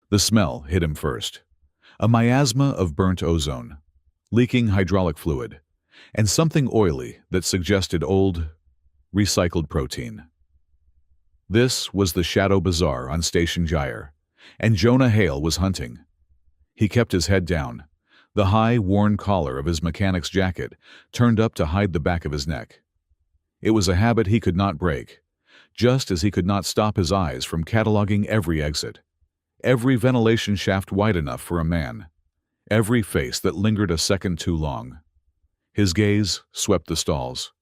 The smell hit him first. A miasma of burnt ozone, leaking hydraulic fluid, and something oily that suggested old, recycled protein. This was the Shadow Bazaar on Station Gyre, and Jonah Hale was hunting. He kept his head down, the high, worn collar of his mechanic's jacket turned up to hide the back of his neck. It was a habit he could not break, just as he could not stop his eyes from cataloging every exit, every ventilation shaft wide enough for a man, every face that lingered a second too long. His gaze swept the stalls,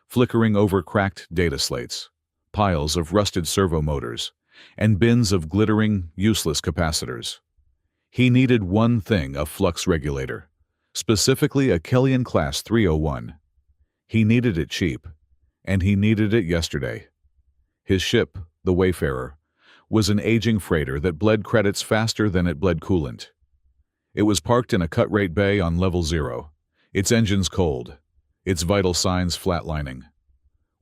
flickering over cracked data slates, piles of rusted servo motors, and bins of glittering, useless capacitors. He needed one thing: a flux regulator, specifically a Kellyan Class 301. He needed it cheap, and he needed it yesterday. His ship, the Wayfarer, was an aging freighter that bled credits faster than it bled coolant. It was parked in a cut-rate bay on level 0, its engines cold, its vital signs flatlining.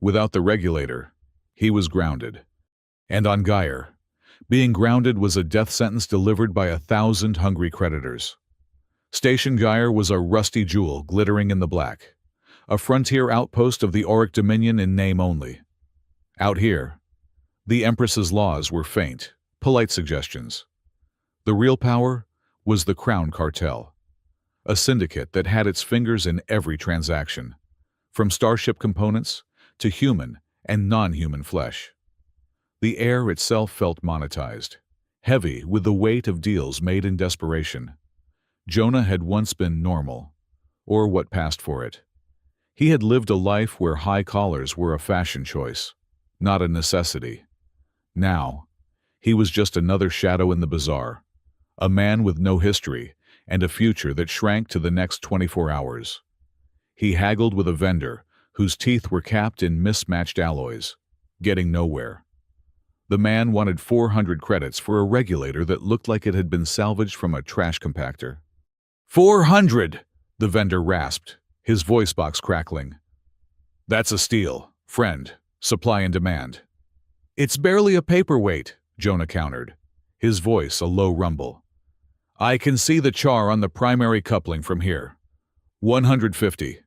Without the regulator, he was grounded. And on Gyre, being grounded was a death sentence delivered by 1,000 hungry creditors. Station Gyre was a rusty jewel glittering in the black, a frontier outpost of the Auric Dominion in name only. Out here, the Empress's laws were faint, polite suggestions. The real power was the Crown Cartel, a syndicate that had its fingers in every transaction, from starship components to human and non-human flesh. The air itself felt monetized, heavy with the weight of deals made in desperation. Jonah had once been normal, or what passed for it. He had lived a life where high collars were a fashion choice, not a necessity. Now, he was just another shadow in the bazaar, a man with no history and a future that shrank to the next 24 hours. He haggled with a vendor whose teeth were capped in mismatched alloys, getting nowhere. The man wanted 400 credits for a regulator that looked like it had been salvaged from a trash compactor. 400! The vendor rasped, his voice box crackling. That's a steal, friend. Supply and demand. It's barely a paperweight, Jonah countered, his voice a low rumble. I can see the char on the primary coupling from here. 150.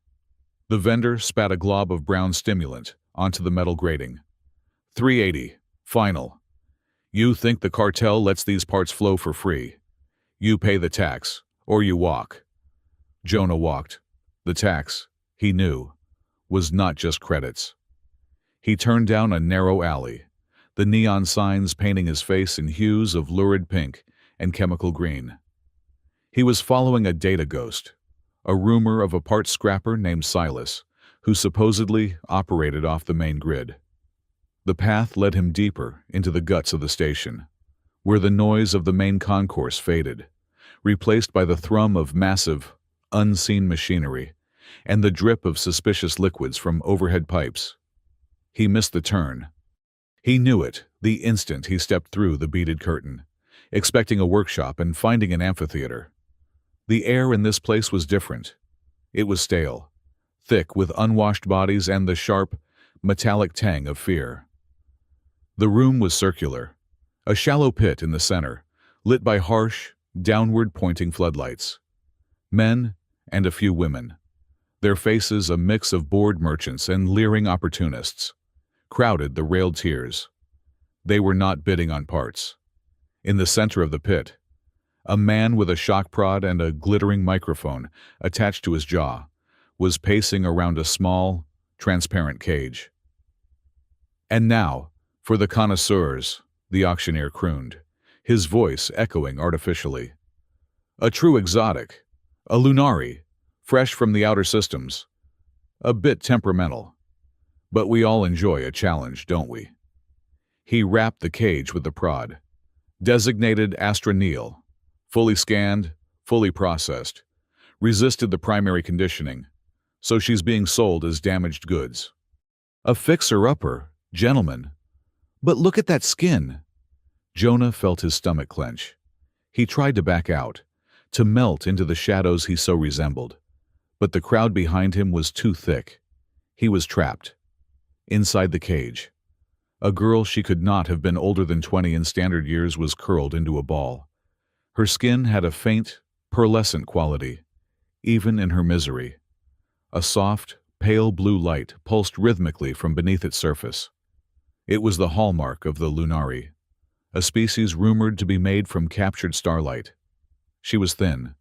The vendor spat a glob of brown stimulant onto the metal grating. 380. Final. You think the cartel lets these parts flow for free? You pay the tax, or you walk. Jonah walked. The tax, he knew, was not just credits. He turned down a narrow alley, the neon signs painting his face in hues of lurid pink and chemical green. He was following a data ghost, a rumor of a parts scrapper named Silas, who supposedly operated off the main grid. The path led him deeper into the guts of the station, where the noise of the main concourse faded, replaced by the thrum of massive, unseen machinery and the drip of suspicious liquids from overhead pipes. He missed the turn. He knew it the instant he stepped through the beaded curtain, expecting a workshop and finding an amphitheater. The air in this place was different. It was stale, thick with unwashed bodies and the sharp, metallic tang of fear. The room was circular, a shallow pit in the center, lit by harsh, downward-pointing floodlights. Men and a few women, their faces a mix of bored merchants and leering opportunists, crowded the railed tiers. They were not bidding on parts. In the center of the pit, a man with a shock prod and a glittering microphone attached to his jaw was pacing around a small, transparent cage. And now, for the connoisseurs, the auctioneer crooned, his voice echoing artificially. A true exotic, a Lunari, fresh from the outer systems, a bit temperamental. But we all enjoy a challenge, don't we? He wrapped the cage with the prod. Designated Astra Neal, fully scanned, fully processed, resisted the primary conditioning, so she's being sold as damaged goods. A fixer-upper, gentlemen. But look at that skin. Jonah felt his stomach clench. He tried to back out, to melt into the shadows he so resembled. But the crowd behind him was too thick. He was trapped. Inside the cage, a girl she could not have been older than 20 in standard years was curled into a ball, Her skin had a faint, pearlescent quality, even in her misery. A soft, pale blue light pulsed rhythmically from beneath its surface. It was the hallmark of the Lunari, a species rumored to be made from captured starlight. She was thin,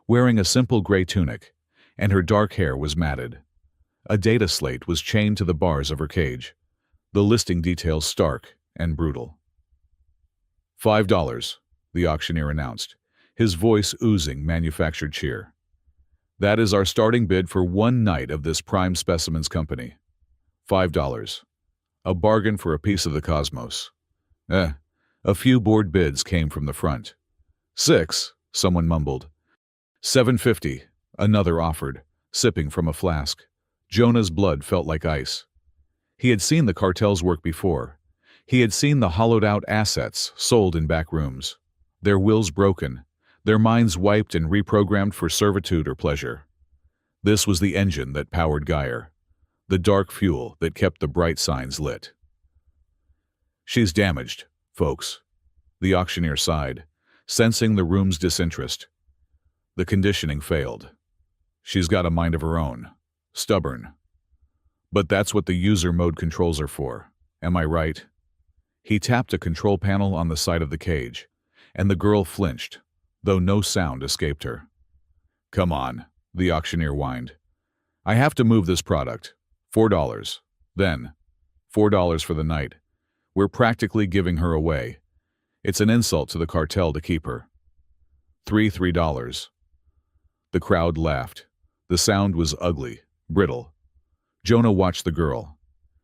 wearing a simple gray tunic, and her dark hair was matted. A data slate was chained to the bars of her cage, the listing details stark and brutal. $5, the auctioneer announced, his voice oozing manufactured cheer. That is our starting bid for one night of this prime specimens company. $5. A bargain for a piece of the cosmos. A few bored bids came from the front. $6, someone mumbled. $7.50, another offered, sipping from a flask. Jonah's blood felt like ice. He had seen the cartel's work before. He had seen the hollowed-out assets sold in back rooms, their wills broken, their minds wiped and reprogrammed for servitude or pleasure. This was the engine that powered Geyer, the dark fuel that kept the bright signs lit. She's damaged, folks, the auctioneer sighed, sensing the room's disinterest. The conditioning failed. She's got a mind of her own, stubborn. But that's what the user mode controls are for, am I right? He tapped a control panel on the side of the cage, and the girl flinched, though no sound escaped her. Come on, the auctioneer whined. I have to move this product. $4. Then, $4 for the night. We're practically giving her away. It's an insult to the cartel to keep her. $3. The crowd laughed. The sound was ugly, brittle. Jonah watched the girl.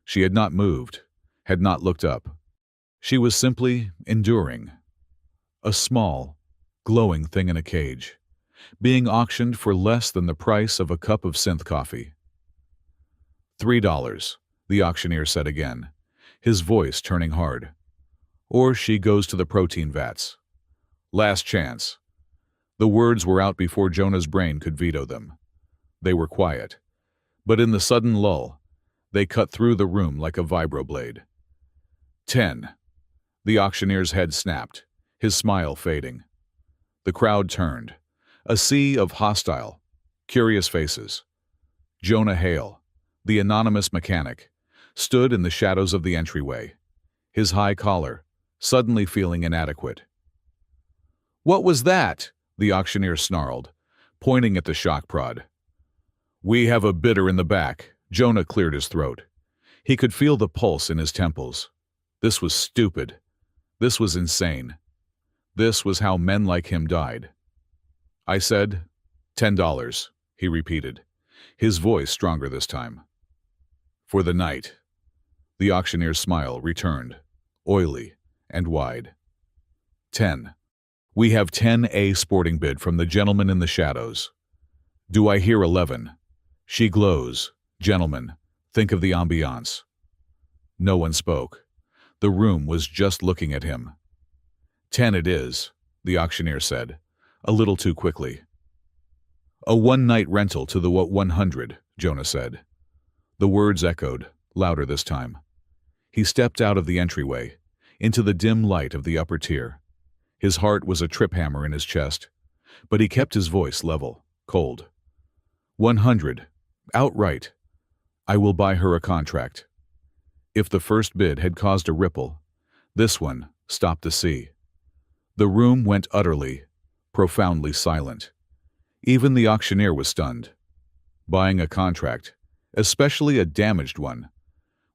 She had not moved, had not looked up. She was simply enduring. A small, glowing thing in a cage, being auctioned for less than the price of a cup of synth coffee. $3, the auctioneer said again, his voice turning hard. Or she goes to the protein vats. Last chance. The words were out before Jonah's brain could veto them. They were quiet, but in the sudden lull, they cut through the room like a vibroblade. 10. The auctioneer's head snapped, his smile fading. The crowd turned, a sea of hostile, curious faces. Jonah Hale, the anonymous mechanic, stood in the shadows of the entryway, his high collar suddenly feeling inadequate. "What was that?" the auctioneer snarled, pointing at the shock prod. "We have a bidder in the back." Jonah cleared his throat. He could feel the pulse in his temples. This was stupid. This was insane. This was how men like him died. I said, $10, he repeated, his voice stronger this time. For the night. The auctioneer's smile returned, oily and wide. 10. We have 10A sporting bid from the gentleman in the shadows. Do I hear 11? She glows. Gentlemen, think of the ambiance. No one spoke. The room was just looking at him. 10 it is, the auctioneer said, a little too quickly. A one-night rental to the 100, Jonah said. The words echoed, louder this time. He stepped out of the entryway, into the dim light of the upper tier. His heart was a trip hammer in his chest, but he kept his voice level, cold. 100, outright. I will buy her a contract. If the first bid had caused a ripple, this one stopped the sea. The room went utterly, profoundly silent. Even the auctioneer was stunned. Buying a contract, especially a damaged one,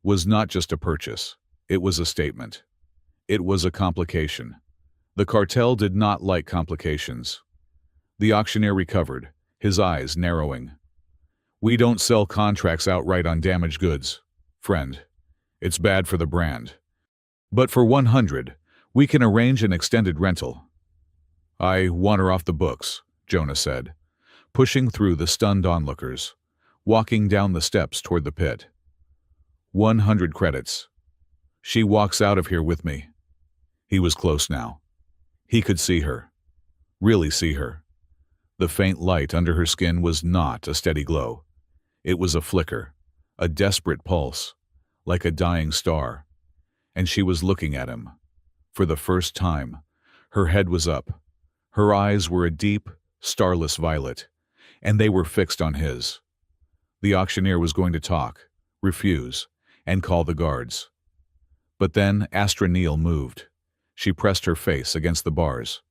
was not just a purchase, it was a statement. It was a complication. The cartel did not like complications. The auctioneer recovered, his eyes narrowing. We don't sell contracts outright on damaged goods, friend. It's bad for the brand. But for 100, we can arrange an extended rental. I want her off the books, Jonah said, pushing through the stunned onlookers, walking down the steps toward the pit. 100 credits. She walks out of here with me. He was close now. He could see her. Really see her. The faint light under her skin was not a steady glow. It was a flicker, a desperate pulse, like a dying star. And she was looking at him. For the first time, her head was up, Her eyes were a deep, starless violet, and they were fixed on his. The auctioneer was going to talk, refuse, and call the guards. But then Astra Neal moved. She pressed her face against the bars.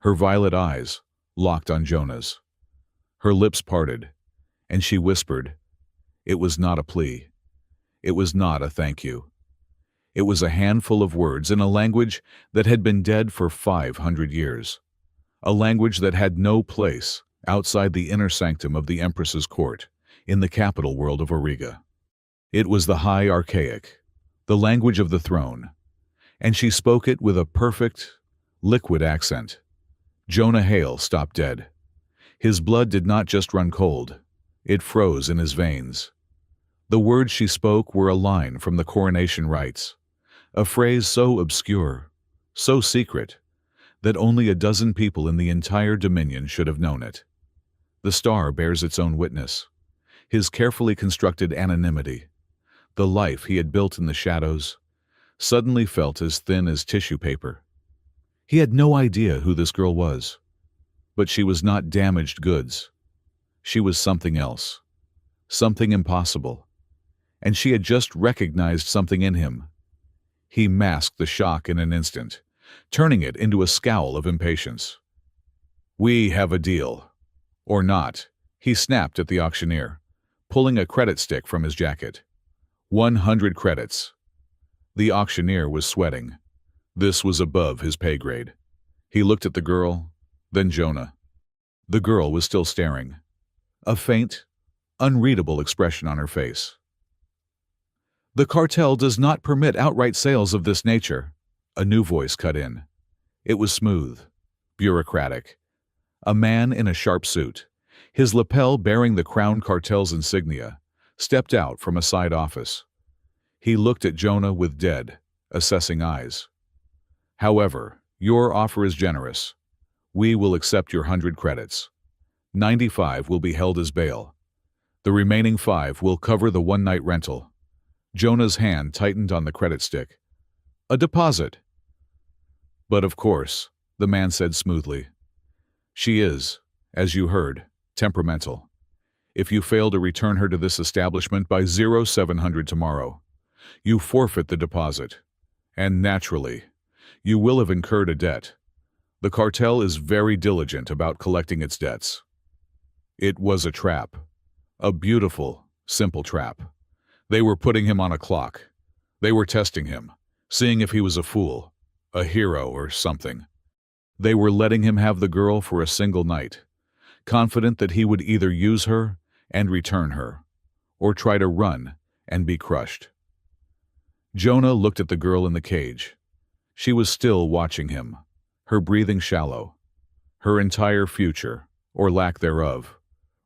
Her violet eyes locked on Jonah's. Her lips parted, and she whispered, "It was not a plea. It was not a thank you. It was a handful of words in a language that had been dead for 500 years. A language that had no place outside the inner sanctum of the Empress's court in the capital world of Auriga. It was the high archaic, the language of the throne, and she spoke it with a perfect, liquid accent. Jonah Hale stopped dead. His blood did not just run cold, it froze in his veins. The words she spoke were a line from the coronation rites, a phrase so obscure, so secret, that only a dozen people in the entire Dominion should have known it. The star bears its own witness. His carefully constructed anonymity, the life he had built in the shadows, suddenly felt as thin as tissue paper. He had no idea who this girl was, but she was not damaged goods. She was something else, something impossible, and she had just recognized something in him. He masked the shock in an instant, turning it into a scowl of impatience. "We have a deal. Or not," he snapped at the auctioneer, pulling a credit stick from his jacket. 100 credits. The auctioneer was sweating. This was above his pay grade. He looked at the girl, then Jonah. The girl was still staring, a faint, unreadable expression on her face. "The cartel does not permit outright sales of this nature," a new voice cut in. It was smooth, bureaucratic. A man in a sharp suit, his lapel bearing the Crown Cartel's insignia, stepped out from a side office. He looked at Jonah with dead, assessing eyes. "However, your offer is generous. We will accept your 100 credits. 95 will be held as bail. The remaining 5 will cover the one-night rental." Jonah's hand tightened on the credit stick. "A deposit." "But of course," the man said smoothly. "She is, as you heard, temperamental. If you fail to return her to this establishment by 0700 tomorrow, you forfeit the deposit. And naturally, you will have incurred a debt. The cartel is very diligent about collecting its debts." It was a trap. A beautiful, simple trap. They were putting him on a clock. They were testing him, seeing if he was a fool, a hero or something. They were letting him have the girl for a single night, confident that he would either use her and return her, or try to run and be crushed. Jonah looked at the girl in the cage. She was still watching him, her breathing shallow. Her entire future, or lack thereof,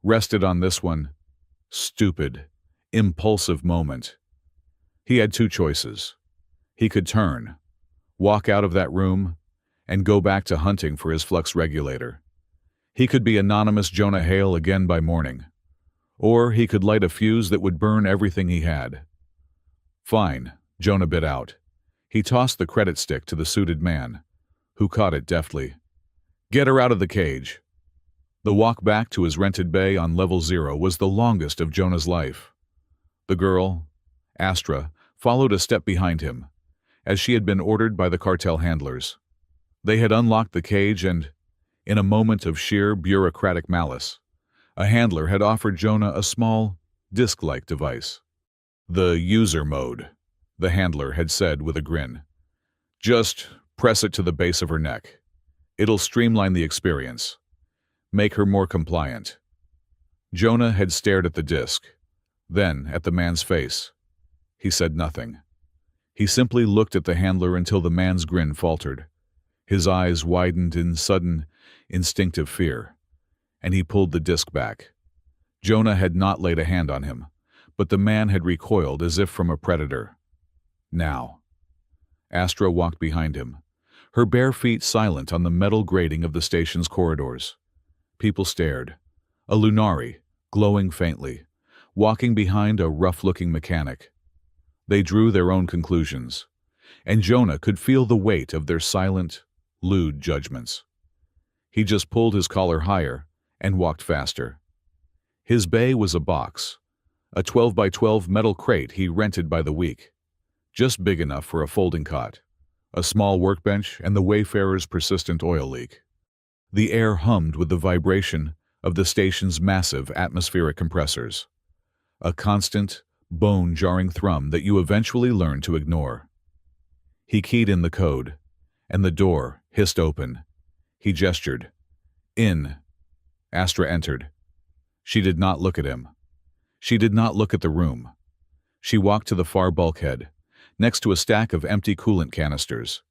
rested on this one stupid, impulsive moment. He had two choices. He could turn, walk out of that room, and go back to hunting for his flux regulator. He could be anonymous Jonah Hale again by morning. Or he could light a fuse that would burn everything he had. "Fine," Jonah bit out. He tossed the credit stick to the suited man, who caught it deftly. "Get her out of the cage." The walk back to his rented bay on level 0 was the longest of Jonah's life. The girl, Astra, followed a step behind him, as she had been ordered by the cartel handlers. They had unlocked the cage and, in a moment of sheer bureaucratic malice, a handler had offered Jonah a small, disc-like device. "The user mode," the handler had said with a grin. "Just press it to the base of her neck. It'll streamline the experience. Make her more compliant." Jonah had stared at the disc, then at the man's face. He said nothing. He simply looked at the handler until the man's grin faltered. His eyes widened in sudden, instinctive fear, and he pulled the disc back. Jonah had not laid a hand on him, but the man had recoiled as if from a predator. Now. Astra walked behind him, her bare feet silent on the metal grating of the station's corridors. People stared. A Lunari, glowing faintly, walking behind a rough-looking mechanic. They drew their own conclusions, and Jonah could feel the weight of their silent, lewd judgments. He just pulled his collar higher and walked faster. His bay was a box, a 12 by 12 metal crate he rented by the week, just big enough for a folding cot, a small workbench, and the wayfarer's persistent oil leak. The air hummed with the vibration of the station's massive atmospheric compressors, a constant, bone-jarring thrum that you eventually learn to ignore. He keyed in the code, and the door hissed open. He gestured. "In." Astra entered. She did not look at him. She did not look at the room. She walked to the far bulkhead, next to a stack of empty coolant canisters,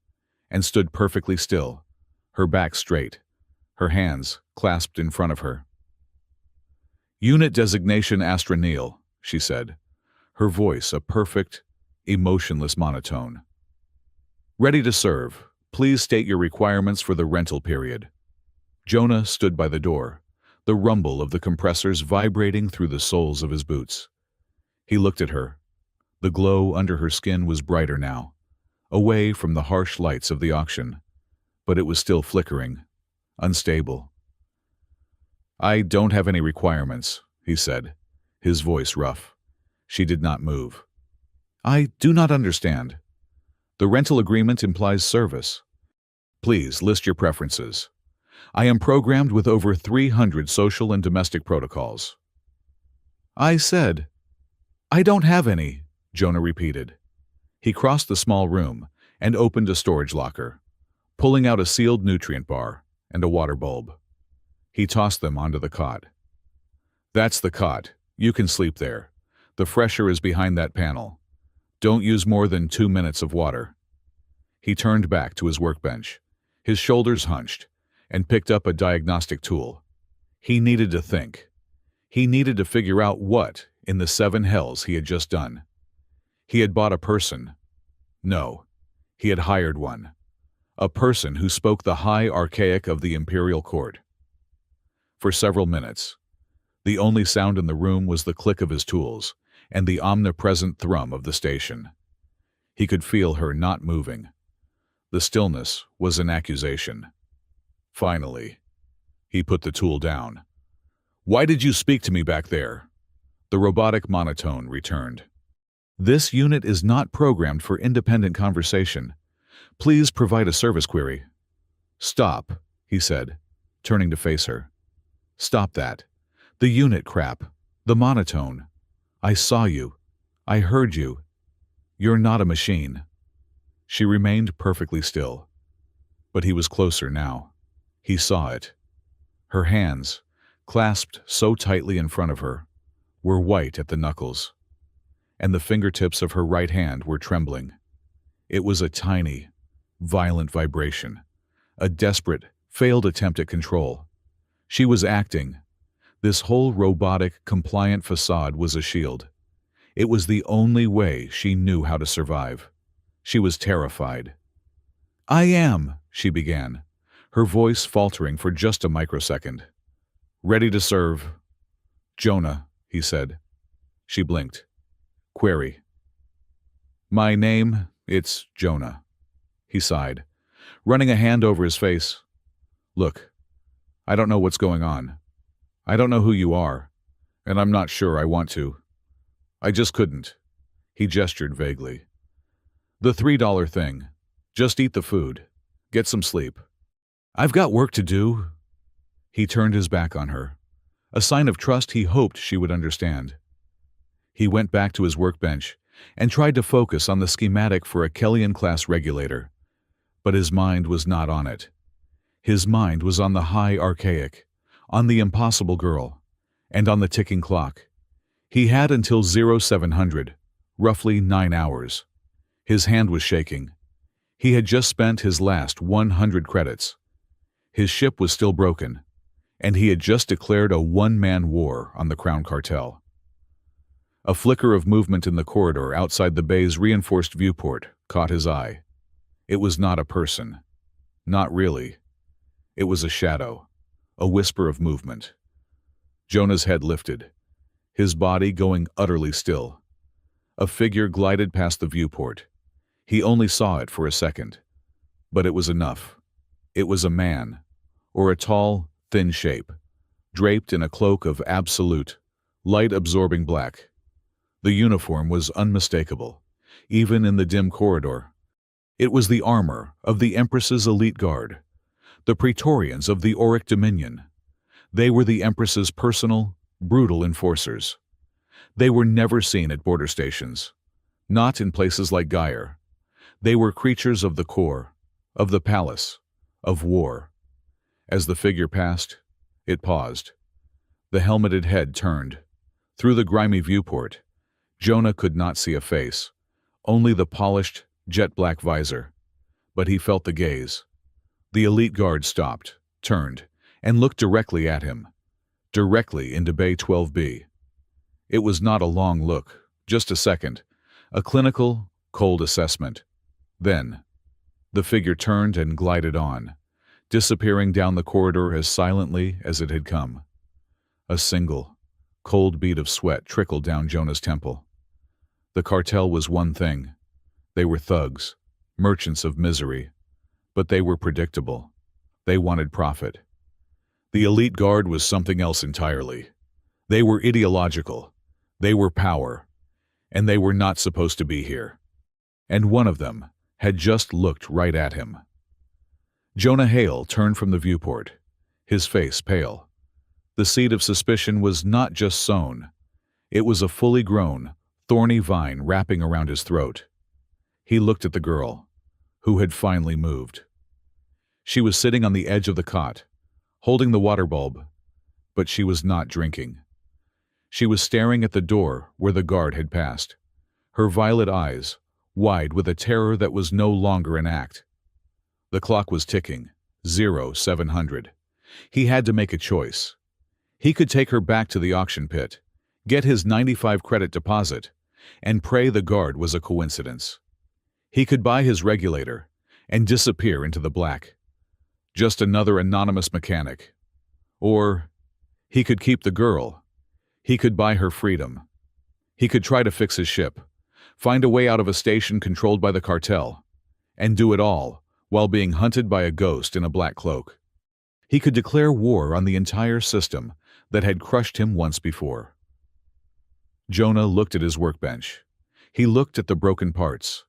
and stood perfectly still, her back straight, her hands clasped in front of her. "Unit designation Astra Neal," she said, her voice a perfect, emotionless monotone. "Ready to serve. Please state your requirements for the rental period." Jonah stood by the door, the rumble of the compressors vibrating through the soles of his boots. He looked at her. The glow under her skin was brighter now, away from the harsh lights of the auction, but it was still flickering, unstable. "I don't have any requirements," he said, his voice rough. She did not move. "I do not understand. The rental agreement implies service. Please list your preferences. I am programmed with over 300 social and domestic protocols." "I said, I don't have any," Jonah repeated. He crossed the small room and opened a storage locker, pulling out a sealed nutrient bar and a water bulb. He tossed them onto the cot. "That's the cot. You can sleep there. The fresher is behind that panel. Don't use more than 2 minutes of water." He turned back to his workbench, his shoulders hunched, and picked up a diagnostic tool. He needed to think. He needed to figure out what, in the 7 hells, he had just done. He had bought a person. No, he had hired one. A person who spoke the high archaic of the imperial court. For several minutes, the only sound in the room was the click of his tools and the omnipresent thrum of the station. He could feel her not moving. The stillness was an accusation. Finally, he put the tool down. "Why did you speak to me back there?" The robotic monotone returned. "This unit is not programmed for independent conversation. Please provide a service query." "Stop," he said, turning to face her. "Stop that. The unit crap. The monotone. I saw you. I heard you. You're not a machine." She remained perfectly still. But he was closer now. He saw it. Her hands, clasped so tightly in front of her, were white at the knuckles, and the fingertips of her right hand were trembling. It was a tiny, violent vibration, a desperate, failed attempt at control. She was acting. This whole robotic, compliant facade was a shield. It was the only way she knew how to survive. She was terrified. "I am," she began, her voice faltering for just a microsecond. "Ready to serve." "Jonah," he said. She blinked. "Query." "My name, it's Jonah." He sighed, running a hand over his face. "Look, I don't know what's going on. I don't know who you are, and I'm not sure I want to. I just couldn't." He gestured vaguely. "The $3 thing. Just eat the food. Get some sleep." "I've got work to do." He turned his back on her, a sign of trust he hoped she would understand. He went back to his workbench and tried to focus on the schematic for a Kellyan-class regulator, but his mind was not on it. His mind was on the high archaic, on the impossible girl, and on the ticking clock. He had until 0700, roughly 9 hours. His hand was shaking. He had just spent his last 100 credits. His ship was still broken, and he had just declared a one-man war on the Crown Cartel. A flicker of movement in the corridor outside the bay's reinforced viewport caught his eye. It was not a person. Not really. It was a shadow, a whisper of movement. Jonah's head lifted, his body going utterly still. A figure glided past the viewport. He only saw it for a second, but it was enough. It was a man, or a tall, thin shape, draped in a cloak of absolute, light-absorbing black. The uniform was unmistakable, even in the dim corridor. It was the armor of the Empress's elite guard, the Praetorians of the Auric Dominion. They were the Empress's personal, brutal enforcers. They were never seen at border stations, not in places like Gyre. They were creatures of the core, of the palace, of war. As the figure passed, it paused. The helmeted head turned. Through the grimy viewport, Jonah could not see a face, only the polished, jet-black visor. But he felt the gaze. The elite guard stopped, turned, and looked directly at him, directly into Bay 12B. It was not a long look, just a second, a clinical, cold assessment. Then, the figure turned and glided on, disappearing down the corridor as silently as it had come. A single, cold bead of sweat trickled down Jonah's temple. The cartel was one thing. They were thugs, merchants of misery, but they were predictable. They wanted profit. The elite guard was something else entirely. They were ideological. They were power. And they were not supposed to be here. And one of them had just looked right at him. Jonah Hale turned from the viewport, his face pale. The seed of suspicion was not just sown. It was a fully grown, thorny vine wrapping around his throat. He looked at the girl, who had finally moved. She was sitting on the edge of the cot, holding the water bulb, but she was not drinking. She was staring at the door where the guard had passed, her violet eyes wide with a terror that was no longer an act. The clock was ticking, 0700. He had to make a choice. He could take her back to the auction pit, get his 95 credit deposit, and pray the guard was a coincidence. He could buy his regulator and disappear into the black. Just another anonymous mechanic. Or he could keep the girl. He could buy her freedom. He could try to fix his ship, find a way out of a station controlled by the cartel, and do it all while being hunted by a ghost in a black cloak. He could declare war on the entire system that had crushed him once before. Jonah looked at his workbench. He looked at the broken parts.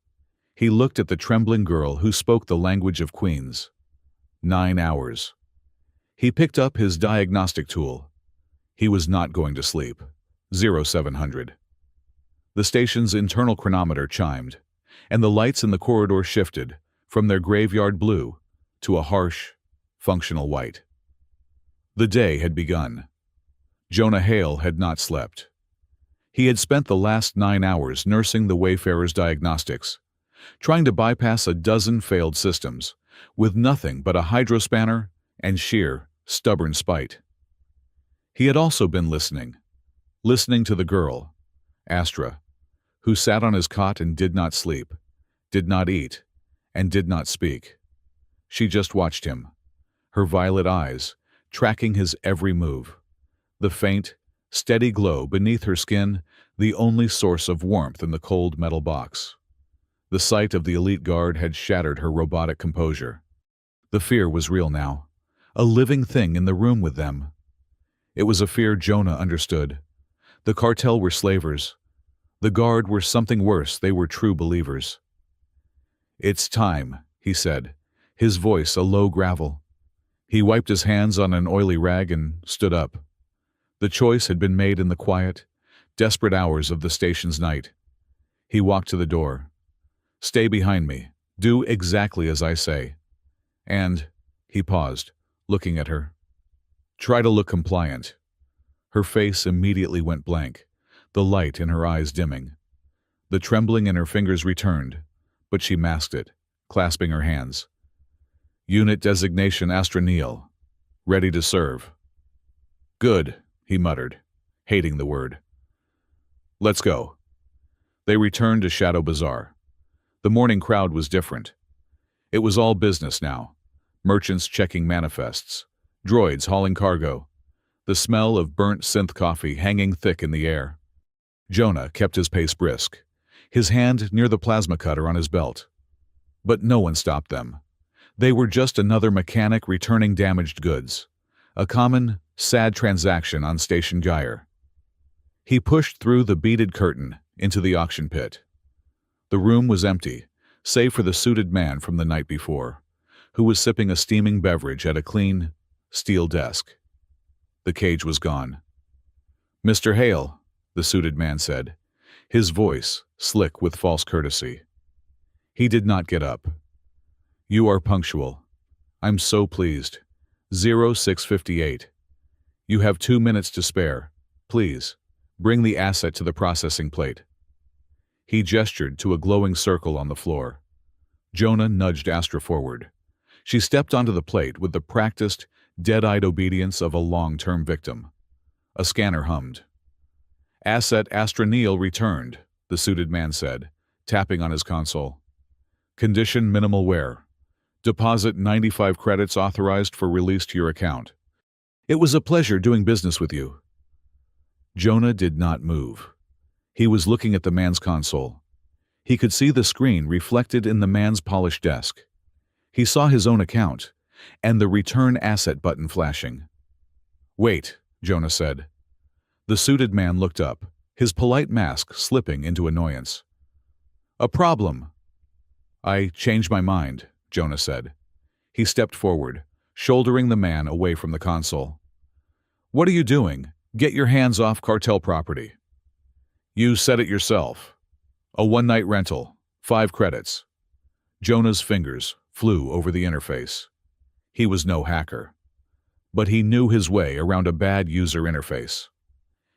He looked at the trembling girl who spoke the language of queens. 9 hours. He picked up his diagnostic tool. He was not going to sleep. 0700. The station's internal chronometer chimed, and the lights in the corridor shifted from their graveyard blue to a harsh, functional white. The day had begun. Jonah Hale had not slept. He had spent the last 9 hours nursing the Wayfarer's diagnostics, trying to bypass a dozen failed systems, with nothing but a hydrospanner and sheer, stubborn spite. He had also been listening to the girl, Astra, who sat on his cot and did not sleep, did not eat, and did not speak. She just watched him, her violet eyes tracking his every move. The faint, steady glow beneath her skin, the only source of warmth in the cold metal box. The sight of the elite guard had shattered her robotic composure. The fear was real now, a living thing in the room with them. It was a fear Jonah understood. The cartel were slavers. The guard were something worse, they were true believers. "It's time," he said, his voice a low gravel. He wiped his hands on an oily rag and stood up. The choice had been made in the quiet, desperate hours of the station's night. He walked to the door. "Stay behind me. Do exactly as I say." And he paused, looking at her. "Try to look compliant." Her face immediately went blank, the light in her eyes dimming. The trembling in her fingers returned, but she masked it, clasping her hands. "Unit designation Astra Neal. Ready to serve." "Good," he muttered, hating the word. "Let's go." They returned to Shadow Bazaar. The morning crowd was different. It was all business now. Merchants checking manifests, droids hauling cargo, the smell of burnt synth coffee hanging thick in the air. Jonah kept his pace brisk, his hand near the plasma cutter on his belt. But no one stopped them. They were just another mechanic returning damaged goods. A common, sad transaction on Station Geyer. He pushed through the beaded curtain into the auction pit. The room was empty, save for the suited man from the night before, who was sipping a steaming beverage at a clean, steel desk. The cage was gone. "Mr. Hale," the suited man said, his voice slick with false courtesy. He did not get up. "You are punctual. I'm so pleased. 0658. You have 2 minutes to spare. Please, bring the asset to the processing plate." He gestured to a glowing circle on the floor. Jonah nudged Astra forward. She stepped onto the plate with the practiced, dead-eyed obedience of a long-term victim. A scanner hummed. "Asset Astra Neal returned," the suited man said, tapping on his console. "Condition minimal wear. Deposit 95 credits authorized for release to your account. It was a pleasure doing business with you." Jonah did not move. He was looking at the man's console. He could see the screen reflected in the man's polished desk. He saw his own account, and the return asset button flashing. "Wait," Jonah said. The suited man looked up, his polite mask slipping into annoyance. "A problem." "I changed my mind," Jonah said. He stepped forward, shouldering the man away from the console. "What are you doing? Get your hands off cartel property." "You said it yourself. A one-night rental, 5 credits. Jonah's fingers flew over the interface. He was no hacker, but he knew his way around a bad user interface.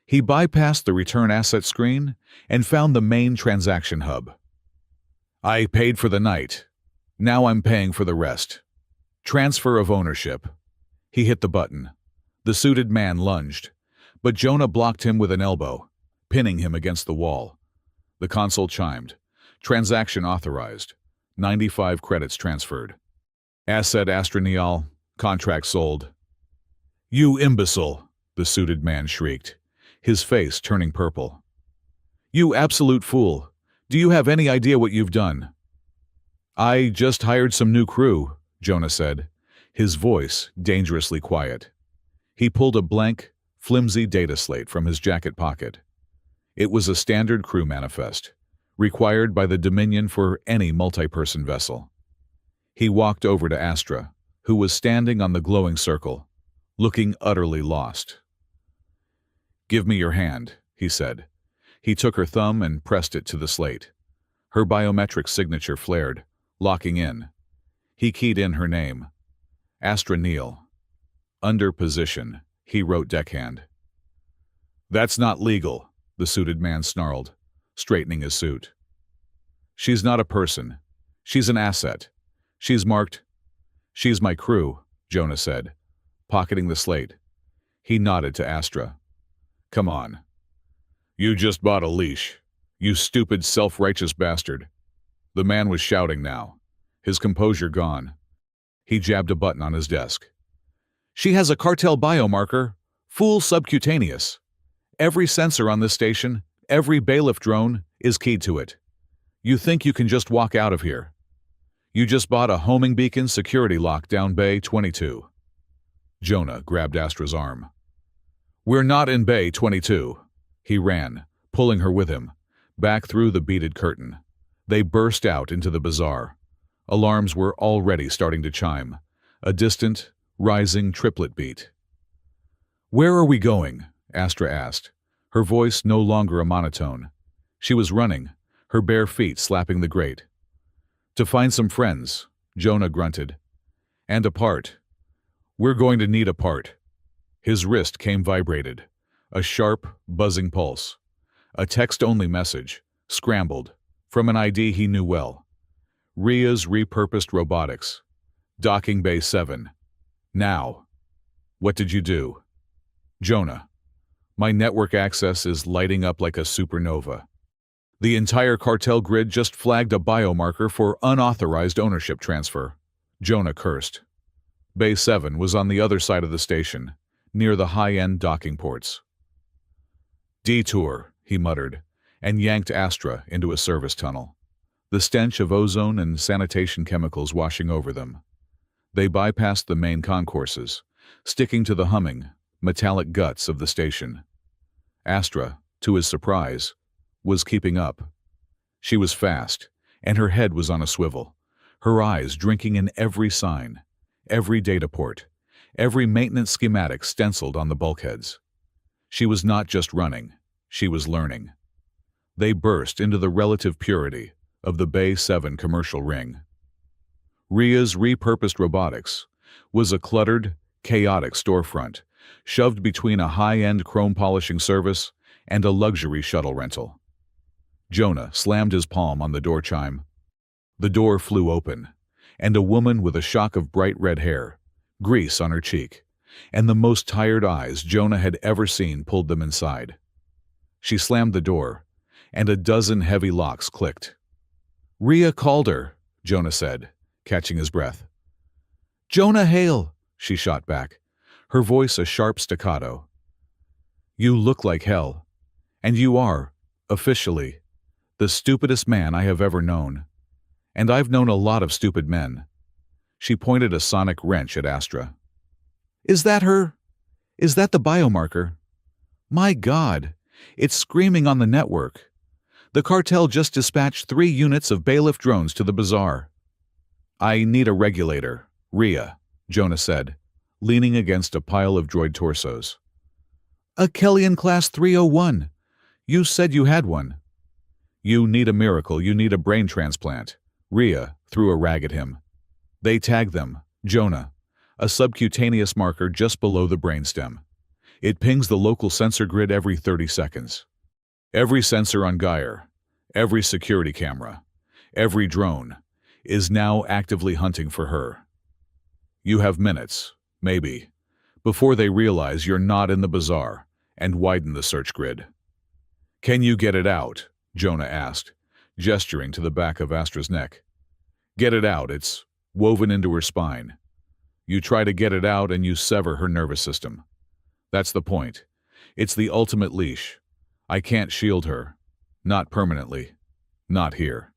He bypassed the return asset screen and found the main transaction hub. "I paid for the night. Now I'm paying for the rest. Transfer of ownership." He hit the button. The suited man lunged, but Jonah blocked him with an elbow, pinning him against the wall. The console chimed. "Transaction authorized. 95 credits transferred. Asset Astra Neal. Contract sold." "You imbecile!" the suited man shrieked, his face turning purple. "You absolute fool! Do you have any idea what you've done?" "I just hired some new crew," Jonah said, his voice dangerously quiet. He pulled a blank, flimsy data slate from his jacket pocket. It was a standard crew manifest, required by the Dominion for any multi-person vessel. He walked over to Astra, who was standing on the glowing circle, looking utterly lost. "Give me your hand," he said. He took her thumb and pressed it to the slate. Her biometric signature flared, locking in. He keyed in her name. Astra Neal. Under position, he wrote deckhand. "That's not legal," the suited man snarled, straightening his suit. "She's not a person. She's an asset. She's marked." "She's my crew," Jonah said, pocketing the slate. He nodded to Astra. "Come on." "You just bought a leash. You stupid, self-righteous bastard." The man was shouting now, his composure gone. He jabbed a button on his desk. "She has a cartel biomarker, full subcutaneous. Every sensor on this station, every bailiff drone, is keyed to it. You think you can just walk out of here? You just bought a homing beacon security lock down Bay 22. Jonah grabbed Astra's arm. "We're not in Bay 22. He ran, pulling her with him, back through the beaded curtain. They burst out into the bazaar. Alarms were already starting to chime, a distant, rising triplet beat. "Where are we going?" Astra asked, her voice no longer a monotone. She was running, her bare feet slapping the grate. "To find some friends," Jonah grunted. "And a part. We're going to need a part." His wrist came vibrated, a sharp, buzzing pulse. A text-only message, scrambled, from an ID he knew well. "Ria's repurposed robotics. Docking Bay 7. Now." "What did you do?" "Jonah, my network access is lighting up like a supernova. The entire cartel grid just flagged a biomarker for unauthorized ownership transfer." Jonah cursed. Bay 7 was on the other side of the station, near the high-end docking ports. "Detour," he muttered, and yanked Astra into a service tunnel, the stench of ozone and sanitation chemicals washing over them. They bypassed the main concourses, sticking to the humming, metallic guts of the station. Astra, to his surprise, was keeping up. She was fast, and her head was on a swivel, her eyes drinking in every sign, every data port, every maintenance schematic stenciled on the bulkheads. She was not just running, she was learning. They burst into the relative purity of the Bay 7 commercial ring. Rhea's repurposed robotics was a cluttered, chaotic storefront, shoved between a high-end chrome polishing service and a luxury shuttle rental. Jonah slammed his palm on the door chime. The door flew open, and a woman with a shock of bright red hair, grease on her cheek, and the most tired eyes Jonah had ever seen pulled them inside. She slammed the door, and a dozen heavy locks clicked. "Rhea called her," Jonah said, catching his breath. "Jonah Hale," she shot back, her voice a sharp staccato. "You look like hell, and you are, officially, the stupidest man I have ever known. And I've known a lot of stupid men." She pointed a sonic wrench at Astra. "Is that her? Is that the biomarker? My God, it's screaming on the network. The cartel just dispatched 3 units of bailiff drones to the bazaar." "I need a regulator, Rhea," Jonah said, leaning against a pile of droid torsos. "A Kellyan Class 301. You said you had one." "You need a miracle, you need a brain transplant." Rhea threw a rag at him. "They tag them, Jonah, a subcutaneous marker just below the brainstem. It pings the local sensor grid every 30 seconds. Every sensor on Gyre, every security camera, every drone, is now actively hunting for her. You have minutes, maybe, before they realize you're not in the bazaar and widen the search grid." "Can you get it out?" Jonah asked, gesturing to the back of Astra's neck. "Get it out, it's woven into her spine. You try to get it out and you sever her nervous system. That's the point. It's the ultimate leash. I can't shield her. Not permanently. Not here."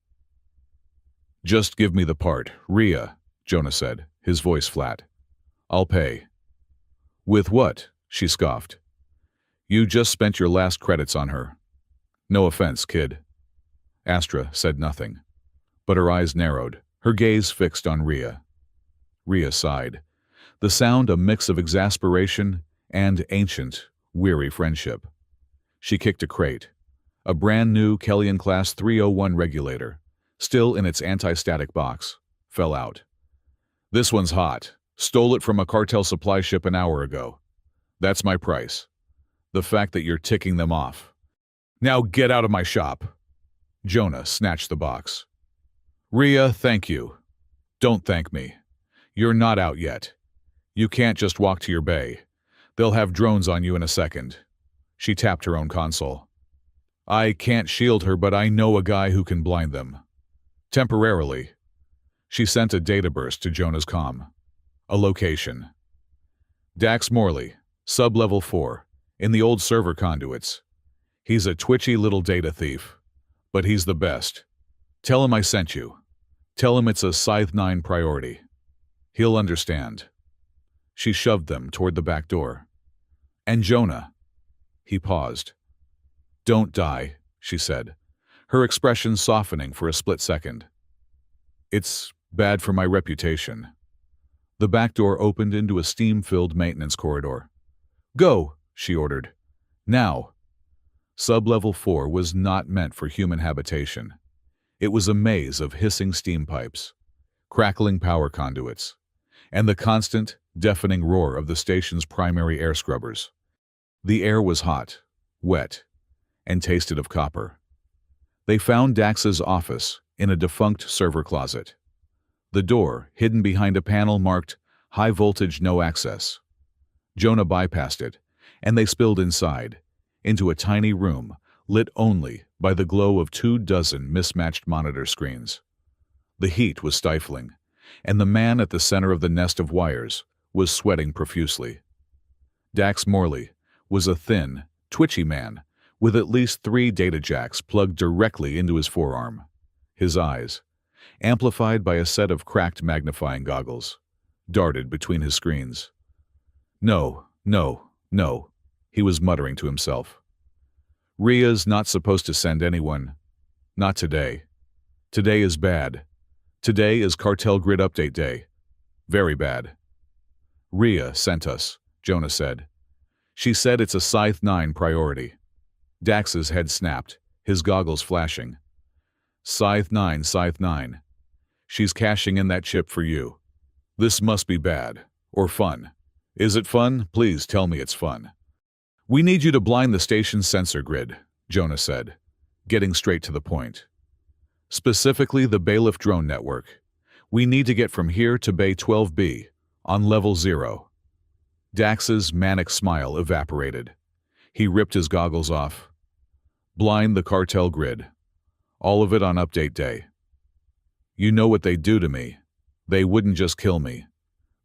"Just give me the part, Rhea," Jonah said, his voice flat. "I'll pay." "With what?" she scoffed. "You just spent your last credits on her. No offense, kid." Astra said nothing, but her eyes narrowed, her gaze fixed on Rhea. Rhea sighed, the sound a mix of exasperation and ancient, weary friendship. She kicked a crate, a brand-new Kellyan Class 301 regulator, still in its anti-static box, fell out. "This one's hot. Stole it from a cartel supply ship an hour ago. That's my price. The fact that you're ticking them off. Now get out of my shop." Jonah snatched the box. "Rhea, thank you. Don't thank me. You're not out yet. You can't just walk to your bay. They'll have drones on you in a second." She tapped her own console. "I can't shield her, but I know a guy who can blind them. Temporarily." She sent a data burst to Jonah's comm. A location. "Dax Morley, sub-level 4, in the old server conduits. He's a twitchy little data thief, but he's the best. Tell him I sent you. Tell him it's a Scythe 9 priority. He'll understand." She shoved them toward the back door. "And Jonah." He paused. "Don't die," she said, her expression softening for a split second. "It's bad for my reputation." The back door opened into a steam-filled maintenance corridor. "Go," she ordered. "Now." Sub-level 4 was not meant for human habitation. It was a maze of hissing steam pipes, crackling power conduits, and the constant, deafening roar of the station's primary air scrubbers. The air was hot, wet, and tasted of copper. They found Dax's office in a defunct server closet. The door hidden behind a panel marked "High Voltage No Access." Jonah bypassed it, and they spilled inside, into a tiny room lit only by the glow of 24 mismatched monitor screens. The heat was stifling, and the man at the center of the nest of wires was sweating profusely. Dax Morley was a thin, twitchy man with at least 3 data jacks plugged directly into his forearm. His eyes, amplified by a set of cracked magnifying goggles, darted between his screens. No, no, no, he was muttering to himself. Ria's not supposed to send anyone. Not today. Today is bad. Today is Cartel Grid Update Day. Very bad. Ria sent us, Jonah said. She said it's a Scythe 9 priority. Dax's head snapped, his goggles flashing. Scythe 9, Scythe 9. She's cashing in that chip for you. This must be bad. Or fun. Is it fun? Please tell me it's fun. We need you to blind the station's sensor grid, Jonah said, getting straight to the point. Specifically the Bailiff drone network. We need to get from here to Bay 12B, on level 0. Dax's manic smile evaporated. He ripped his goggles off. Blind the cartel grid. All of it on update day. You know what they'd do to me. They wouldn't just kill me.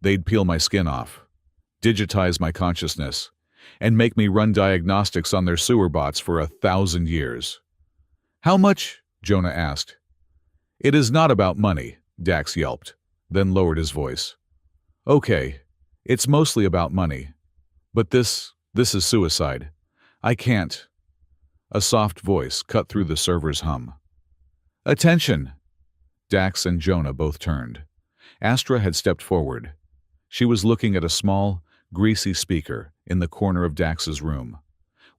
They'd peel my skin off, digitize my consciousness, and make me run diagnostics on their sewer bots for 1,000 years. How much? Jonah asked. It is not about money, Dax yelped, then lowered his voice. Okay, it's mostly about money. But this is suicide. I can't. A soft voice cut through the server's hum. Attention! Dax and Jonah both turned. Astra had stepped forward. She was looking at a small, greasy speaker in the corner of Dax's room,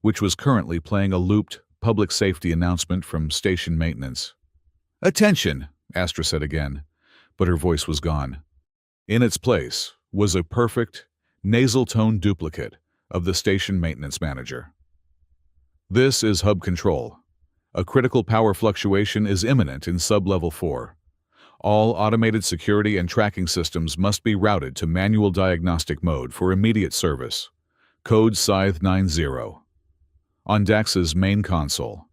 which was currently playing a looped public safety announcement from station maintenance. Attention, Astra said again, but her voice was gone. In its place was a perfect, nasal-toned duplicate of the station maintenance manager. This is hub control. A critical power fluctuation is imminent in sub-level 4. All automated security and tracking systems must be routed to manual diagnostic mode for immediate service. Code Scythe 90. On Dax's main console,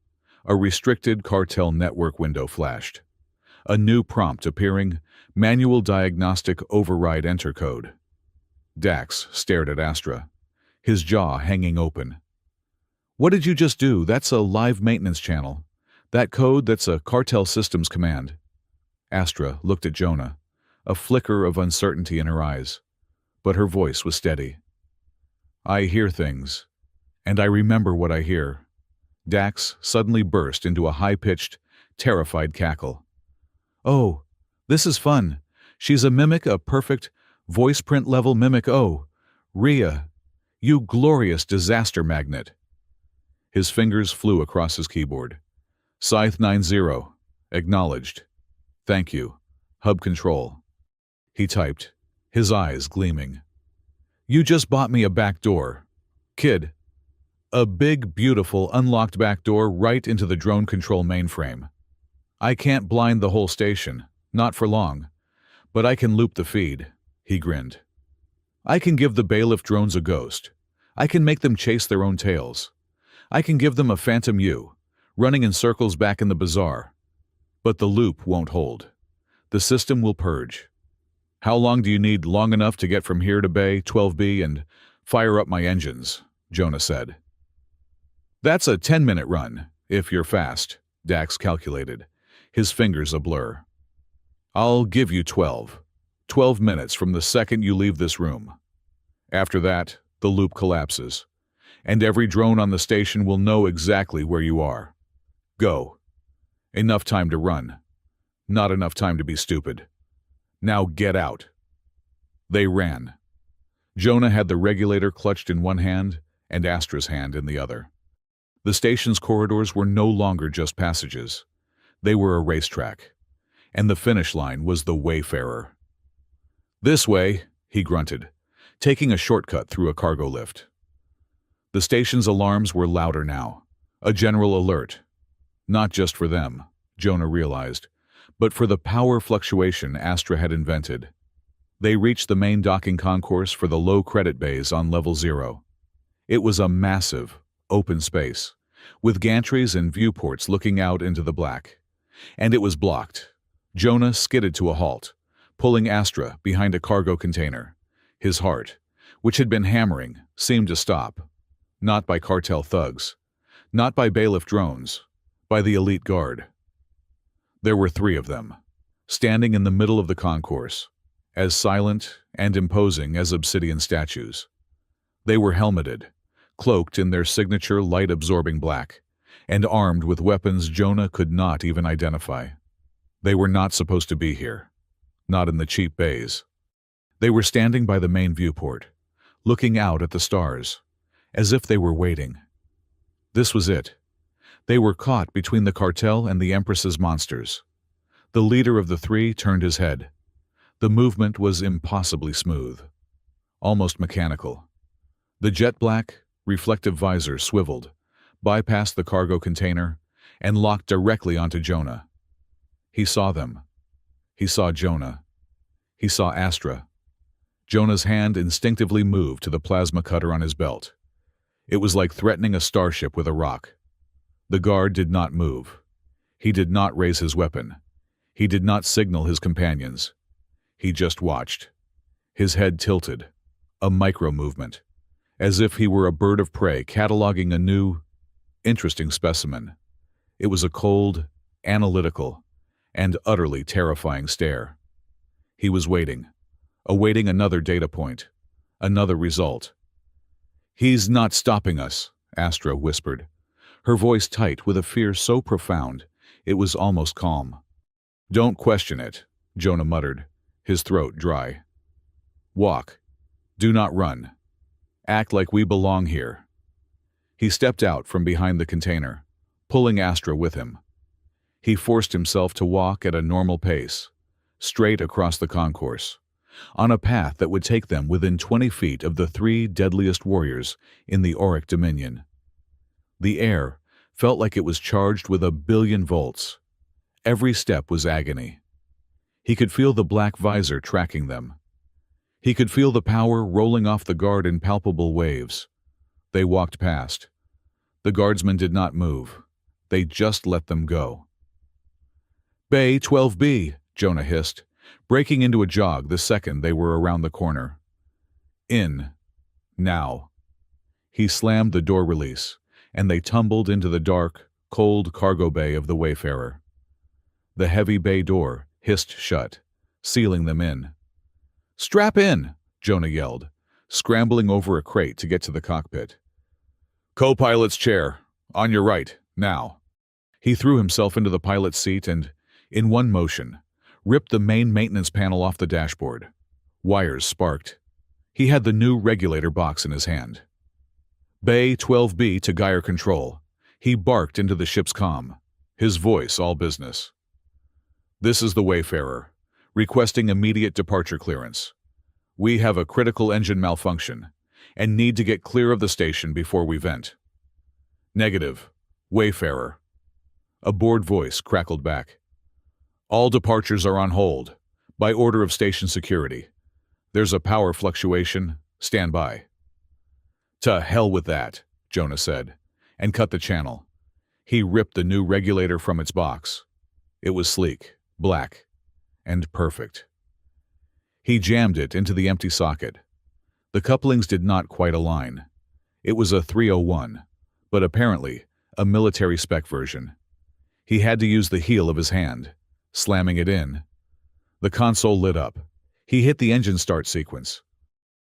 a restricted cartel network window flashed. A new prompt appearing, Manual Diagnostic Override Enter Code. Dax stared at Astra, his jaw hanging open. What did you just do? That's a live maintenance channel. That code, that's a cartel systems command. Astra looked at Jonah, a flicker of uncertainty in her eyes, but her voice was steady. I hear things, and I remember what I hear. Dax suddenly burst into a high-pitched, terrified cackle. Oh, this is fun. She's a mimic, a perfect, voice print level mimic. Oh, Ria, you glorious disaster magnet. His fingers flew across his keyboard. Scythe 90, acknowledged. Thank you. Hub control. He typed, his eyes gleaming. You just bought me a back door. Kid. A big, beautiful, unlocked back door right into the drone control mainframe. I can't blind the whole station, not for long, but I can loop the feed, he grinned. I can give the Bailiff drones a ghost. I can make them chase their own tails. I can give them a phantom U, running in circles back in the bazaar. But the loop won't hold. The system will purge. How long do you need? Long enough to get from here to Bay 12B and fire up my engines, Jonah said. That's a 10-minute run, if you're fast, Dax calculated, his fingers a blur. I'll give you 12. 12 minutes from the second you leave this room. After that, the loop collapses, and every drone on the station will know exactly where you are. Go. Enough time to run. Not enough time to be stupid. Now get out. They ran. Jonah had the regulator clutched in one hand and Astra's hand in the other. The station's corridors were no longer just passages. They were a racetrack, and the finish line was the Wayfarer. This way, he grunted, taking a shortcut through a cargo lift. The station's alarms were louder now, a general alert. Not just for them, Jonah realized, but for the power fluctuation Astra had invented. They reached the main docking concourse for the low credit bays on level 0. It was a massive, open space, with gantries and viewports looking out into the black. And it was blocked. Jonah skidded to a halt, pulling Astra behind a cargo container. His heart, which had been hammering, seemed to stop. Not by cartel thugs, not by Bailiff drones, by the elite guard. There were 3 of them, standing in the middle of the concourse, as silent and imposing as obsidian statues. They were helmeted, cloaked in their signature light-absorbing black, and armed with weapons Jonah could not even identify. They were not supposed to be here, not in the cheap bays. They were standing by the main viewport, looking out at the stars, as if they were waiting. This was it. They were caught between the cartel and the Empress's monsters. The leader of the three turned his head. The movement was impossibly smooth, almost mechanical. The jet-black, reflective visor swiveled, bypassed the cargo container, and locked directly onto Jonah. He saw them. He saw Jonah. He saw Astra. Jonah's hand instinctively moved to the plasma cutter on his belt. It was like threatening a starship with a rock. The guard did not move. He did not raise his weapon. He did not signal his companions. He just watched. His head tilted, a micro-movement, as if he were a bird of prey cataloging a new, interesting specimen. It was a cold, analytical, and utterly terrifying stare. He was waiting, awaiting another data point, another result. "He's not stopping us," Astra whispered, her voice tight with a fear so profound it was almost calm. "Don't question it," Jonah muttered, his throat dry. "Walk. Do not run. Act like we belong here." He stepped out from behind the container, pulling Astra with him. He forced himself to walk at a normal pace, straight across the concourse, on a path that would take them within 20 feet of the three deadliest warriors in the Auric Dominion. The air felt like it was charged with 1,000,000,000 volts. Every step was agony. He could feel the black visor tracking them. He could feel the power rolling off the guard in palpable waves. They walked past. The guardsmen did not move. They just let them go. "Bay 12B," Jonah hissed, breaking into a jog the second they were around the corner. "In. Now." He slammed the door release, and they tumbled into the dark, cold cargo bay of the Wayfarer. The heavy bay door hissed shut, sealing them in. "Strap in," Jonah yelled, scrambling over a crate to get to the cockpit. "Co-pilot's chair. On your right, now." He threw himself into the pilot's seat and, in one motion, ripped the main maintenance panel off the dashboard. Wires sparked. He had the new regulator box in his hand. "Bay 12B to gyre control." He barked into the ship's comm, his voice all business. "This is the Wayfarer, requesting immediate departure clearance. We have a critical engine malfunction and need to get clear of the station before we vent." "Negative. Wayfarer." A bored voice crackled back. "All departures are on hold, by order of station security. There's a power fluctuation. Stand by." "To hell with that," Jonah said, and cut the channel. He ripped the new regulator from its box. It was sleek, black, and perfect. He jammed it into the empty socket. The couplings did not quite align. It was a 301, but apparently a military spec version. He had to use the heel of his hand, slamming it in. The console lit up. He hit the engine start sequence.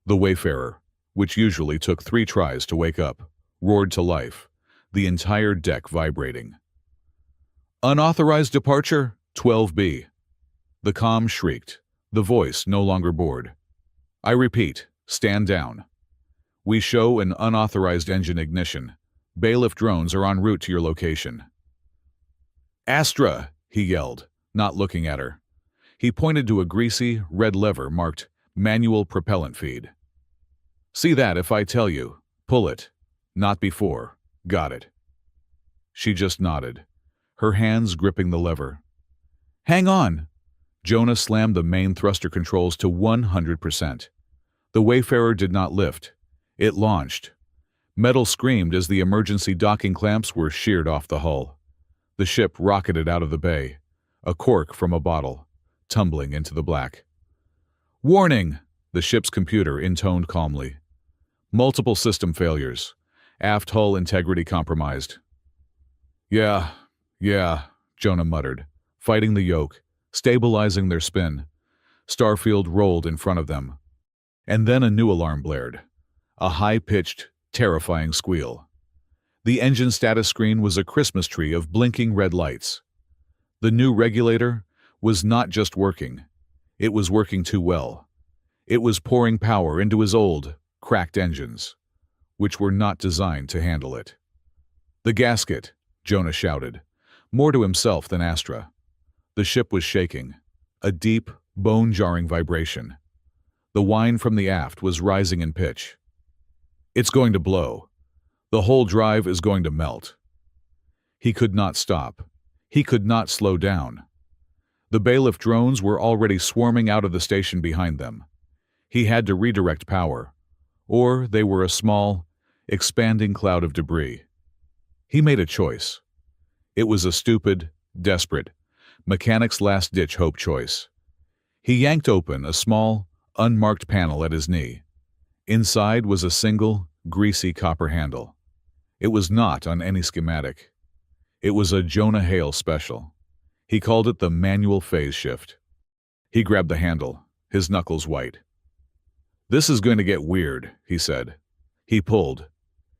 The Wayfarer, which usually took 3 tries to wake up, roared to life, the entire deck vibrating. "Unauthorized departure, 12B." The comm shrieked, the voice no longer bored. "I repeat, stand down. We show an unauthorized engine ignition. Bailiff drones are en route to your location." "Astra," he yelled, not looking at her. He pointed to a greasy, red lever marked Manual Propellant Feed. "See that if I tell you. Pull it. Not before. Got it." She just nodded, her hands gripping the lever. "Hang on." Jonah slammed the main thruster controls to 100%. The Wayfarer did not lift. It launched. Metal screamed as the emergency docking clamps were sheared off the hull. The ship rocketed out of the bay, a cork from a bottle, tumbling into the black. "Warning!" the ship's computer intoned calmly. "Multiple system failures. Aft hull integrity compromised." Yeah, Jonah muttered, fighting the yoke, stabilizing their spin. Starfield rolled in front of them. And then a new alarm blared. A high-pitched, terrifying squeal. The engine status screen was a Christmas tree of blinking red lights. The new regulator was not just working. It was working too well. It was pouring power into his old, cracked engines, which were not designed to handle it. "The gasket," Jonah shouted, more to himself than Astra. The ship was shaking, a deep, bone-jarring vibration. The whine from the aft was rising in pitch. "It's going to blow. The whole drive is going to melt." He could not stop. He could not slow down. The bailiff drones were already swarming out of the station behind them. He had to redirect power, or they were a small, expanding cloud of debris. He made a choice. It was a stupid, desperate, mechanic's last-ditch hope choice. He yanked open a small, unmarked panel at his knee. Inside was a single, greasy copper handle. It was not on any schematic. It was a Jonah Hale special. He called it the manual phase shift. He grabbed the handle, his knuckles white. "This is going to get weird," he said. He pulled.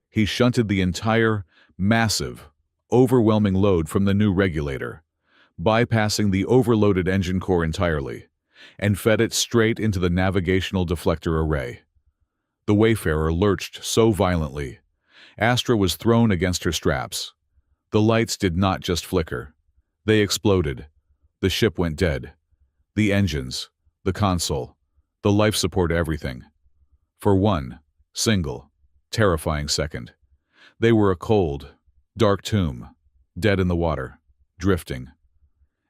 He shunted the entire, massive, overwhelming load from the new regulator, bypassing the overloaded engine core entirely, and fed it straight into the navigational deflector array. The Wayfarer lurched so violently. Astra was thrown against her straps. The lights did not just flicker. They exploded. The ship went dead. The engines, the console, the life support, everything. For one single, terrifying second, they were a cold, dark tomb, dead in the water, drifting.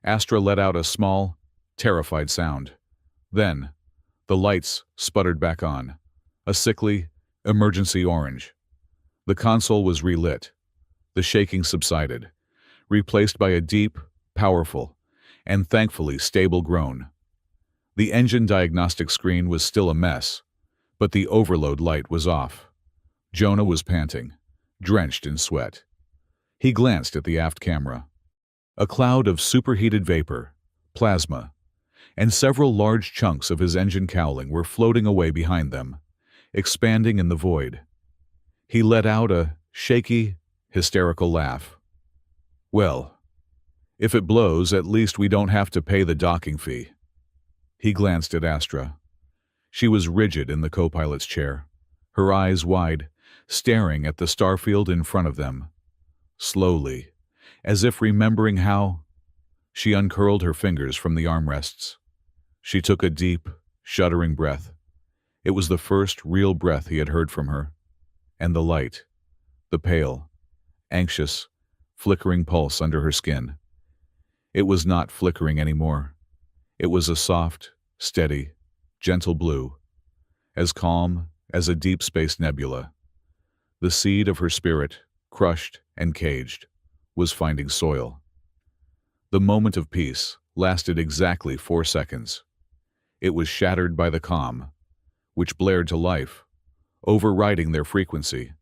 Astra let out a small, terrified sound. Then, the lights sputtered back on, a sickly, emergency orange. The console was relit. The shaking subsided, replaced by a deep, powerful, and thankfully stable groan. The engine diagnostic screen was still a mess, but the overload light was off. Jonah was panting, drenched in sweat. He glanced at the aft camera. A cloud of superheated vapor, plasma, and several large chunks of his engine cowling were floating away behind them, expanding in the void. He let out a shaky, hysterical laugh. "Well, if it blows, at least we don't have to pay the docking fee." He glanced at Astra. She was rigid in the co-pilot's chair, her eyes wide, staring at the starfield in front of them. Slowly, as if remembering how, she uncurled her fingers from the armrests. She took a deep, shuddering breath. It was the first real breath he had heard from her. And the light, the pale, anxious, flickering pulse under her skin. It was not flickering anymore. It was a soft, steady, gentle blue, as calm as a deep space nebula. The seed of her spirit, crushed and caged, was finding soil. The moment of peace lasted exactly 4 seconds. It was shattered by the comm, which blared to life, overriding their frequency.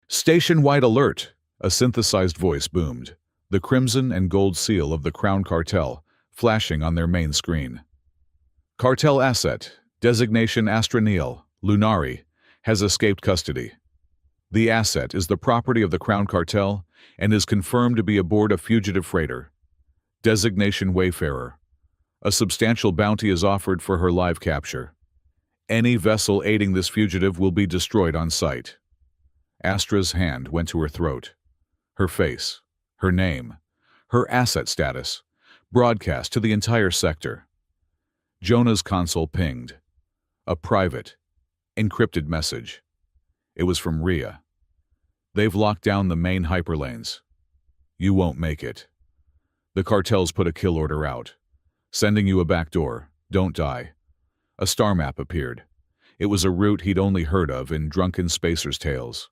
"Station-wide alert!" a synthesized voice boomed, the crimson and gold seal of the Crown Cartel flashing on their main screen. "Cartel asset, designation Astraniel, Lunari, has escaped custody. The asset is the property of the Crown Cartel and is confirmed to be aboard a fugitive freighter. Designation Wayfarer. A substantial bounty is offered for her live capture. Any vessel aiding this fugitive will be destroyed on sight." Astra's hand went to her throat. Her face, her name, her asset status, broadcast to the entire sector. Jonah's console pinged. A private, encrypted message. It was from Rhea. "They've locked down the main hyperlanes. You won't make it. The cartels put a kill order out. Sending you a backdoor. Don't die." A star map appeared. It was a route he'd only heard of in drunken spacers' tales.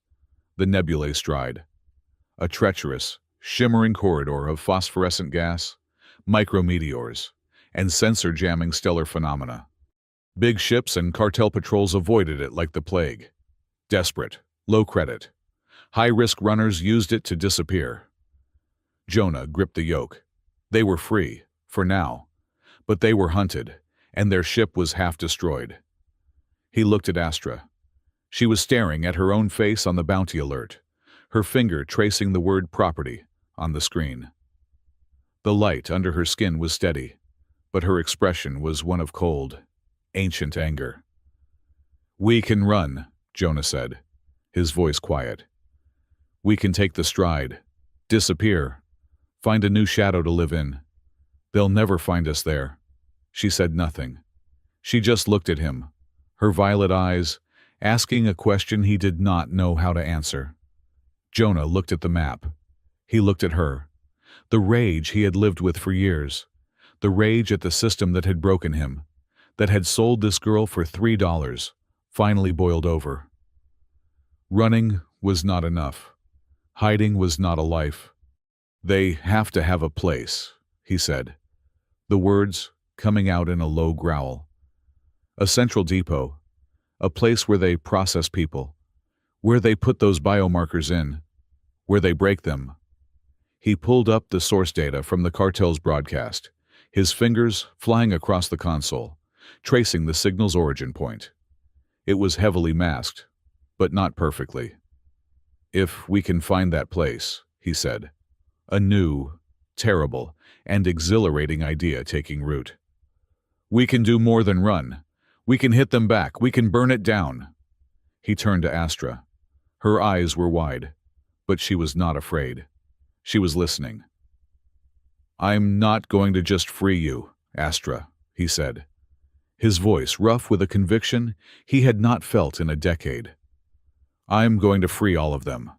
The nebulae stride. A treacherous, shimmering corridor of phosphorescent gas, micrometeors, and sensor-jamming stellar phenomena. Big ships and cartel patrols avoided it like the plague. Desperate, low credit. High-risk runners used it to disappear. Jonah gripped the yoke. They were free, for now, but they were hunted, and their ship was half destroyed. He looked at Astra. She was staring at her own face on the bounty alert, her finger tracing the word property on the screen. The light under her skin was steady, but her expression was one of cold, ancient anger. "We can run," Jonah said, his voice quiet. "We can take the stride, disappear, find a new shadow to live in. They'll never find us there." She said nothing. She just looked at him, her violet eyes, asking a question he did not know how to answer. Jonah looked at the map. He looked at her. The rage he had lived with for years. The rage at the system that had broken him, that had sold this girl for $3, finally boiled over. Running was not enough. Hiding was not a life. "They have to have a place," he said, the words coming out in a low growl. "A central depot, a place where they process people, where they put those biomarkers in, where they break them." He pulled up the source data from the cartel's broadcast, his fingers flying across the console, tracing the signal's origin point. It was heavily masked, but not perfectly. "If we can find that place," he said, a new, terrible, and exhilarating idea taking root. "We can do more than run. We can hit them back. We can burn it down." He turned to Astra. Her eyes were wide, but she was not afraid. She was listening. "I'm not going to just free you, Astra," he said, his voice rough with a conviction he had not felt in a decade. "I'm going to free all of them."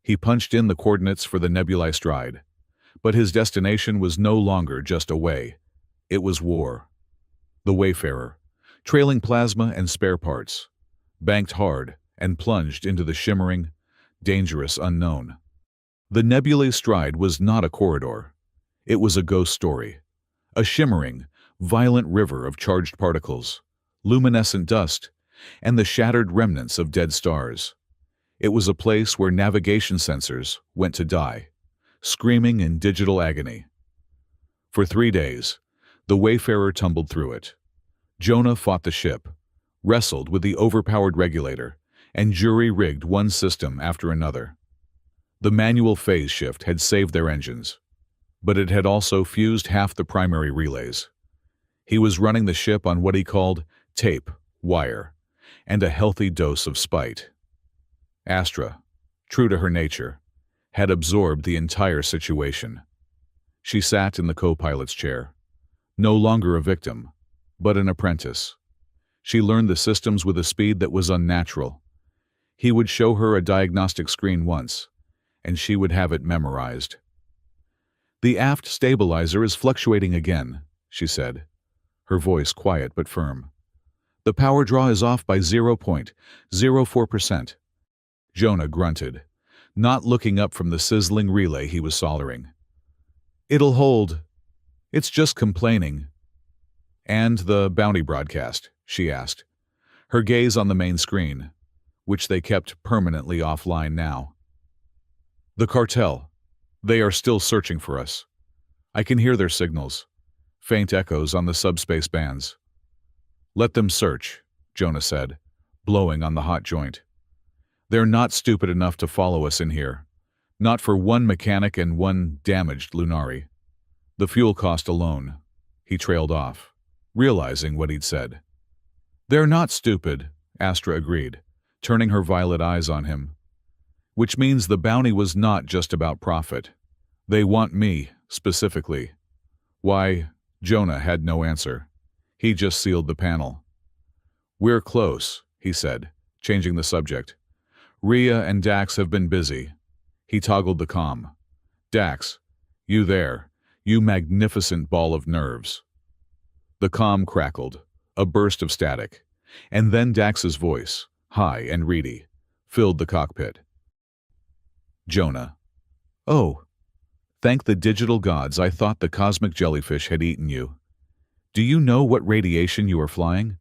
He punched in the coordinates for the nebulae stride, but his destination was no longer just a way. It was war. The Wayfarer, trailing plasma and spare parts, banked hard and plunged into the shimmering, dangerous unknown. The nebulae stride was not a corridor. It was a ghost story, a shimmering, violent river of charged particles, luminescent dust, and the shattered remnants of dead stars. It was a place where navigation sensors went to die, screaming in digital agony. For 3 days, the Wayfarer tumbled through it. Jonah fought the ship, wrestled with the overpowered regulator, and jury-rigged one system after another. The manual phase shift had saved their engines, but it had also fused half the primary relays. He was running the ship on what he called tape, wire, and a healthy dose of spite. Astra, true to her nature, had absorbed the entire situation. She sat in the co-pilot's chair, no longer a victim, but an apprentice. She learned the systems with a speed that was unnatural. He would show her a diagnostic screen once, and she would have it memorized. "The aft stabilizer is fluctuating again," she said, her voice quiet but firm. "The power draw is off by 0.04%. Jonah grunted, not looking up from the sizzling relay he was soldering. "It'll hold. It's just complaining." "And the bounty broadcast?" she asked, her gaze on the main screen, which they kept permanently offline now. "The cartel. They are still searching for us. I can hear their signals, faint echoes on the subspace bands." "Let them search," Jonah said, blowing on the hot joint. "They're not stupid enough to follow us in here. Not for one mechanic and one damaged Lunari. The fuel cost alone." He trailed off, realizing what he'd said. "They're not stupid," Astra agreed, turning her violet eyes on him. "Which means the bounty was not just about profit. They want me, specifically." "Why?" Jonah had no answer. He just sealed the panel. "We're close," he said, changing the subject. "Rhea and Dax have been busy." He toggled the comm. "Dax, you there, you magnificent ball of nerves." The comm crackled, a burst of static, and then Dax's voice, high and reedy, filled the cockpit. "Jonah. Oh. Thank the digital gods, I thought the cosmic jellyfish had eaten you. Do you know what radiation you are flying?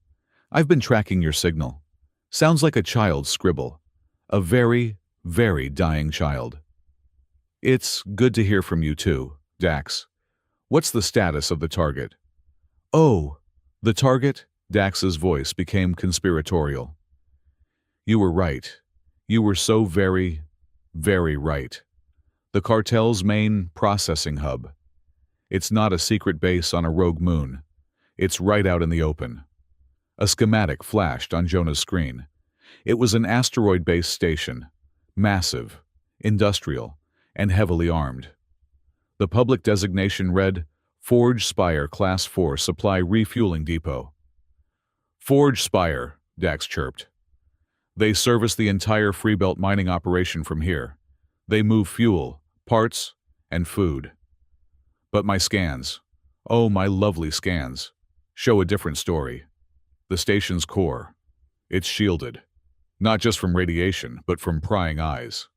I've been tracking your signal. Sounds like a child's scribble. A very, very dying child." "It's good to hear from you too, Dax. What's the status of the target?" "Oh," The target, Dax's voice became conspiratorial. You were right. You were so very, very right. The cartel's main processing hub. It's not a secret base on a rogue moon. It's right out in the open. A schematic flashed on Jonah's screen. It was an asteroid-based station, massive, industrial, and heavily armed. The public designation read, Forge Spire Class 4 Supply Refueling Depot. Forge Spire, Dax chirped. They service the entire Freebelt mining operation from here. They move fuel, parts, and food. But my scans, oh my lovely scans, show a different story. The station's core. It's shielded. Not just from radiation, but from prying eyes.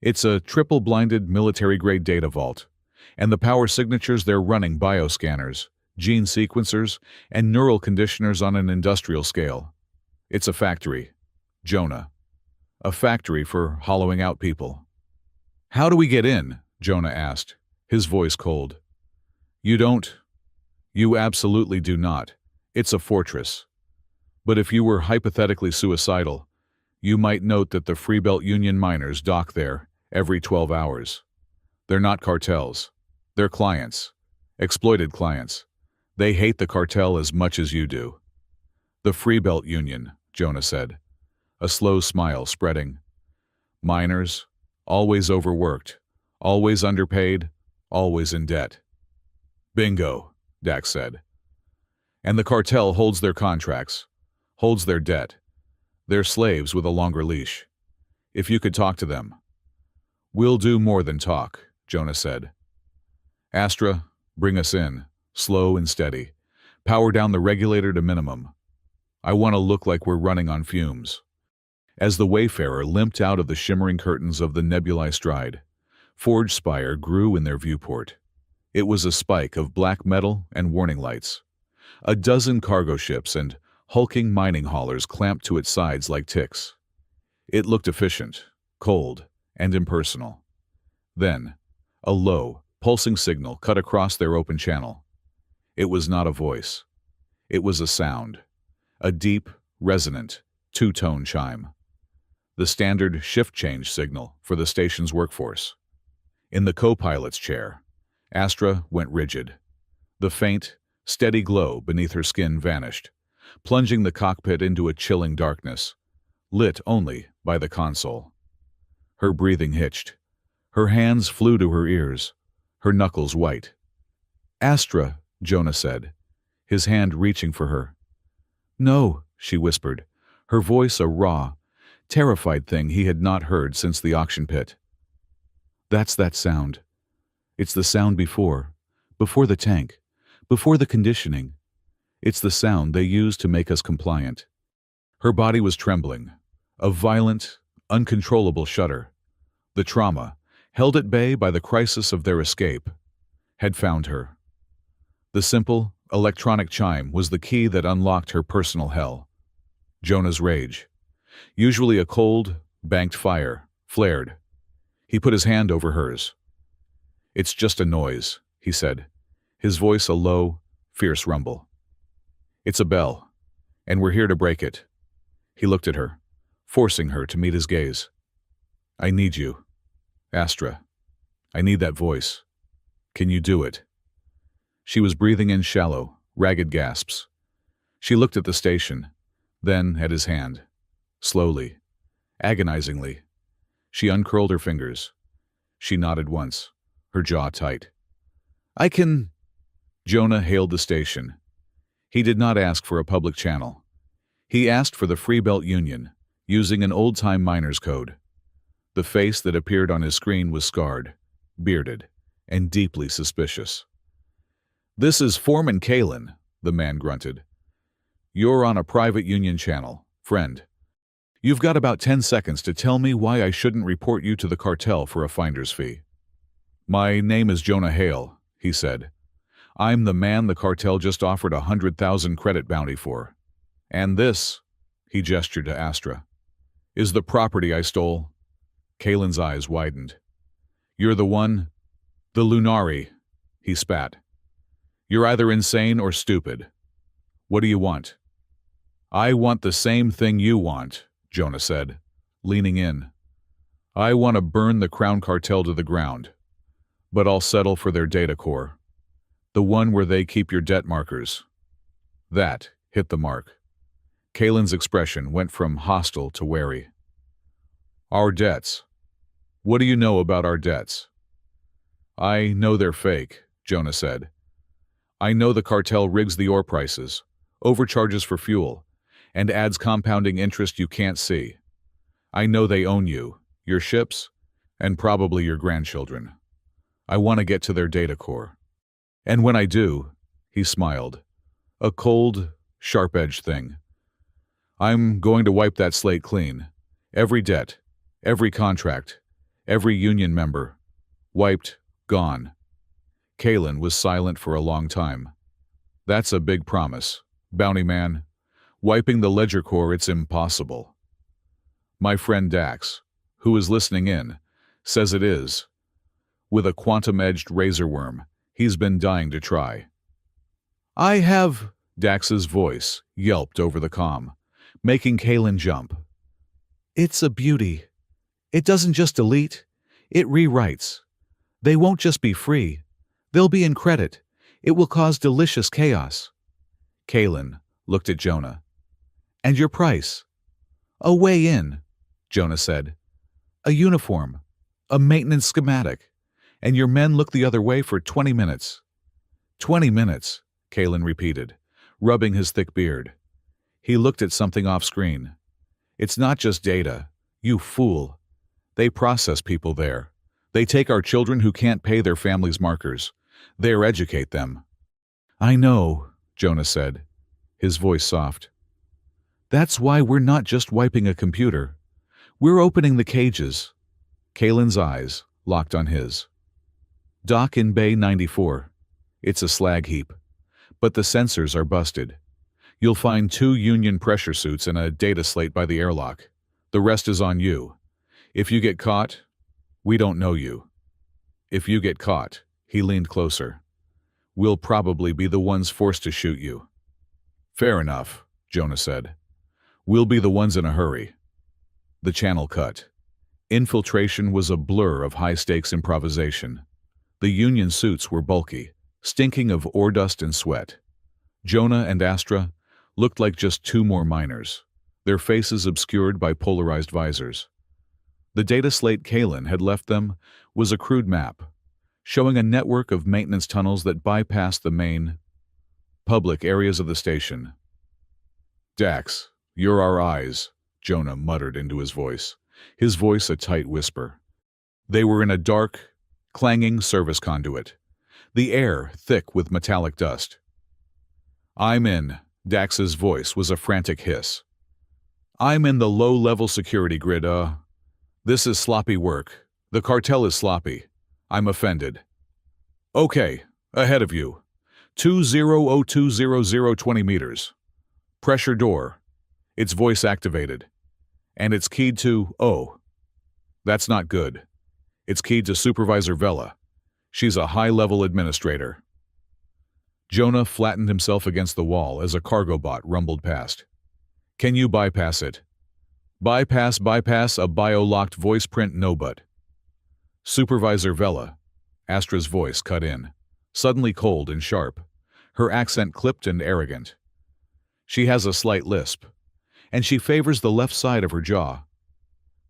It's a triple-blinded military-grade data vault, and the power signatures they're running bioscanners, gene sequencers, and neural conditioners on an industrial scale. It's a factory, Jonah. A factory for hollowing out people. How do we get in? Jonah asked, his voice cold. You don't. You absolutely do not. It's a fortress. But if you were hypothetically suicidal, you might note that the Freebelt Union miners dock there every 12 hours. They're not cartels. They're clients. Exploited clients. They hate the cartel as much as you do. The Freebelt Union, Jonah said, a slow smile spreading. Miners, always overworked, always underpaid, always in debt. Bingo, Dax said. And the cartel holds their contracts, holds their debt. They're slaves with a longer leash. If you could talk to them. We'll do more than talk, Jonah said. Astra, bring us in, slow and steady. Power down the regulator to minimum. I want to look like we're running on fumes. As the Wayfarer limped out of the shimmering curtains of the nebulae stride, Forge Spire grew in their viewport. It was a spike of black metal and warning lights. A dozen cargo ships and hulking mining haulers clamped to its sides like ticks. It looked efficient, cold, and impersonal. Then, a low, pulsing signal cut across their open channel. It was not a voice. It was a sound. A deep, resonant, two-tone chime. The standard shift change signal for the station's workforce. In the co-pilot's chair, Astra went rigid. The faint, steady glow beneath her skin vanished, plunging the cockpit into a chilling darkness, lit only by the console. Her breathing hitched. Her hands flew to her ears, her knuckles white. Astra, Jonah said, his hand reaching for her. No, she whispered, her voice a raw, terrified thing he had not heard since the auction pit. That's that sound. It's the sound before the tank, before the conditioning. It's the sound they use to make us compliant. Her body was trembling, a violent, uncontrollable shudder. The trauma, held at bay by the crisis of their escape, had found her. The simple, electronic chime was the key that unlocked her personal hell. Jonah's rage, usually a cold, banked fire, flared. He put his hand over hers. It's just a noise, he said, his voice a low, fierce rumble. It's a bell, and we're here to break it. He looked at her, forcing her to meet his gaze. I need you, Astra. I need that voice. Can you do it? She was breathing in shallow, ragged gasps. She looked at the station, then at his hand. Slowly, agonizingly. She uncurled her fingers. She nodded once, her jaw tight. I can... Jonah hailed the station. He did not ask for a public channel. He asked for the Freebelt Union, using an old-time miner's code. The face that appeared on his screen was scarred, bearded, and deeply suspicious. This is Foreman Kalen, the man grunted. You're on a private Union channel, friend. You've got about 10 seconds to tell me why I shouldn't report you to the cartel for a finder's fee. My name is Jonah Hale, he said. I'm the man the cartel just offered 100,000 credit bounty for. And this, he gestured to Astra, is the property I stole. Kalen's eyes widened. You're the one? The Lunari, he spat. You're either insane or stupid. What do you want? I want the same thing you want, Jonah said, leaning in. I want to burn the Crown Cartel to the ground, but I'll settle for their data core. The one where they keep your debt markers. That hit the mark. Kalen's expression went from hostile to wary. Our debts. What do you know about our debts? I know they're fake, Jonah said. I know the cartel rigs the ore prices, overcharges for fuel, and adds compounding interest you can't see. I know they own you, your ships, and probably your grandchildren. I want to get to their data core. And when I do, he smiled, a cold, sharp-edged thing. I'm going to wipe that slate clean. Every debt, every contract, every union member. Wiped, gone. Kalen was silent for a long time. That's a big promise, bounty man. Wiping the ledger core, it's impossible. My friend Dax, who is listening in, says it is. With a quantum-edged razor worm, he's been dying to try. I have, Dax's voice yelped over the comm, making Kalen jump. It's a beauty. It doesn't just delete, it rewrites. They won't just be free. They'll be in credit. It will cause delicious chaos. Kalen looked at Jonah. And your price? A way in, Jonah said. A uniform, a maintenance schematic, and your men look the other way for 20 minutes. 20 minutes, Kalen repeated, rubbing his thick beard. He looked at something off-screen. It's not just data, you fool. They process people there. They take our children who can't pay their families' markers. They educate them. I know, Jonah said, his voice soft. That's why we're not just wiping a computer. We're opening the cages. Kalen's eyes locked on his. Dock in Bay 94. It's a slag heap. But the sensors are busted. You'll find 2 Union pressure suits and a data slate by the airlock. The rest is on you. If you get caught, we don't know you. If you get caught, he leaned closer. We'll probably be the ones forced to shoot you. Fair enough, Jonah said. We'll be the ones in a hurry. The channel cut. Infiltration was a blur of high-stakes improvisation. The Union suits were bulky, stinking of ore dust and sweat. Jonah and Astra looked like just 2 more miners, their faces obscured by polarized visors. The data slate Kalen had left them was a crude map, showing a network of maintenance tunnels that bypassed the main, public areas of the station. Dax, you're our eyes, Jonah muttered into his voice a tight whisper. They were in a dark, clanging service conduit, the air thick with metallic dust. I'm in, Dax's voice was a frantic hiss. I'm in the low-level security grid, This is sloppy work. The cartel is sloppy. I'm offended. Okay, ahead of you. 200200 20 meters. Pressure door. It's voice activated. And it's keyed to, that's not good. It's keyed to Supervisor Vela. She's a high-level administrator. Jonah flattened himself against the wall as a cargo bot rumbled past. Can you bypass it? Bypass, a bio-locked voice print no but. Supervisor Vela. Astra's voice cut in, suddenly cold and sharp, her accent clipped and arrogant. She has a slight lisp, and she favors the left side of her jaw.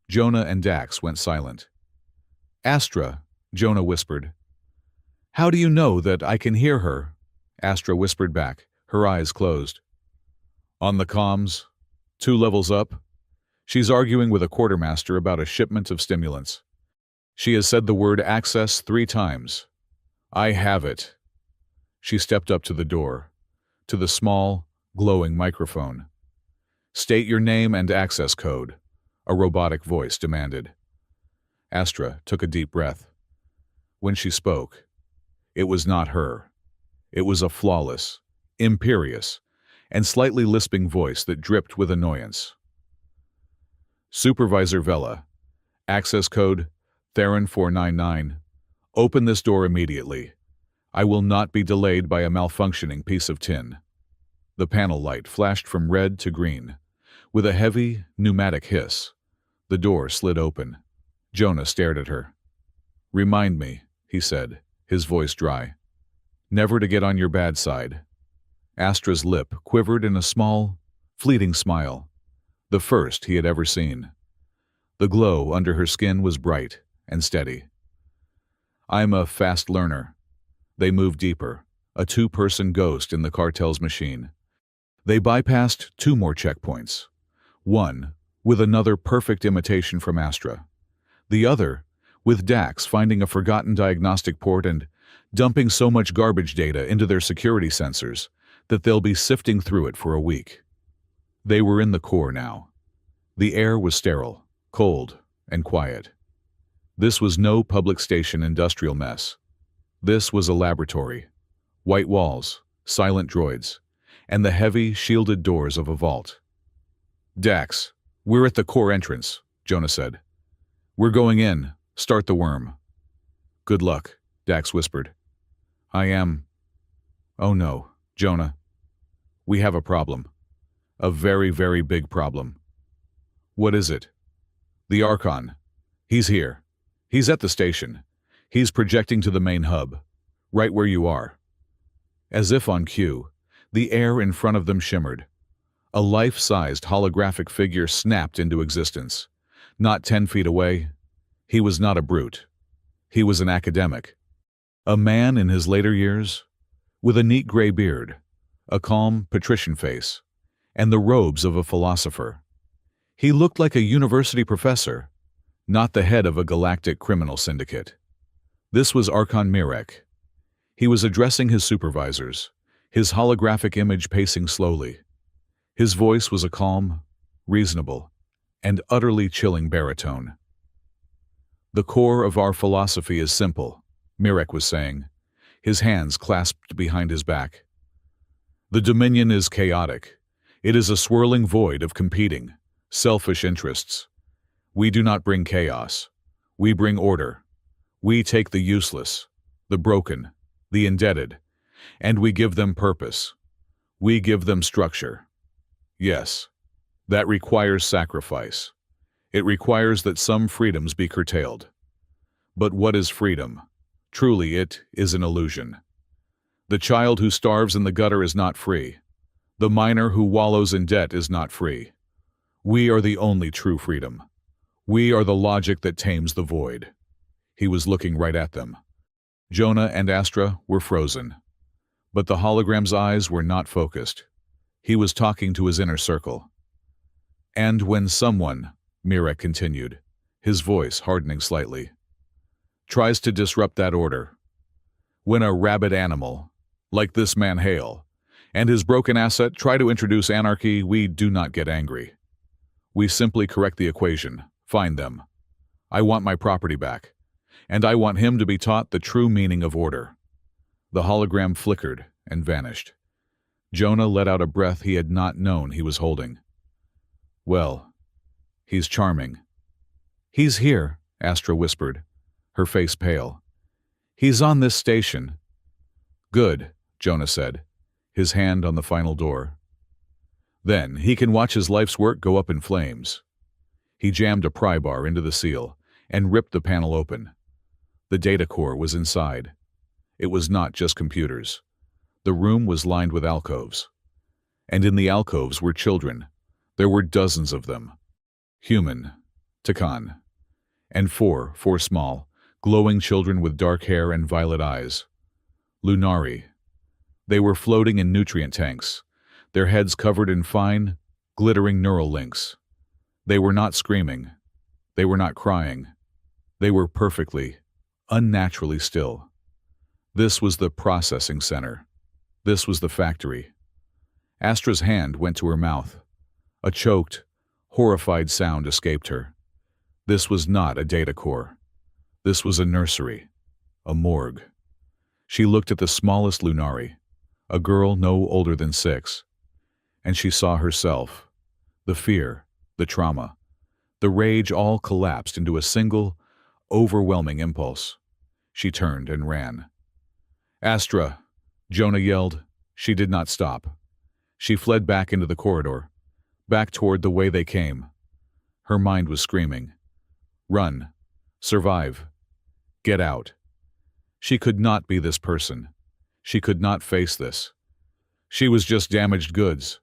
Jonah and Dax went silent. Astra, Jonah whispered. How do you know that I can hear her? Astra whispered back, her eyes closed. On the comms, 2 levels up. She's arguing with a quartermaster about a shipment of stimulants. She has said the word access 3 times. I have it. She stepped up to the door, to the small, glowing microphone. State your name and access code, a robotic voice demanded. Astra took a deep breath. When she spoke, it was not her. It was a flawless, imperious, and slightly lisping voice that dripped with annoyance. Supervisor Vela, access code Theron 499. Open this door immediately. I will not be delayed by a malfunctioning piece of tin. The panel light flashed from red to green. With a heavy, pneumatic hiss, the door slid open. Jonah stared at her. "Remind me," he said, his voice dry, "never to get on your bad side." Astra's lip quivered in a small, fleeting smile, the first he had ever seen. The glow under her skin was bright and steady. "I'm a fast learner." They moved deeper, a two-person ghost in the cartel's machine. They bypassed two more checkpoints. One, with another perfect imitation from Astra. The other, with Dax finding a forgotten diagnostic port and dumping so much garbage data into their security sensors that they'll be sifting through it for a week. They were in the core now. The air was sterile, cold, and quiet. This was no public station industrial mess. This was a laboratory. White walls, silent droids, and the heavy, shielded doors of a vault. "Dax, we're at the core entrance," Jonah said. "We're going in. Start the worm." "Good luck," Dax whispered. "I am—" "Oh no, Jonah. We have a problem. A very, very big problem." "What is it?" "The Archon. He's here. He's at the station. He's projecting to the main hub, right where you are." As if on cue, the air in front of them shimmered. A life-sized holographic figure snapped into existence. Not 10 feet away, he was not a brute. He was an academic. A man in his later years, with a neat gray beard, a calm, patrician face, and the robes of a philosopher. He looked like a university professor, not the head of a galactic criminal syndicate. This was Archon Mirek. He was addressing his supervisors, his holographic image pacing slowly. His voice was a calm, reasonable, and utterly chilling baritone. "The core of our philosophy is simple," Mirek was saying, his hands clasped behind his back. "The Dominion is chaotic. It is a swirling void of competing, selfish interests. We do not bring chaos. We bring order. We take the useless, the broken, the indebted, and we give them purpose. We give them structure. Yes, that requires sacrifice. It requires that some freedoms be curtailed. But what is freedom? Truly, it is an illusion. The child who starves in the gutter is not free. The miner who wallows in debt is not free. We are the only true freedom. We are the logic that tames the void." He was looking right at them. Jonah and Astra were frozen. But the hologram's eyes were not focused. He was talking to his inner circle. "And when someone," Mirek continued, his voice hardening slightly, "tries to disrupt that order, when a rabid animal, like this man Hale, and his broken asset try to introduce anarchy, we do not get angry. We simply correct the equation, find them. I want my property back, and I want him to be taught the true meaning of order." The hologram flickered and vanished. Jonah let out a breath he had not known he was holding. "Well, he's charming." "He's here," Astra whispered, her face pale. "He's on this station." "Good," Jonah said, his hand on the final door. "Then he can watch his life's work go up in flames." He jammed a pry bar into the seal and ripped the panel open. The data core was inside. It was not just computers. The room was lined with alcoves. And in the alcoves were children. There were dozens of them. Human, Takan, and four small, glowing children with dark hair and violet eyes. Lunari. They were floating in nutrient tanks, their heads covered in fine, glittering neural links. They were not screaming. They were not crying. They were perfectly, unnaturally still. This was the processing center. This was the factory. Astra's hand went to her mouth. A choked, horrified sound escaped her. This was not a data core. This was a nursery, a morgue. She looked at the smallest Lunari, a girl no older than 6, and she saw herself. The fear, the trauma, the rage all collapsed into a single, overwhelming impulse. She turned and ran. "Astra!" Jonah yelled. She did not stop. She fled back into the corridor, back toward the way they came. Her mind was screaming. Run. Survive. Get out. She could not be this person. She could not face this. She was just damaged goods.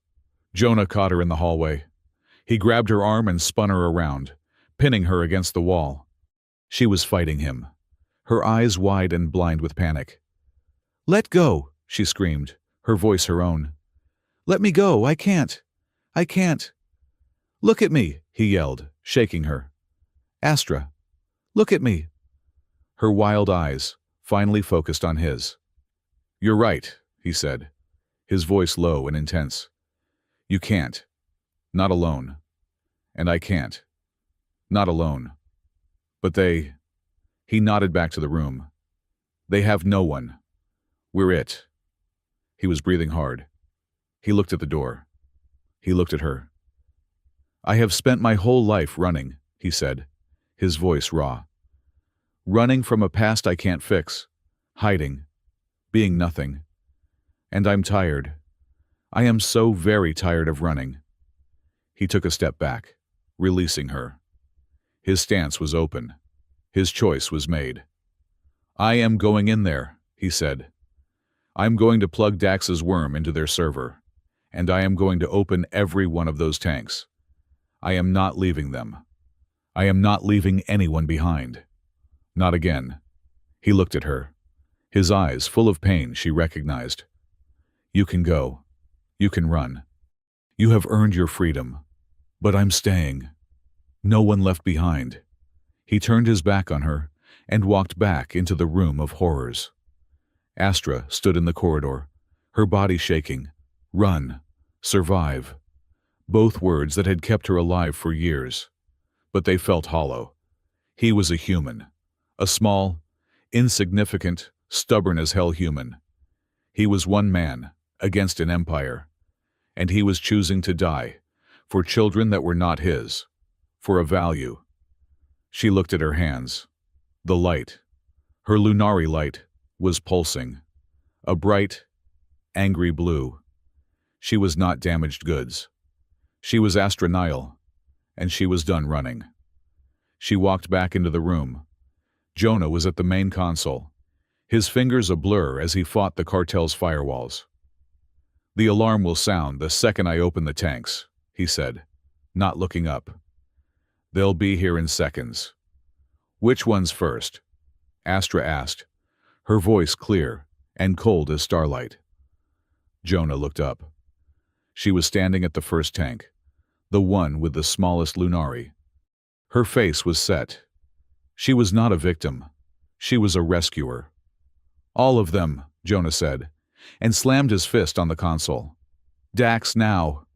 Jonah caught her in the hallway. He grabbed her arm and spun her around, pinning her against the wall. She was fighting him, her eyes wide and blind with panic. "Let go," she screamed, her voice her own. "Let me go, I can't. I can't." "Look at me," he yelled, shaking her. "Astra, look at me." Her wild eyes finally focused on his. "You're right," he said, his voice low and intense. "You can't. Not alone. And I can't. Not alone. But they—" He nodded back to the room. "They have no one. We're it." He was breathing hard. He looked at the door. He looked at her. "I have spent my whole life running," he said, his voice raw. "Running from a past I can't fix. Hiding. Being nothing. And I'm tired. I am so very tired of running." He took a step back, releasing her. His stance was open. His choice was made. "I am going in there," he said. "I'm going to plug Dax's worm into their server, and I am going to open every one of those tanks. I am not leaving them. I am not leaving anyone behind. Not again." He looked at her. His eyes full of pain she recognized. "You can go. You can run. You have earned your freedom. But I'm staying. No one left behind." He turned his back on her and walked back into the room of horrors. Astra stood in the corridor, her body shaking. Run. Survive. Both words that had kept her alive for years. But they felt hollow. He was a human. A small, insignificant, stubborn as hell human. He was one man against an empire. And he was choosing to die for children that were not his, for a value. She looked at her hands. The light, her Lunari light, was pulsing. A bright, angry blue. She was not damaged goods. She was Astra Nile, and she was done running. She walked back into the room. Jonah was at the main console, his fingers a blur as he fought the cartel's firewalls. "The alarm will sound the second I open the tanks," he said, not looking up. "They'll be here in seconds." "Which one's first?" Astra asked, her voice clear and cold as starlight. Jonah looked up. She was standing at the first tank, the one with the smallest Lunari. Her face was set. She was not a victim. She was a rescuer. "All of them," Jonah said, and slammed his fist on the console. "Dax now."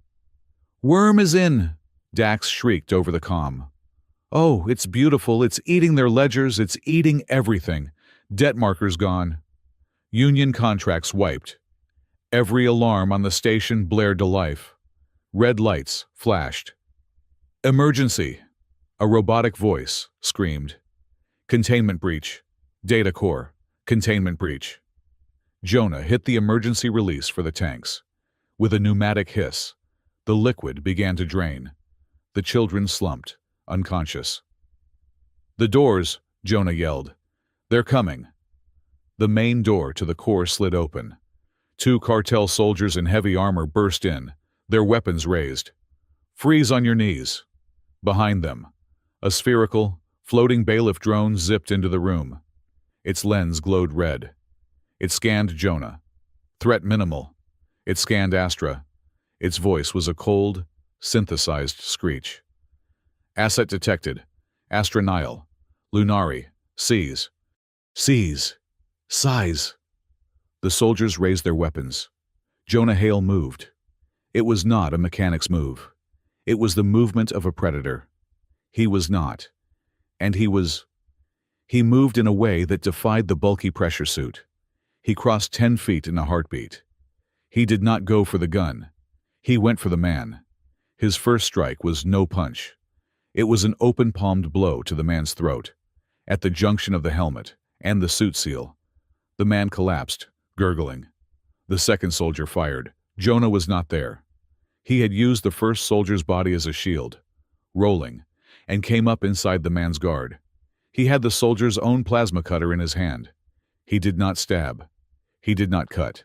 "Worm is in," Dax shrieked over the comm. "Oh, it's beautiful. It's eating their ledgers. It's eating everything. Debt markers gone. Union contracts wiped. Every alarm on the station blared to life. Red lights flashed. Emergency!" A robotic voice screamed. "Containment breach. Data core. Containment breach." Jonah hit the emergency release for the tanks. With a pneumatic hiss, the liquid began to drain. The children slumped, unconscious. "The doors," Jonah yelled. "They're coming." The main door to the core slid open. 2 cartel soldiers in heavy armor burst in, their weapons raised. "Freeze on your knees." Behind them, a spherical, floating bailiff drone zipped into the room. Its lens glowed red. It scanned Jonah. Threat minimal. It scanned Astra. Its voice was a cold, synthesized screech. "Asset detected. Astra Nile. Lunari. Seize. Seize. Size." The soldiers raised their weapons. Jonah Hale moved. It was not a mechanic's move. It was the movement of a predator. He was not. And he was. He moved in a way that defied the bulky pressure suit. He crossed 10 feet in a heartbeat. He did not go for the gun. He went for the man. His first strike was no punch. It was an open-palmed blow to the man's throat, at the junction of the helmet and the suit seal. The man collapsed, gurgling. The second soldier fired, Jonah was not there. He had used the first soldier's body as a shield, rolling, and came up inside the man's guard. He had the soldier's own plasma cutter in his hand. He did not stab. He did not cut.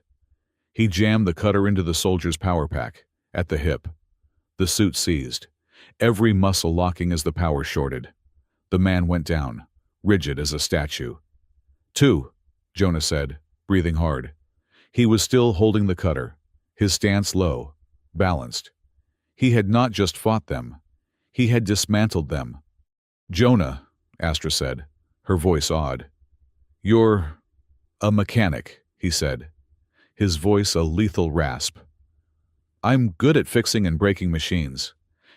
He jammed the cutter into the soldier's power pack, at the hip. The suit seized, every muscle locking as the power shorted. The man went down, rigid as a statue. "Two," Jonah said, breathing hard. He was still holding the cutter, his stance low, balanced. He had not just fought them. He had dismantled them. "Jonah," Astra said, her voice awed. "You're a mechanic," he said, his voice a lethal rasp. "I'm good at fixing and breaking machines.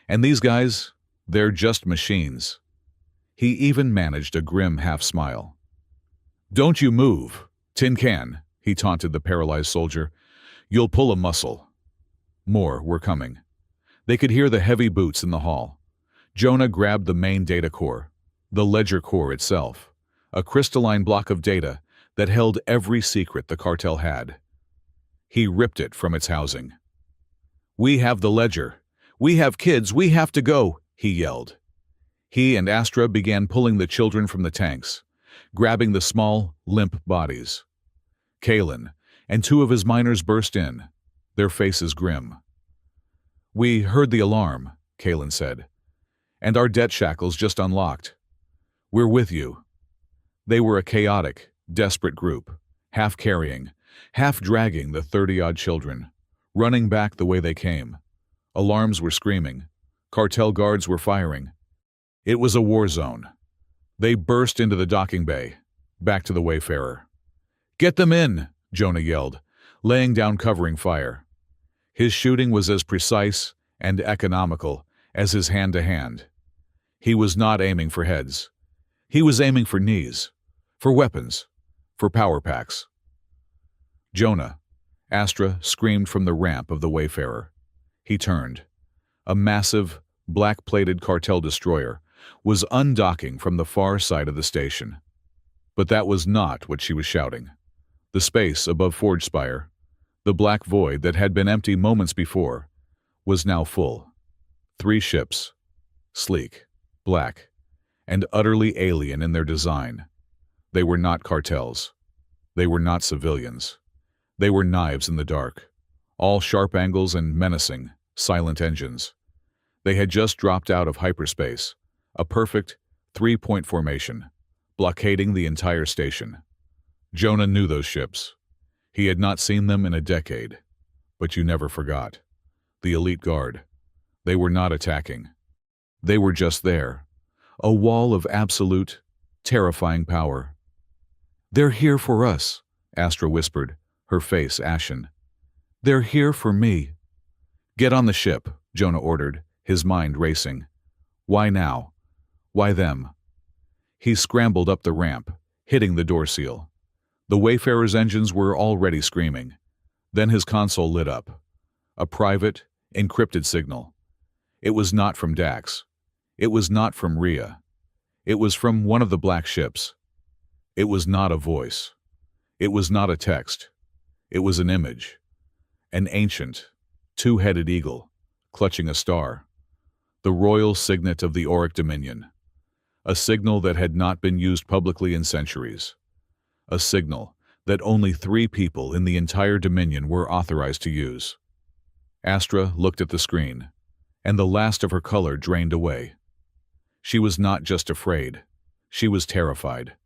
And these guys, they're just machines." He even managed a grim half-smile. "Don't you move, tin can," he taunted the paralyzed soldier. "You'll pull a muscle." More were coming. They could hear the heavy boots in the hall. Jonah grabbed the main data core, the ledger core itself, a crystalline block of data that held every secret the cartel had. He ripped it from its housing. "We have the ledger. We have kids. We have to go," he yelled. He and Astra began pulling the children from the tanks, grabbing the small, limp bodies. Kalen and two of his miners burst in, their faces grim. "We heard the alarm," Kalen said, "and our debt shackles just unlocked. We're with you." They were a chaotic, desperate group, half carrying, half dragging the 30-odd children, running back the way they came. Alarms were screaming. Cartel guards were firing. It was a war zone. They burst into the docking bay, back to the Wayfarer. "Get them in!" Jonah yelled, laying down covering fire. His shooting was as precise and economical as his hand-to-hand. He was not aiming for heads. He was aiming for knees, for weapons, for power packs. "Jonah," Astra screamed from the ramp of the Wayfarer. He turned. A massive, black-plated cartel destroyer was undocking from the far side of the station. But that was not what she was shouting. The space above Forge Spire, the black void that had been empty moments before, was now full. 3 ships, sleek, black, and utterly alien in their design. They were not cartels. They were not civilians. They were knives in the dark, all sharp angles and menacing, silent engines. They had just dropped out of hyperspace, a perfect 3-point formation, blockading the entire station. Jonah knew those ships. He had not seen them in a decade, but you never forgot. The elite guard. They were not attacking. They were just there, a wall of absolute, terrifying power. "They're here for us," Astra whispered, her face ashen. "They're here for me." "Get on the ship," Jonah ordered, his mind racing. Why now? Why them? He scrambled up the ramp, hitting the door seal. The Wayfarer's engines were already screaming. Then his console lit up. A private, encrypted signal. It was not from Dax. It was not from Rhea. It was from one of the black ships. It was not a voice. It was not a text. It was an image. An ancient, 2-headed eagle, clutching a star. The royal signet of the Auric Dominion. A signal that had not been used publicly in centuries. A signal that only 3 people in the entire Dominion were authorized to use. Astra looked at the screen, and the last of her color drained away. She was not just afraid. She was terrified.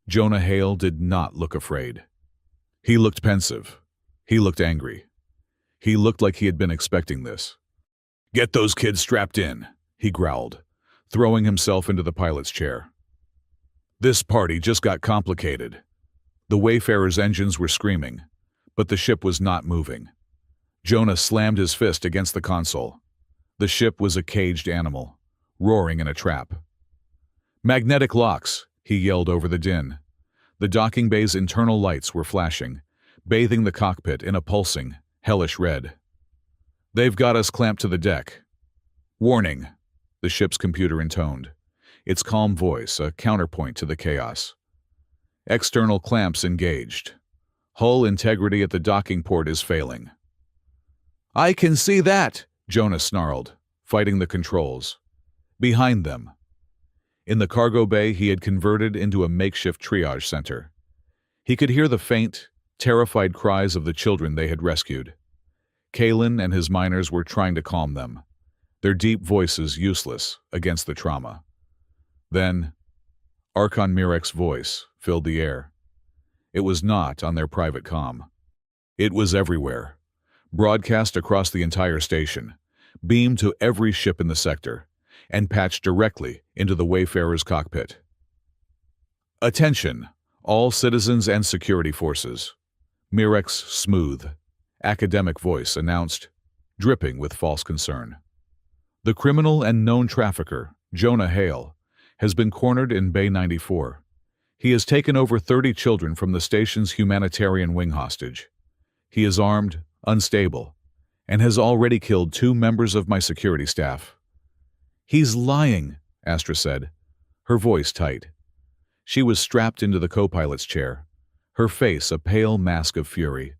Jonah Hale did not look afraid. He looked pensive. He looked angry. He looked like he had been expecting this. "Get those kids strapped in," he growled, throwing himself into the pilot's chair. This party just got complicated. The Wayfarer's engines were screaming, but the ship was not moving. Jonah slammed his fist against the console. The ship was a caged animal, roaring in a trap. "Magnetic locks," he yelled over the din. The docking bay's internal lights were flashing, bathing the cockpit in a pulsing, hellish red. "They've got us clamped to the deck." "Warning," the ship's computer intoned, its calm voice a counterpoint to the chaos. "External clamps engaged. Hull integrity at the docking port is failing." "I can see that," Jonah snarled, fighting the controls. Behind them. In the cargo bay, he had converted into a makeshift triage center. He could hear the faint, terrified cries of the children they had rescued. Kalen and his miners were trying to calm them, their deep voices useless against the trauma. Then, Archon Mirek's voice filled the air. It was not on their private comm. It was everywhere, broadcast across the entire station, beamed to every ship in the sector, and patched directly into the Wayfarer's cockpit. "Attention, all citizens and security forces," Mirek's smooth, academic voice announced, dripping with false concern. "The criminal and known trafficker, Jonah Hale, has been cornered in Bay 94. He has taken over 30 children from the station's humanitarian wing hostage. He is armed, unstable, and has already killed 2 members of my security staff." "He's lying," Astra said, her voice tight. She was strapped into the co-pilot's chair, her face a pale mask of fury.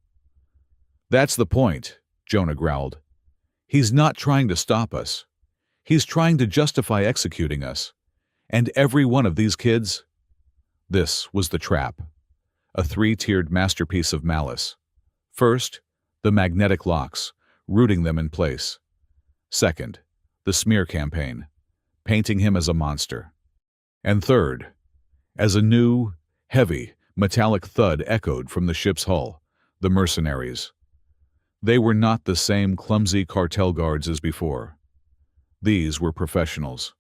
"That's the point," Jonah growled. "He's not trying to stop us. He's trying to justify executing us. And every one of these kids—" This was the trap, a 3-tiered masterpiece of malice. First, the magnetic locks, rooting them in place. Second, the smear campaign, painting him as a monster. And third, as a new, heavy, metallic thud echoed from the ship's hull, the mercenaries. They were not the same clumsy cartel guards as before. These were professionals.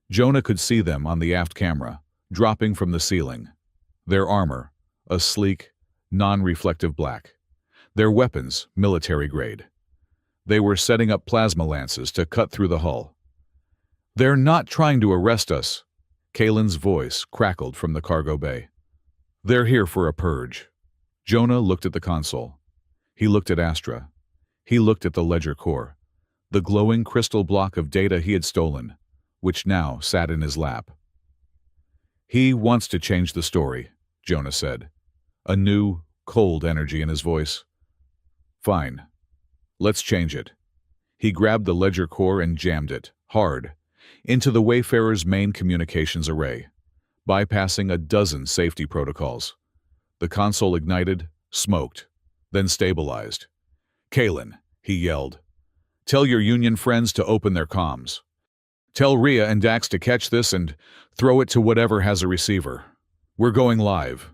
Jonah could see them on the aft camera, dropping from the ceiling. Their armor, a sleek, non-reflective black. Their weapons, military grade. They were setting up plasma lances to cut through the hull. "They're not trying to arrest us," Kalen's voice crackled from the cargo bay. "They're here for a purge." Jonah looked at the console. He looked at Astra. He looked at the ledger core, the glowing crystal block of data he had stolen, which now sat in his lap. "He wants to change the story," Jonah said, a new, cold energy in his voice. "Fine. Let's change it." He grabbed the ledger core and jammed it, hard, into the Wayfarer's main communications array, bypassing a dozen safety protocols. The console ignited, smoked, then stabilized. "Kalen," he yelled, "tell your Union friends to open their comms. Tell Rhea and Dax to catch this and throw it to whatever has a receiver. We're going live."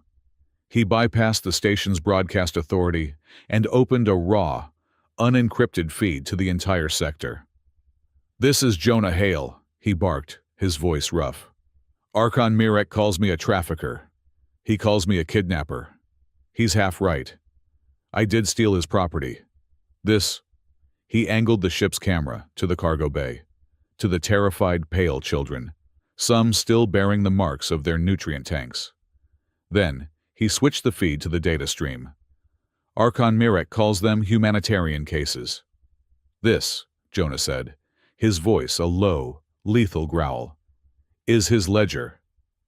He bypassed the station's broadcast authority and opened a raw, unencrypted feed to the entire sector. "This is Jonah Hale," he barked, his voice rough. "Archon Mirek calls me a trafficker. He calls me a kidnapper. He's half right. I did steal his property. This—" He angled the ship's camera to the cargo bay, to the terrified, pale children, some still bearing the marks of their nutrient tanks. Then, he switched the feed to the data stream. "Archon Mirek calls them humanitarian cases." "This," Jonah said, his voice a low, lethal growl, "is his ledger."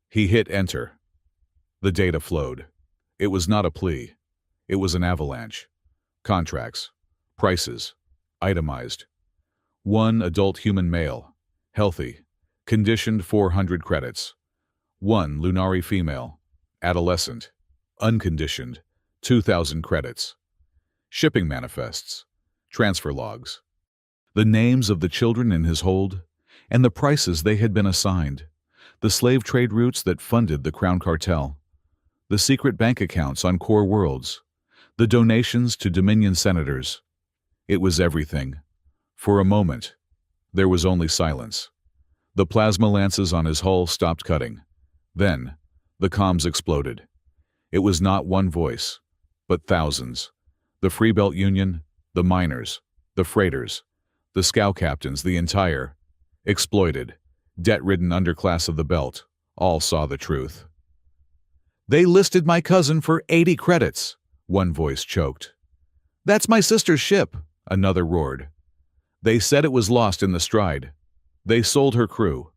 He hit enter. The data flowed. It was not a plea. It was an avalanche. Contracts, prices, itemized. 1 adult human male, healthy, conditioned 400 credits. 1 Lunari female, adolescent, unconditioned, 2,000 credits. Shipping manifests, transfer logs. The names of the children in his hold, and the prices they had been assigned. The slave trade routes that funded the Crown Cartel. The secret bank accounts on core worlds. The donations to Dominion senators. It was everything. For a moment, there was only silence. The plasma lances on his hull stopped cutting. Then, the comms exploded. It was not one voice, but thousands. The Freebelt Union, the miners, the freighters, the scow captains, the entire, exploited, debt-ridden underclass of the belt, all saw the truth. "They listed my cousin for 80 credits, one voice choked. "That's my sister's ship," another roared. "They said it was lost in the stride. They sold her crew."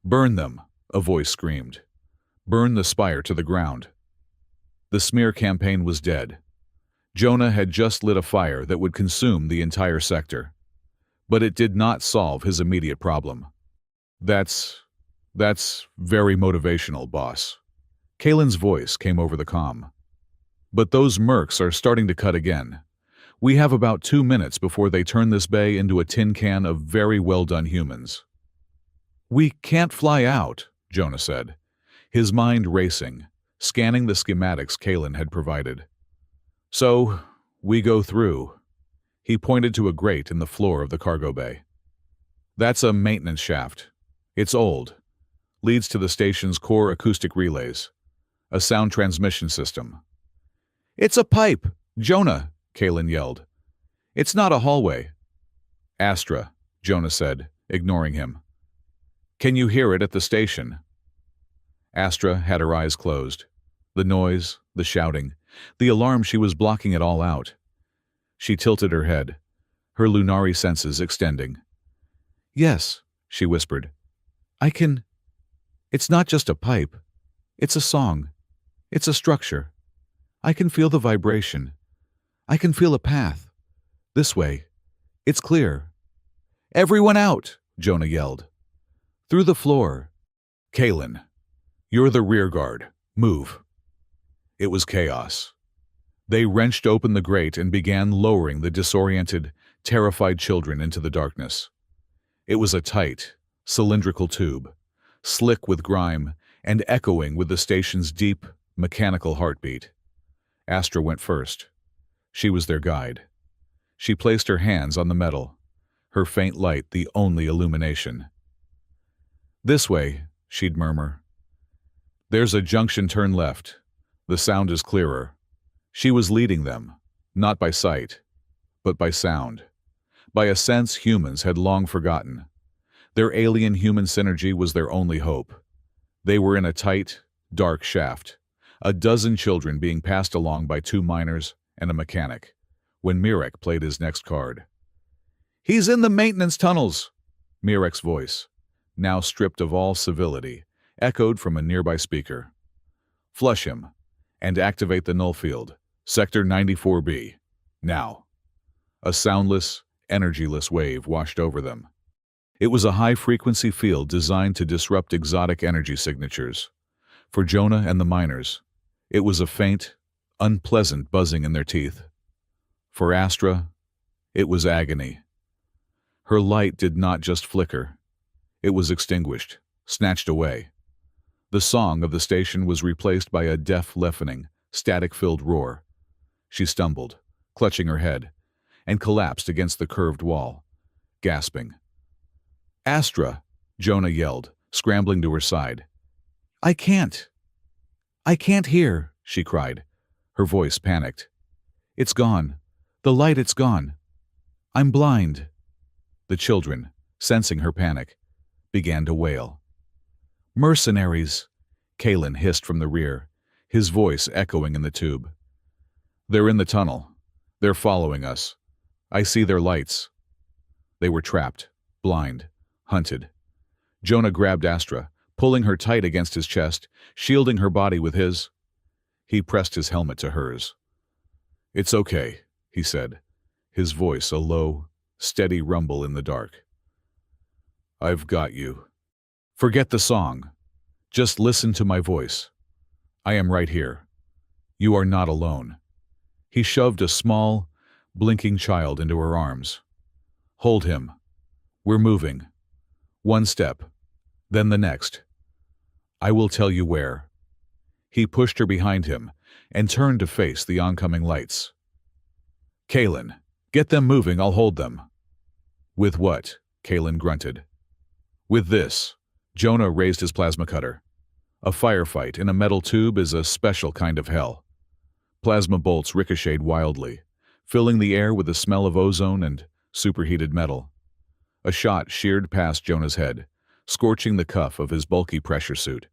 "Burn them," a voice screamed. "Burn the spire to the ground." The smear campaign was dead. Jonah had just lit a fire that would consume the entire sector. But it did not solve his immediate problem. That's very motivational, boss. Kalen's voice came over the comm. But those mercs are starting to cut again. We have about 2 minutes before they turn this bay into a tin can of very well-done humans. We can't fly out, Jonah said, his mind racing, scanning the schematics Kalen had provided. So, we go through. He pointed to a grate in the floor of the cargo bay. That's a maintenance shaft. It's old. Leads to the station's core acoustic relays. A sound transmission system. It's a pipe! Jonah! Kalen yelled. It's not a hallway. Astra, Jonah said, ignoring him. Can you hear it at the station? Astra had her eyes closed. The noise, the shouting, the alarm, she was blocking it all out. She tilted her head, her lunari senses extending. Yes, she whispered. I can... It's not just a pipe. It's a song. It's a structure. I can feel the vibration. I can feel a path. This way. It's clear. Everyone out, Jonah yelled. Through the floor. Kalen, you're the rear guard. Move. It was chaos. They wrenched open the grate and began lowering the disoriented, terrified children into the darkness. It was a tight, cylindrical tube, slick with grime and echoing with the station's deep, mechanical heartbeat. Astra went first. She was their guide. She placed her hands on the metal, her faint light the only illumination. This way, she'd murmur. There's a junction, turn left. The sound is clearer. She was leading them, not by sight, but by sound, by a sense humans had long forgotten. Their alien-human synergy was their only hope. They were in a tight, dark shaft, a dozen children being passed along by 2 miners and a mechanic, when Mirek played his next card. He's in the maintenance tunnels, Mirek's voice, now stripped of all civility, echoed from a nearby speaker. Flush him, and activate the null field, Sector 94B, now. A soundless, energyless wave washed over them. It was a high-frequency field designed to disrupt exotic energy signatures. For Jonah and the miners, it was a faint, unpleasant buzzing in their teeth. For Astra, it was agony. Her light did not just flicker. It was extinguished, snatched away. The song of the station was replaced by a deaf-deafening, static-filled roar. She stumbled, clutching her head, and collapsed against the curved wall, gasping. Astra, Jonah yelled, scrambling to her side. I can't hear, she cried, her voice panicked. It's gone. The light, it's gone. I'm blind. The children, sensing her panic, began to wail. Mercenaries, Kalen hissed from the rear, his voice echoing in the tube. They're in the tunnel. They're following us. I see their lights. They were trapped, blind, hunted. Jonah grabbed Astra, pulling her tight against his chest, shielding her body with his. He pressed his helmet to hers. It's okay, he said, his voice a low, steady rumble in the dark. I've got you. Forget the song. Just listen to my voice. I am right here. You are not alone. He shoved a small, blinking child into her arms. Hold him. We're moving. One step, then the next. I will tell you where. He pushed her behind him and turned to face the oncoming lights. Kalen, get them moving, I'll hold them. With what? Kalen grunted. With this. Jonah raised his plasma cutter. A firefight in a metal tube is a special kind of hell. Plasma bolts ricocheted wildly, filling the air with the smell of ozone and superheated metal. A shot sheared past Jonah's head, scorching the cuff of his bulky pressure suit.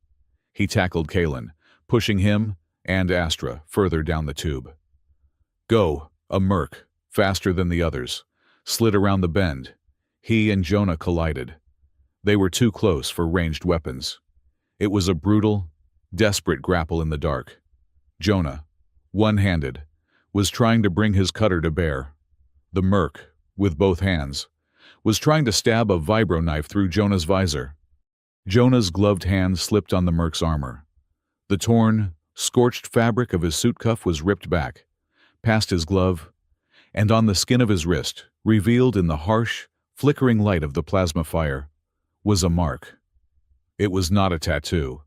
He tackled Kalen, pushing him and Astra further down the tube. Go, a merc, faster than the others, slid around the bend. He and Jonah collided. They were too close for ranged weapons. It was a brutal, desperate grapple in the dark. Jonah, one-handed, was trying to bring his cutter to bear. The merc, with both hands, was trying to stab a vibro knife through Jonah's visor. Jonah's gloved hand slipped on the merc's armor. The torn, scorched fabric of his suit cuff was ripped back, past his glove, and on the skin of his wrist, revealed in the harsh, flickering light of the plasma fire, was a mark. It was not a tattoo.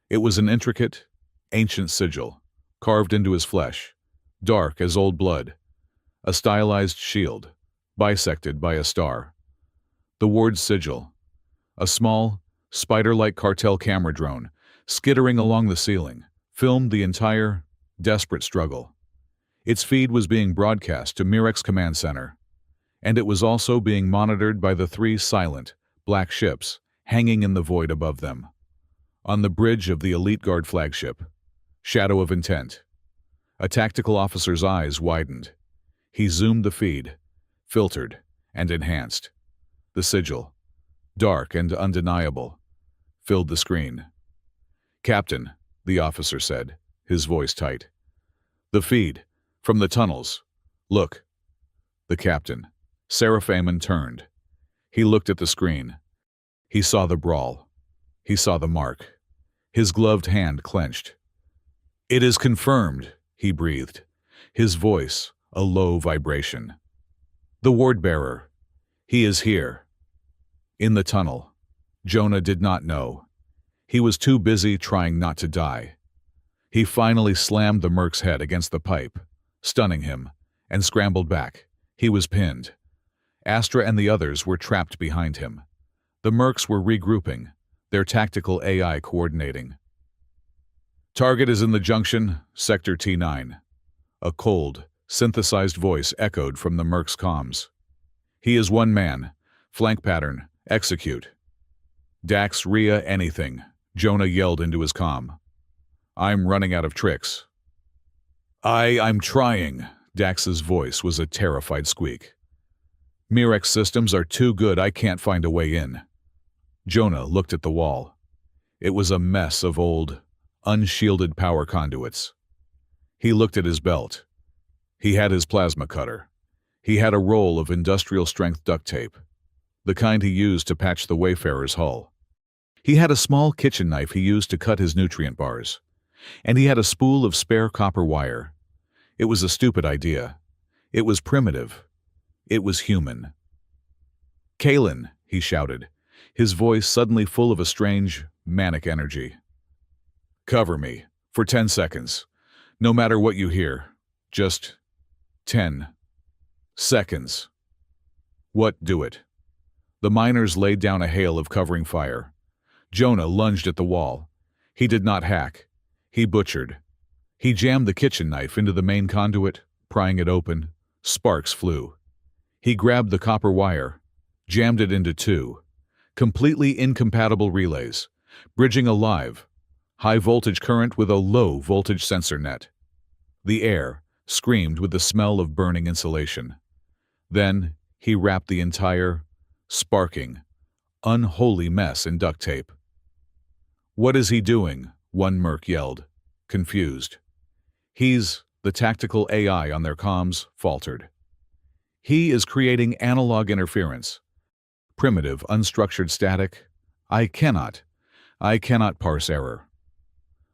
It was an intricate, ancient sigil, carved into his flesh, dark as old blood, a stylized shield, bisected by a star. The ward sigil, a small, spider-like cartel camera drone, skittering along the ceiling, filmed the entire, desperate struggle. Its feed was being broadcast to Mirek's command center, and it was also being monitored by the 3 silent, black ships hanging in the void above them. On the bridge of the Elite Guard flagship, Shadow of Intent, a tactical officer's eyes widened. He zoomed the feed, filtered, and enhanced. The sigil, dark and undeniable, filled the screen. "Captain," the officer said, his voice tight. "The feed, from the tunnels. Look." The captain, Seraphaman, turned. He looked at the screen. He saw the brawl. He saw the mark. His gloved hand clenched. "It is confirmed," he breathed, his voice a low vibration. "The ward-bearer. He is here." In the tunnel, Jonah did not know. He was too busy trying not to die. He finally slammed the merc's head against the pipe, stunning him, and scrambled back. He was pinned. Astra and the others were trapped behind him. The mercs were regrouping, their tactical AI coordinating. "Target is in the junction, Sector T9. A cold, synthesized voice echoed from the merc's comms. "He is one man. Flank pattern. Execute." "Dax, Rhea, anything," Jonah yelled into his comm. "I'm running out of tricks." I'm trying." Dax's voice was a terrified squeak. "Mirek's systems are too good, I can't find a way in." Jonah looked at the wall. It was a mess of old, unshielded power conduits. He looked at his belt. He had his plasma cutter. He had a roll of industrial-strength duct tape, the kind he used to patch the Wayfarer's hull. He had a small kitchen knife he used to cut his nutrient bars. And he had a spool of spare copper wire. It was a stupid idea. It was primitive. It was human. "Kalen," he shouted, his voice suddenly full of a strange, manic energy. "Cover me, for 10 seconds. No matter what you hear. Just 10 seconds. "What? Do it." The miners laid down a hail of covering fire. Jonah lunged at the wall. He did not hack. He butchered. He jammed the kitchen knife into the main conduit, prying it open. Sparks flew. He grabbed the copper wire, jammed it into 2 completely incompatible relays, bridging a live, high-voltage current with a low-voltage sensor net. The air screamed with the smell of burning insulation. Then he wrapped the entire, sparking, unholy mess in duct tape. "What is he doing?" one merc yelled, confused. The tactical AI on their comms faltered. "He is creating analog interference. Primitive, unstructured static. I cannot parse error."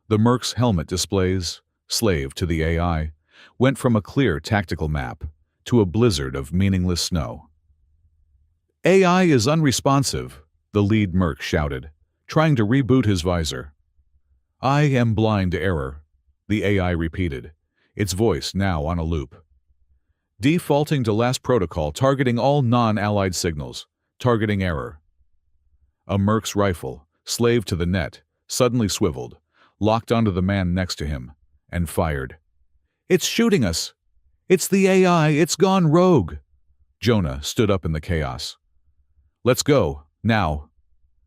The merc's helmet displays, slave to the AI, went from a clear tactical map to a blizzard of meaningless snow. "AI is unresponsive," the lead merc shouted, trying to reboot his visor. "I am blind to error," the AI repeated, its voice now on a loop. "Defaulting to last protocol, targeting all non-allied signals, targeting error." A merc's rifle, slave to the net, suddenly swiveled, locked onto the man next to him, and fired. "It's shooting us! It's the AI! It's gone rogue!" Jonah stood up in the chaos. "Let's go, now."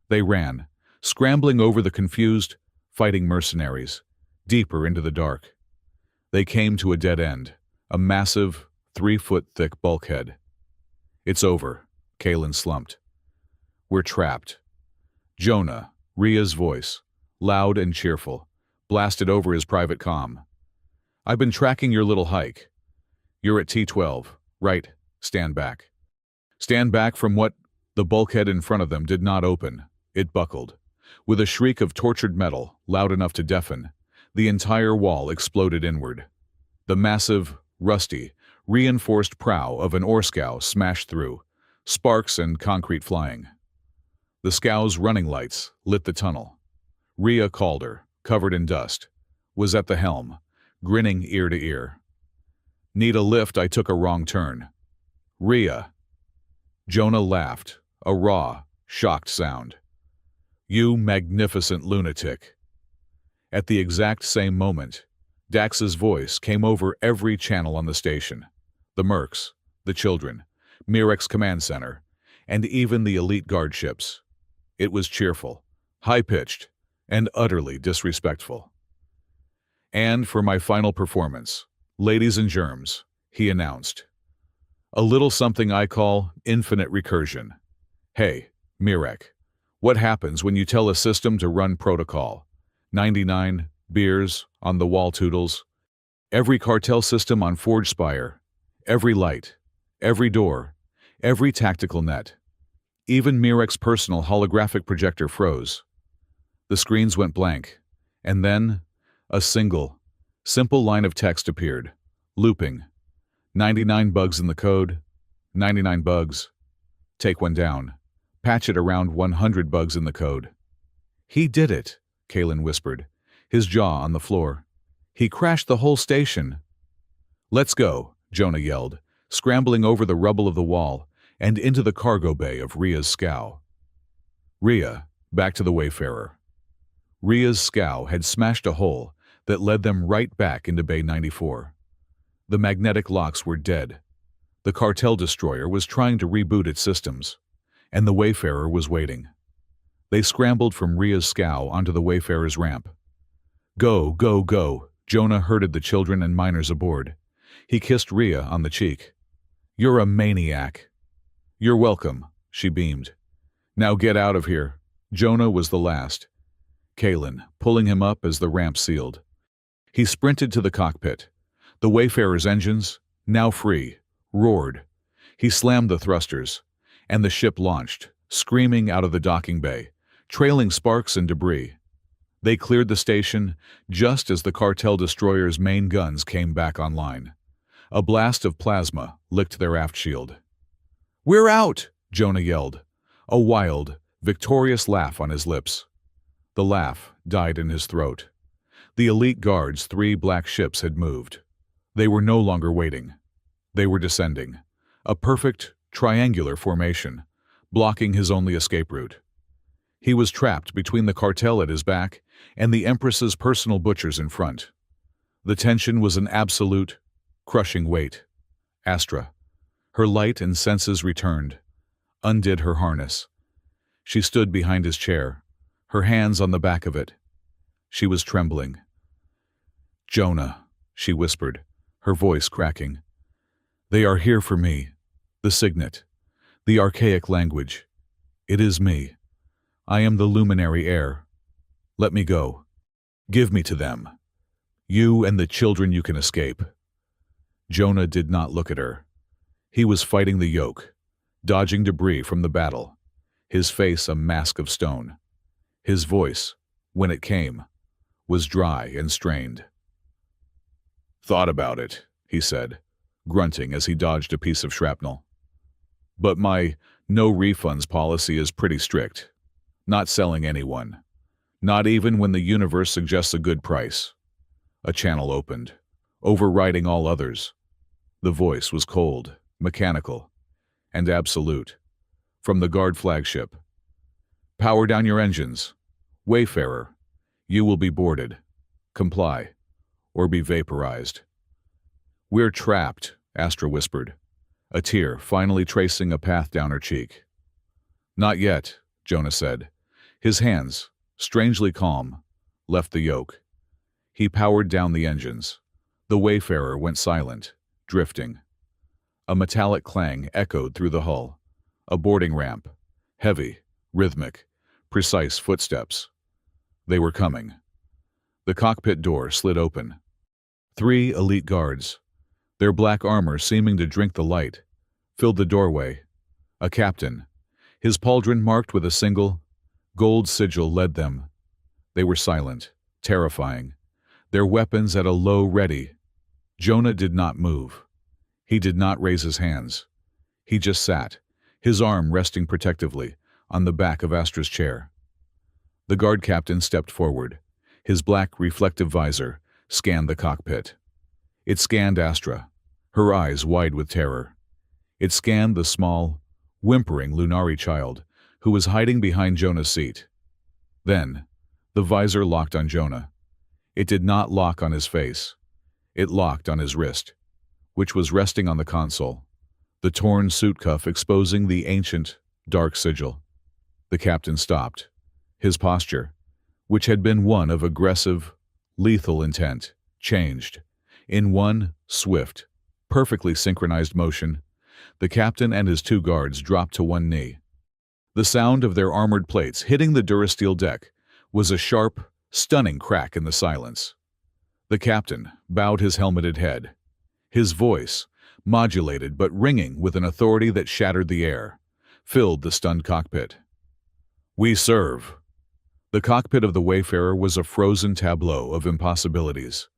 They ran, scrambling over the confused, fighting mercenaries, deeper into the dark. They came to a dead end, a massive, 3-foot-thick bulkhead. "It's over," Kalen slumped. "We're trapped." Jonah, Rhea's voice, loud and cheerful, blasted over his private comm. "I've been tracking your little hike. You're at T-12. Right. Stand back. Stand back from what? The bulkhead in front of them did not open. It buckled. With a shriek of tortured metal, loud enough to deafen, the entire wall exploded inward. The massive, rusty, reinforced prow of an ore scow smashed through, sparks and concrete flying. The scow's running lights lit the tunnel. Rhea Calder, covered in dust, was at the helm, grinning ear to ear. Need a lift? I took a wrong turn. Rhea. Jonah laughed, a raw, shocked sound. You magnificent lunatic. At the exact same moment, Dax's voice came over every channel on the station. The Mercs, the children, Mirek's command center, and even the elite guard ships. It was cheerful, high-pitched, and utterly disrespectful. And for my final performance, ladies and germs, he announced. A little something I call infinite recursion. Hey, Mirek, what happens when you tell a system to run protocol? 99 beers on the wall toodles, every cartel system on Forge Spire, every light, every door, every tactical net. Even Mirek's personal holographic projector froze. The screens went blank, and then a simple line of text appeared, looping. 99 bugs in the code, 99 bugs. Take one down. Patch it around 100 bugs in the code. He did it, Kalen whispered, his jaw on the floor. He crashed the whole station. Let's go, Jonah yelled, scrambling over the rubble of the wall and into the cargo bay of Rhea's scow. Rhea, back to the Wayfarer. Rhea's scow had smashed a hole that led them right back into Bay 94. The magnetic locks were dead. The cartel destroyer was trying to reboot its systems, and the Wayfarer was waiting. They scrambled from Rhea's scow onto the Wayfarer's ramp. Go, go, go, Jonah herded the children and miners aboard. He kissed Rhea on the cheek. You're a maniac. You're welcome, she beamed. Now get out of here. Jonah was the last. Kalen, pulling him up as the ramp sealed. He sprinted to the cockpit. The Wayfarer's engines, now free, roared. He slammed the thrusters, and the ship launched, screaming out of the docking bay, trailing sparks and debris. They cleared the station just as the cartel destroyer's main guns came back online. A blast of plasma licked their aft shield. We're out, Jonah yelled, a wild, victorious laugh on his lips. The laugh died in his throat. The elite guard's 3 black ships had moved. They were no longer waiting. They were descending, a perfect, triangular formation, blocking his only escape route. He was trapped between the cartel at his back and the Empress's personal butchers in front. The tension was an absolute, crushing weight. Astra, her light and senses returned, undid her harness. She stood behind his chair, her hands on the back of it. She was trembling. Jonah, she whispered, her voice cracking. They are here for me. The signet. The archaic language. It is me. I am the luminary heir. Let me go. Give me to them. You and the children you can escape. Jonah did not look at her. He was fighting the yoke, dodging debris from the battle, his face a mask of stone. His voice, when it came, was dry and strained. Thought about it, he said, grunting as he dodged a piece of shrapnel. But my no refunds policy is pretty strict. Not selling anyone. Not even when the universe suggests a good price. A channel opened, overriding all others. The voice was cold, mechanical, and absolute. From the guard flagship. Power down your engines. Wayfarer, you will be boarded. Comply, or be vaporized. We're trapped, Astra whispered, a tear finally tracing a path down her cheek. Not yet, Jonah said. His hands, strangely calm, left the yoke. He powered down the engines. The Wayfarer went silent, drifting. A metallic clang echoed through the hull. A boarding ramp. Heavy, rhythmic, precise footsteps. They were coming. The cockpit door slid open. 3 elite guards. their black armor seeming to drink the light, filled the doorway. A captain, his pauldron marked with a single, gold sigil, led them. They were silent, terrifying, their weapons at a low ready. Jonah did not move. He did not raise his hands. He just sat, his arm resting protectively on the back of Astra's chair. The guard captain stepped forward. His black, reflective visor scanned the cockpit. It scanned Astra, her eyes wide with terror. It scanned the small, whimpering Lunari child who was hiding behind Jonah's seat. Then, the visor locked on Jonah. It did not lock on his face. It locked on his wrist, which was resting on the console, the torn suit cuff exposing the ancient, dark sigil. The captain stopped. His posture, which had been one of aggressive, lethal intent, changed. In one swift, perfectly synchronized motion, the captain and his two guards dropped to one knee. The sound of their armored plates hitting the durasteel deck was a sharp, stunning crack in the silence. The captain bowed his helmeted head. His voice, modulated but ringing with an authority that shattered the air, filled the stunned cockpit. "We serve." The cockpit of the Wayfarer was a frozen tableau of impossibilities.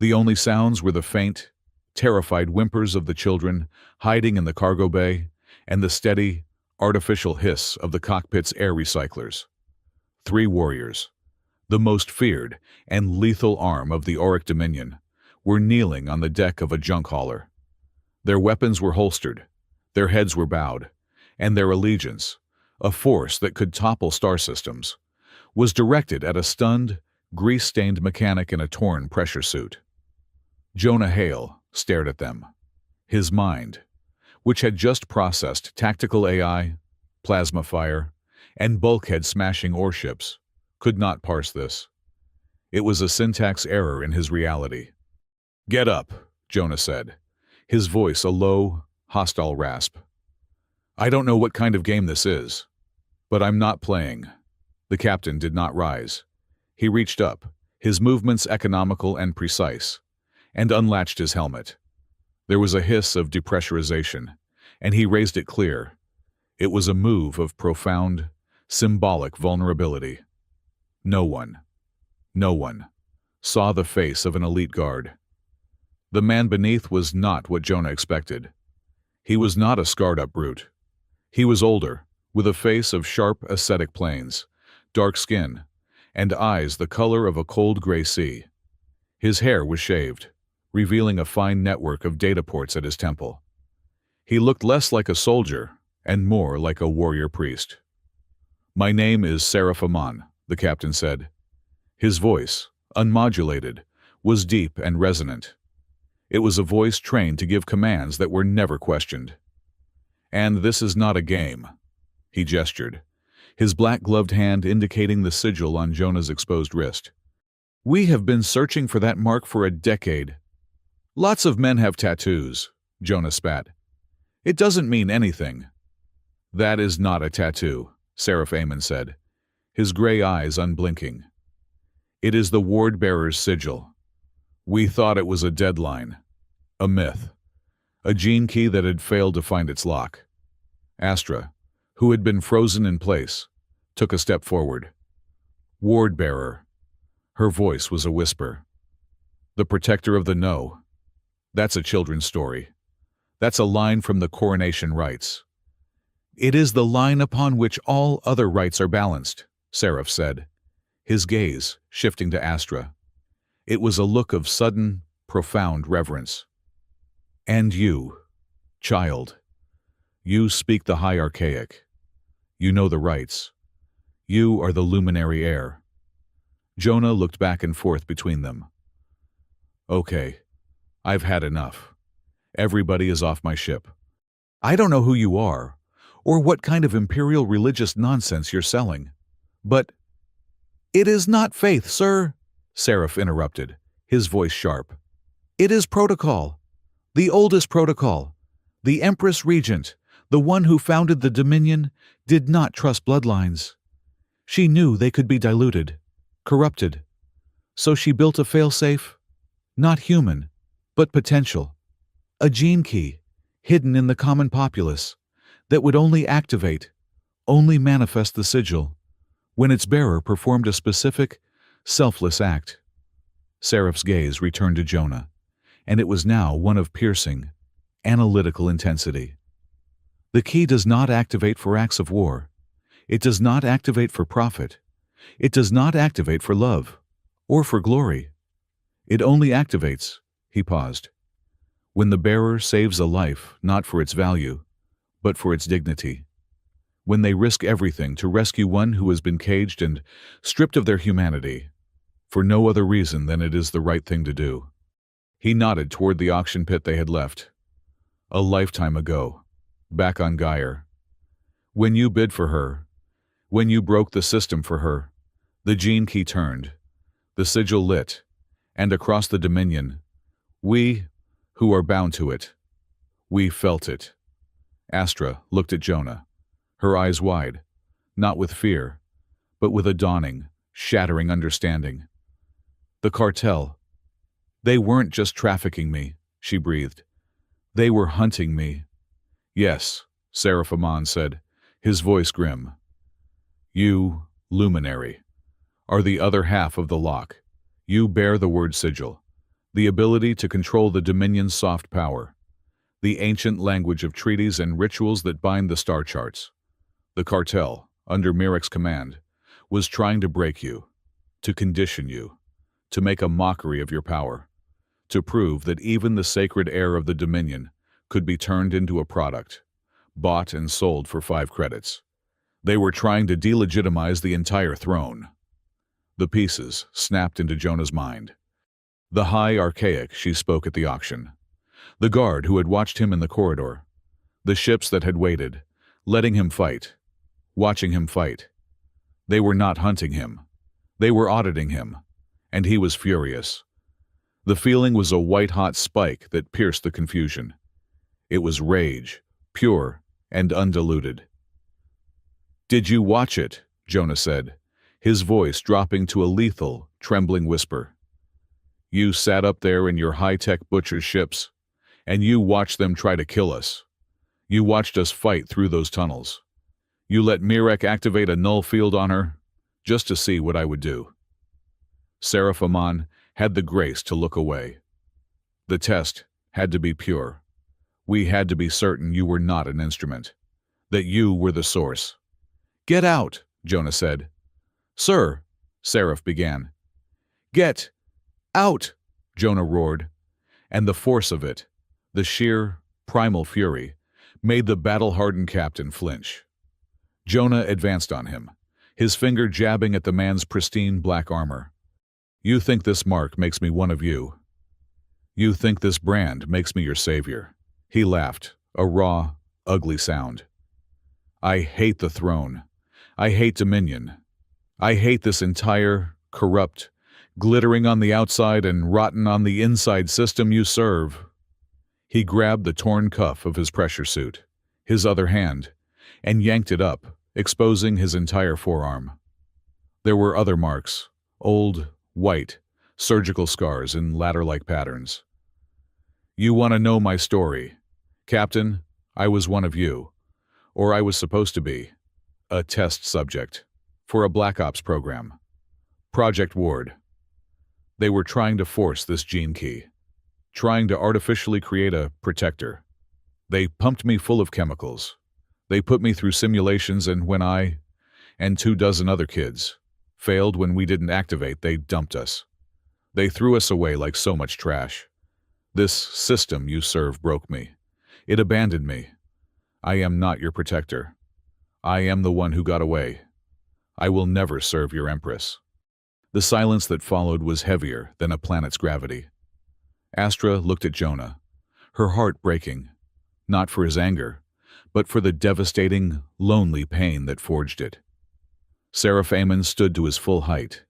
The only sounds were the faint, terrified whimpers of the children hiding in the cargo bay and the steady, artificial hiss of the cockpit's air recyclers. 3 warriors, the most feared and lethal arm of the Auric Dominion, were kneeling on the deck of a junk hauler. Their weapons were holstered, their heads were bowed, and their allegiance, a force that could topple star systems, was directed at a stunned, grease-stained mechanic in a torn pressure suit. Jonah Hale stared at them. His mind, which had just processed tactical AI, plasma fire, and bulkhead-smashing warships, could not parse this. It was a syntax error in his reality. "Get up," Jonah said, his voice a low, hostile rasp. "I don't know what kind of game this is, but I'm not playing." The captain did not rise. He reached up, his movements economical and precise, and unlatched his helmet. There was a hiss of depressurization, and he raised it clear. It was a move of profound, symbolic vulnerability. No one saw the face of an elite guard. The man beneath was not what Jonah expected. He was not a scarred-up brute. He was older, with a face of sharp ascetic planes, dark skin, and eyes the color of a cold gray sea. His hair was shaved, revealing a fine network of data ports at his temple. He looked less like a soldier and more like a warrior priest. "My name is Seraphimon," the captain said. His voice, unmodulated, was deep and resonant. It was a voice trained to give commands that were never questioned. "And this is not a game." He gestured, his black-gloved hand indicating the sigil on Jonah's exposed wrist. "We have been searching for that mark for a decade." "Lots of men have tattoos," Jonah spat. "It doesn't mean anything." "That is not a tattoo," Seraphimon said, his gray eyes unblinking. "It is the ward-bearer's sigil. We thought it was a deadline, a myth, a gene key that had failed to find its lock." Astra, who had been frozen in place, took a step forward. "Ward-bearer." Her voice was a whisper. "The protector of the no. That's a children's story. That's a line from the coronation rites." "It is the line upon which all other rites are balanced," Seraph said, his gaze shifting to Astra. It was a look of sudden, profound reverence. "And you, child, you speak the high archaic. You know the rites. You are the luminary heir." Jonah looked back and forth between them. "Okay, I've had enough. Everybody is off my ship. I don't know who you are, or what kind of imperial religious nonsense you're selling, but—" "It is not faith, sir," Seraph interrupted, his voice sharp. "It is protocol. The oldest protocol. The Empress Regent, the one who founded the Dominion, did not trust bloodlines. She knew they could be diluted, corrupted. So she built a failsafe, not human, but potential. A gene key, hidden in the common populace, that would only manifest the sigil, when its bearer performed a specific, selfless act. Seraph's gaze returned to Jonah, and it was now one of piercing, analytical intensity. The key does not activate for acts of war. It does not activate for profit. It does not activate for love, or for glory. It only activates, he paused, when the bearer saves a life not for its value, but for its dignity. When they risk everything to rescue one who has been caged and stripped of their humanity, for no other reason than it is the right thing to do. He nodded toward the auction pit they had left. A lifetime ago, back on Gyre. When you bid for her, when you broke the system for her, the gene key turned, the sigil lit, and across the Dominion, we, who are bound to it, we felt it. Astra looked at Jonah, her eyes wide, not with fear, but with a dawning, shattering understanding. The cartel. They weren't just trafficking me, she breathed. They were hunting me. Yes, Seraph Amon said, his voice grim. You, luminary, are the other half of the lock. You bear the word sigil, the ability to control the Dominion's soft power, the ancient language of treaties and rituals that bind the star charts. The cartel, under Mirek's command, was trying to break you, to condition you, to make a mockery of your power, to prove that even the sacred air of the Dominion could be turned into a product, bought and sold for 5 credits. They were trying to delegitimize the entire throne. The pieces snapped into Jonah's mind. The high archaic she spoke at the auction, the guard who had watched him in the corridor, the ships that had waited, letting him fight, watching him fight. They were not hunting him. They were auditing him, and he was furious. The feeling was a white-hot spike that pierced the confusion. It was rage, pure and undiluted. "Did you watch it?" Jonah said, his voice dropping to a lethal, trembling whisper. "You sat up there in your high-tech butcher's ships, and you watched them try to kill us. You watched us fight through those tunnels. You let Mirek activate a null field on her, just to see what I would do." Seraph Amon had the grace to look away. The test had to be pure. We had to be certain you were not an instrument, that you were the source. "Get out," Jonah said. "Sir," Seraph began. "Get out," Jonah roared, and the force of it, the sheer, primal fury, made the battle-hardened captain flinch. Jonah advanced on him, his finger jabbing at the man's pristine black armor. "You think this mark makes me one of you? You think this brand makes me your savior?" He laughed, a raw, ugly sound. "I hate the throne. I hate Dominion. I hate this entire, corrupt, glittering on the outside and rotten on the inside system you serve." He grabbed the torn cuff of his pressure suit, his other hand, and yanked it up, exposing his entire forearm. There were other marks, old, white, surgical scars in ladder-like patterns. "You want to know my story? Captain, I was one of you, or I was supposed to be, a test subject, for a Black Ops program. Project Ward. They were trying to force this gene key, trying to artificially create a protector. They pumped me full of chemicals. They put me through simulations, and when I, and 24 other kids, failed when we didn't activate, they dumped us. They threw us away like so much trash. This system you serve broke me. It abandoned me. I am not your protector. I am the one who got away. I will never serve your Empress." The silence that followed was heavier than a planet's gravity. Astra looked at Jonah, her heart breaking, not for his anger, but for the devastating, lonely pain that forged it. Seraph Amon stood to his full height.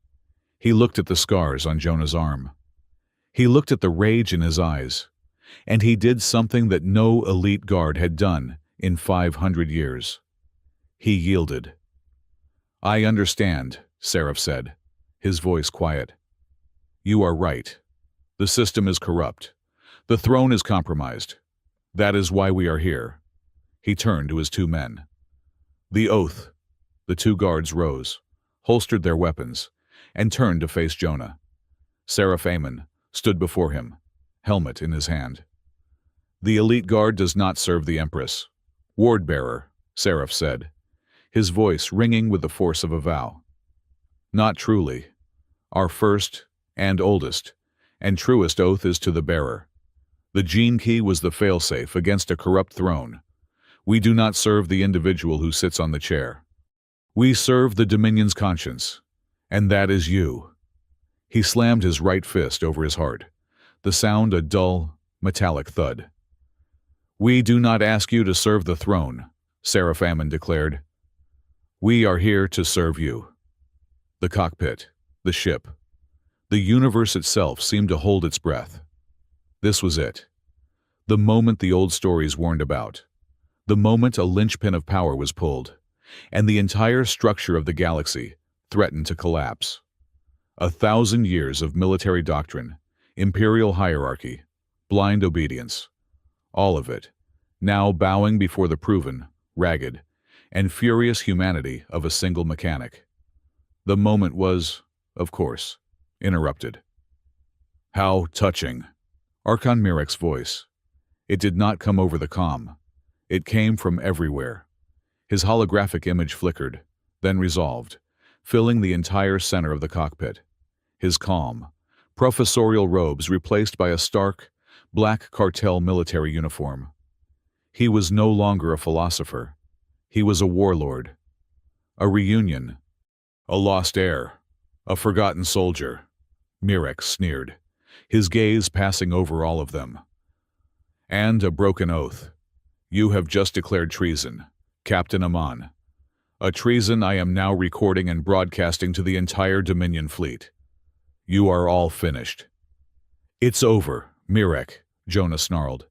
He looked at the scars on Jonah's arm. He looked at the rage in his eyes, and he did something that no elite guard had done in 500 years. He yielded. "I understand," Seraph said, his voice quiet. "You are right. The system is corrupt. The throne is compromised. That is why we are here. He turned to his two men. The oath. The two guards rose, holstered their weapons, and turned to face Jonah. Seraph Aemon stood before him, helmet in his hand. The elite guard does not serve the Empress. Ward-bearer, Seraph said, his voice ringing with the force of a vow. Not truly. Our first and oldest and truest oath is to the bearer. The gene key was the failsafe against a corrupt throne. We do not serve the individual who sits on the chair. We serve the Dominion's conscience, and that is you. He slammed his right fist over his heart, the sound a dull, metallic thud. We do not ask you to serve the throne, Seraph Aemon declared. We are here to serve you. The cockpit, the ship, the universe itself seemed to hold its breath. This was it. The moment the old stories warned about. The moment a linchpin of power was pulled, and the entire structure of the galaxy threatened to collapse. 1,000 years of military doctrine, imperial hierarchy, blind obedience, all of it, now bowing before the proven, ragged, and furious humanity of a single mechanic. The moment was, of course, interrupted. How touching. Archon Mirek's voice. It did not come over the comm. It came from everywhere. His holographic image flickered, then resolved, filling the entire center of the cockpit. His calm, professorial robes replaced by a stark, black cartel military uniform. He was no longer a philosopher. He was a warlord. A reunion. A lost heir. A forgotten soldier. Mirek sneered, his gaze passing over all of them. And a broken oath. You have just declared treason, Captain Amon. A treason I am now recording and broadcasting to the entire Dominion fleet. You are all finished. It's over, Mirek, Jonah snarled.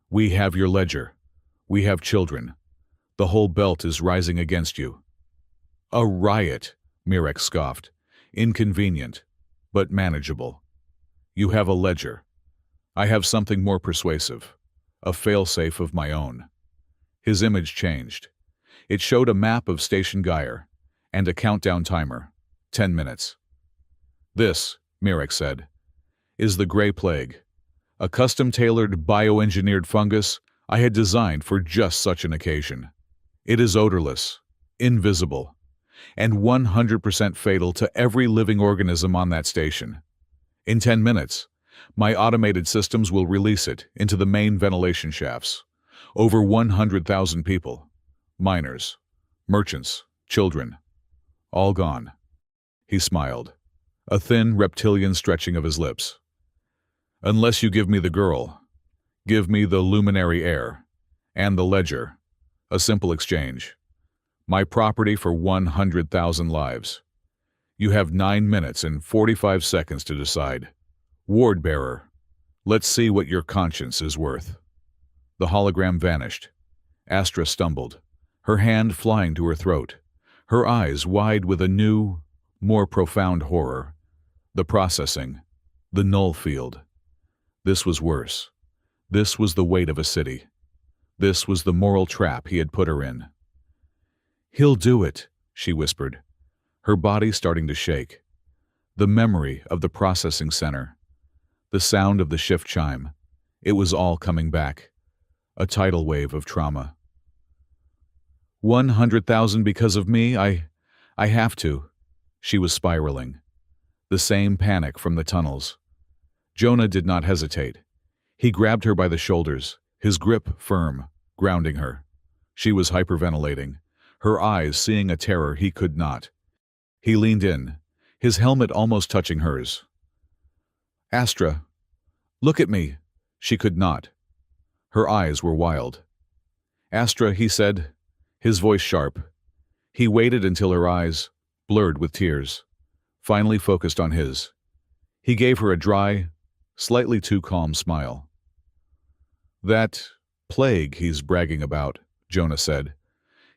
We have your ledger. We have children. The whole belt is rising against you. A riot, Mirek scoffed. Inconvenient, but manageable. You have a ledger. I have something more persuasive. A failsafe of my own. His image changed. It showed a map of Station Gyre and a countdown timer. 10 minutes. This, Mirek said, is the Gray Plague, a custom-tailored bioengineered fungus I had designed for just such an occasion. It is odorless, invisible, and 100% fatal to every living organism on that station. In 10 minutes, my automated systems will release it into the main ventilation shafts. Over 100,000 people, miners, merchants, children, all gone. He smiled, a thin reptilian stretching of his lips. Unless you give me the girl, give me the luminary heir, and the ledger, a simple exchange. My property for 100,000 lives. You have 9 minutes and 45 seconds to decide. Ward-bearer, let's see what your conscience is worth. The hologram vanished. Astra stumbled, her hand flying to her throat, her eyes wide with a new, more profound horror. The processing, the null field. This was worse. This was the weight of a city. This was the moral trap he had put her in. He'll do it, she whispered, her body starting to shake. The memory of the processing center. The sound of the shift chime. It was all coming back. A tidal wave of trauma. 100,000 because of me? I have to. She was spiraling. The same panic from the tunnels. Jonah did not hesitate. He grabbed her by the shoulders, his grip firm, grounding her. She was hyperventilating, her eyes seeing a terror he could not. He leaned in, his helmet almost touching hers. Astra, look at me. She could not. Her eyes were wild. Astra, he said, his voice sharp. He waited until her eyes, blurred with tears, finally focused on his. He gave her a dry, slightly too calm smile. That plague he's bragging about, Jonah said,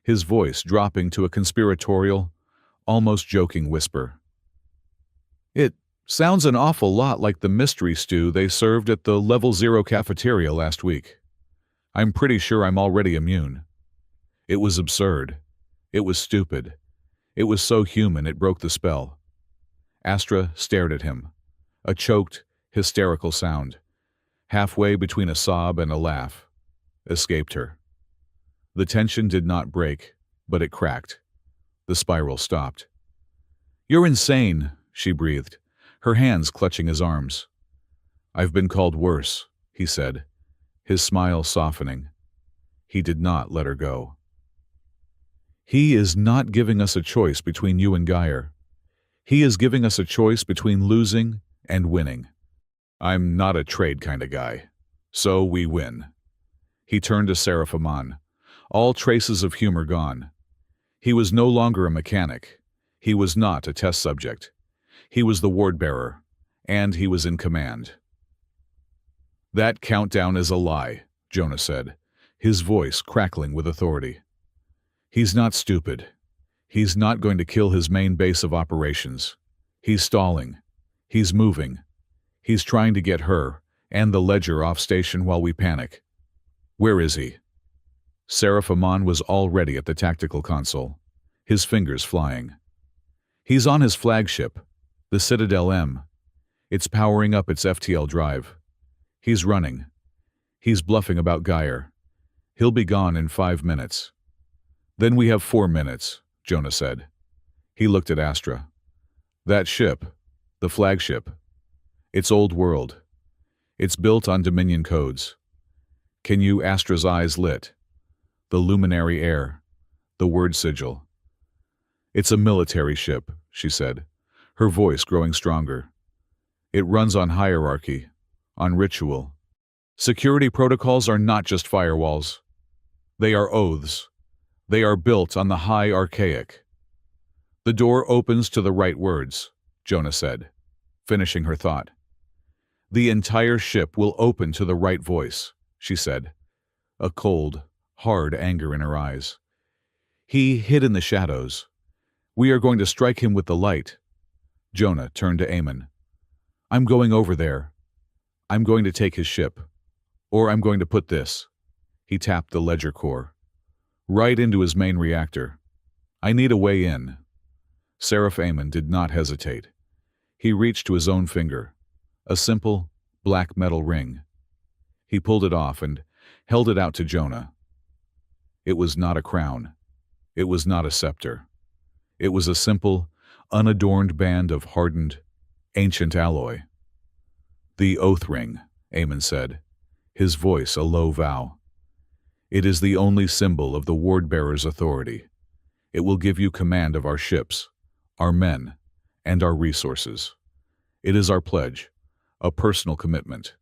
his voice dropping to a conspiratorial, almost joking whisper. Sounds an awful lot like the mystery stew they served at the Level Zero cafeteria last week. I'm pretty sure I'm already immune. It was absurd. It was stupid. It was so human it broke the spell. Astra stared at him. A choked, hysterical sound, halfway between a sob and a laugh, escaped her. The tension did not break, but it cracked. The spiral stopped. "You're insane," she breathed, her hands clutching his arms. "I've been called worse," he said, his smile softening. He did not let her go. "He is not giving us a choice between you and Geyer. He is giving us a choice between losing and winning. I'm not a trade kind of guy. So we win." He turned to Seraph Aman, all traces of humor gone. He was no longer a mechanic. He was not a test subject. He was the ward-bearer, and he was in command. "That countdown is a lie," Jonah said, his voice crackling with authority. "He's not stupid. He's not going to kill his main base of operations. He's stalling. He's moving. He's trying to get her and the ledger off station while we panic. Where is he?" Seraph Aman was already at the tactical console, his fingers flying. "He's on his flagship, the Citadel M. It's powering up its FTL drive. He's running. He's bluffing about Geyer. He'll be gone in 5 minutes." "Then we have 4 minutes," Jonah said. He looked at Astra. "That ship, the flagship, it's old world. It's built on Dominion codes. Can you?" Astra's eyes lit. The luminary air, the word sigil. "It's a military ship," she said, her voice growing stronger. "It runs on hierarchy, on ritual. Security protocols are not just firewalls. They are oaths. They are built on the high archaic." "The door opens to the right words," Jonah said, finishing her thought. "The entire ship will open to the right voice," she said, a cold, hard anger in her eyes. "He hid in the shadows. We are going to strike him with the light." Jonah turned to Eamon. "I'm going over there. I'm going to take his ship. Or I'm going to put this." He tapped the ledger core. "Right into his main reactor. I need a way in." Seraph Aman did not hesitate. He reached to his own finger, a simple, black metal ring. He pulled it off and held it out to Jonah. It was not a crown. It was not a scepter. It was a simple, unadorned band of hardened, ancient alloy. "The oath ring," Eamon said, his voice a low vow. "It is the only symbol of the ward-bearer's authority. It will give you command of our ships, our men, and our resources. It is our pledge, a personal commitment.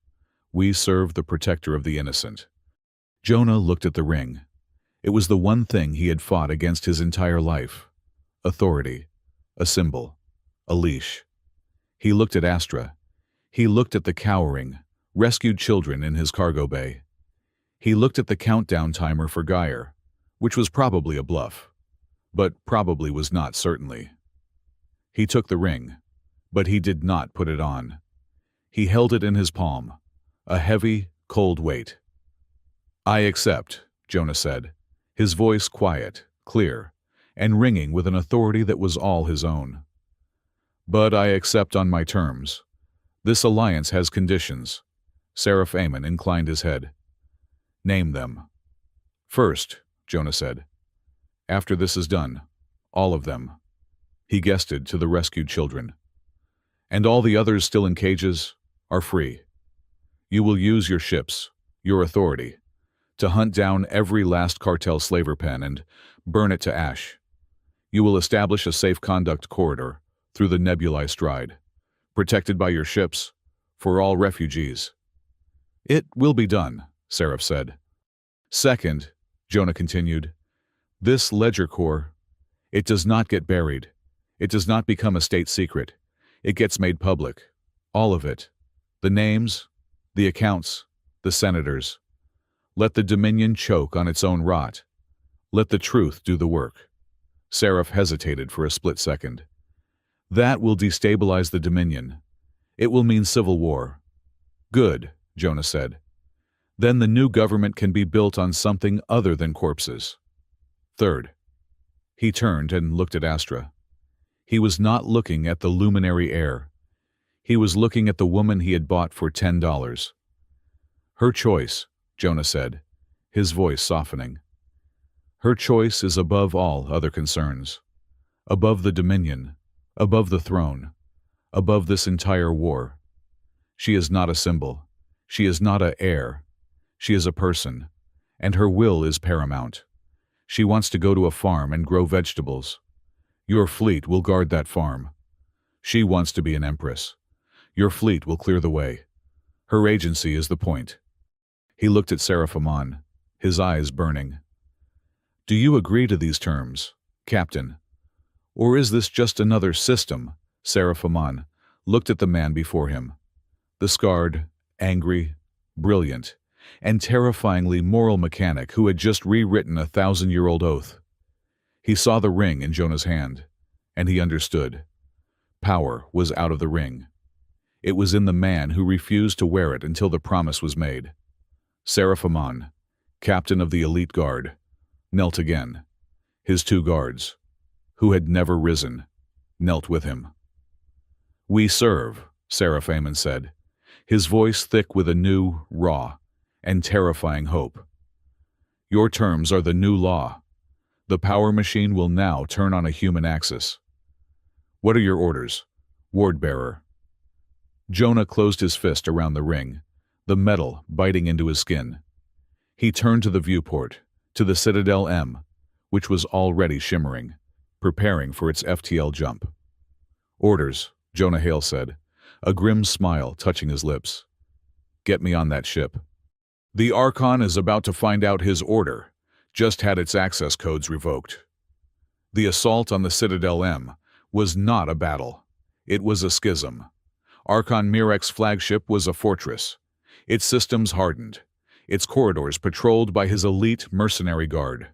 We serve the protector of the innocent." Jonah looked at the ring. It was the one thing he had fought against his entire life. Authority, a symbol, a leash. He looked at Astra. He looked at the cowering, rescued children in his cargo bay. He looked at the countdown timer for Geyer, which was probably a bluff, but probably was not certainly. He took the ring, but he did not put it on. He held it in his palm, a heavy, cold weight. "I accept," Jonah said, his voice quiet, clear, and ringing with an authority that was all his own. "But I accept on my terms. This alliance has conditions." Seraph Aman inclined his head. "Name them." "First," Jonah said. "After this is done, all of them." He gestured to the rescued children. "And all the others still in cages are free. You will use your ships, your authority, to hunt down every last cartel slaver pen and burn it to ash. You will establish a safe conduct corridor through the nebulae stride, protected by your ships, for all refugees." "It will be done," Seraph said. "Second," Jonah continued, "this ledger core, it does not get buried. It does not become a state secret. It gets made public. All of it. The names, the accounts, the senators. Let the Dominion choke on its own rot. Let the truth do the work." Seraph hesitated for a split second. "That will destabilize the Dominion. It will mean civil war. Good, Jonah said. Then the new government can be built on something other than corpses. Third. He turned and looked at Astra. He was not looking at the luminary heir. He was looking at the woman he had bought for $10. Her choice, Jonah said, his voice softening. Her choice is above all other concerns. Above the dominion, above the throne, above this entire war. She is not a symbol. She is not an heir. She is a person, and her will is paramount. She wants to go to a farm and grow vegetables. Your fleet will guard that farm. She wants to be an empress. Your fleet will clear the way. Her agency is the point. He looked at Seraphimon, his eyes burning. Do you agree to these terms, Captain? Or is this just another system? Seraphimon looked at the man before him. The scarred, angry, brilliant, and terrifyingly moral mechanic who had just rewritten a 1,000-year-old oath. He saw the ring in Jonah's hand, and he understood. Power was out of the ring. It was in the man who refused to wear it until the promise was made. Seraphimon, captain of the elite guard, knelt again. His two guards, who had never risen, knelt with him. We serve, Seraphimon said, his voice thick with a new, raw, and terrifying hope. Your terms are the new law. The power machine will now turn on a human axis. What are your orders, ward-bearer? Jonah closed his fist around the ring, the metal biting into his skin. He turned to the viewport, to the Citadel M, which was already shimmering, preparing for its FTL jump. Orders, Jonah Hale said, a grim smile touching his lips. Get me on that ship. The Archon is about to find out his order, just had its access codes revoked. The assault on the Citadel M was not a battle. It was a schism. Archon Mirek's flagship was a fortress. Its systems hardened, its corridors patrolled by his elite mercenary guard.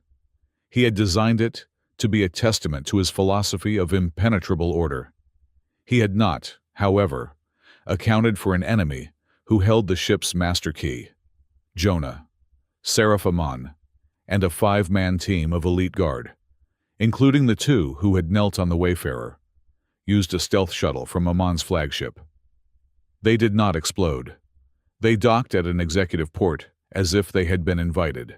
He had designed it to be a testament to his philosophy of impenetrable order. He had not, however, accounted for an enemy who held the ship's master key. Jonah, Seraphimon, and a 5-man team of elite guard, including the 2 who had knelt on the Wayfarer, used a stealth shuttle from Amon's flagship. They did not explode. They docked at an executive port as if they had been invited.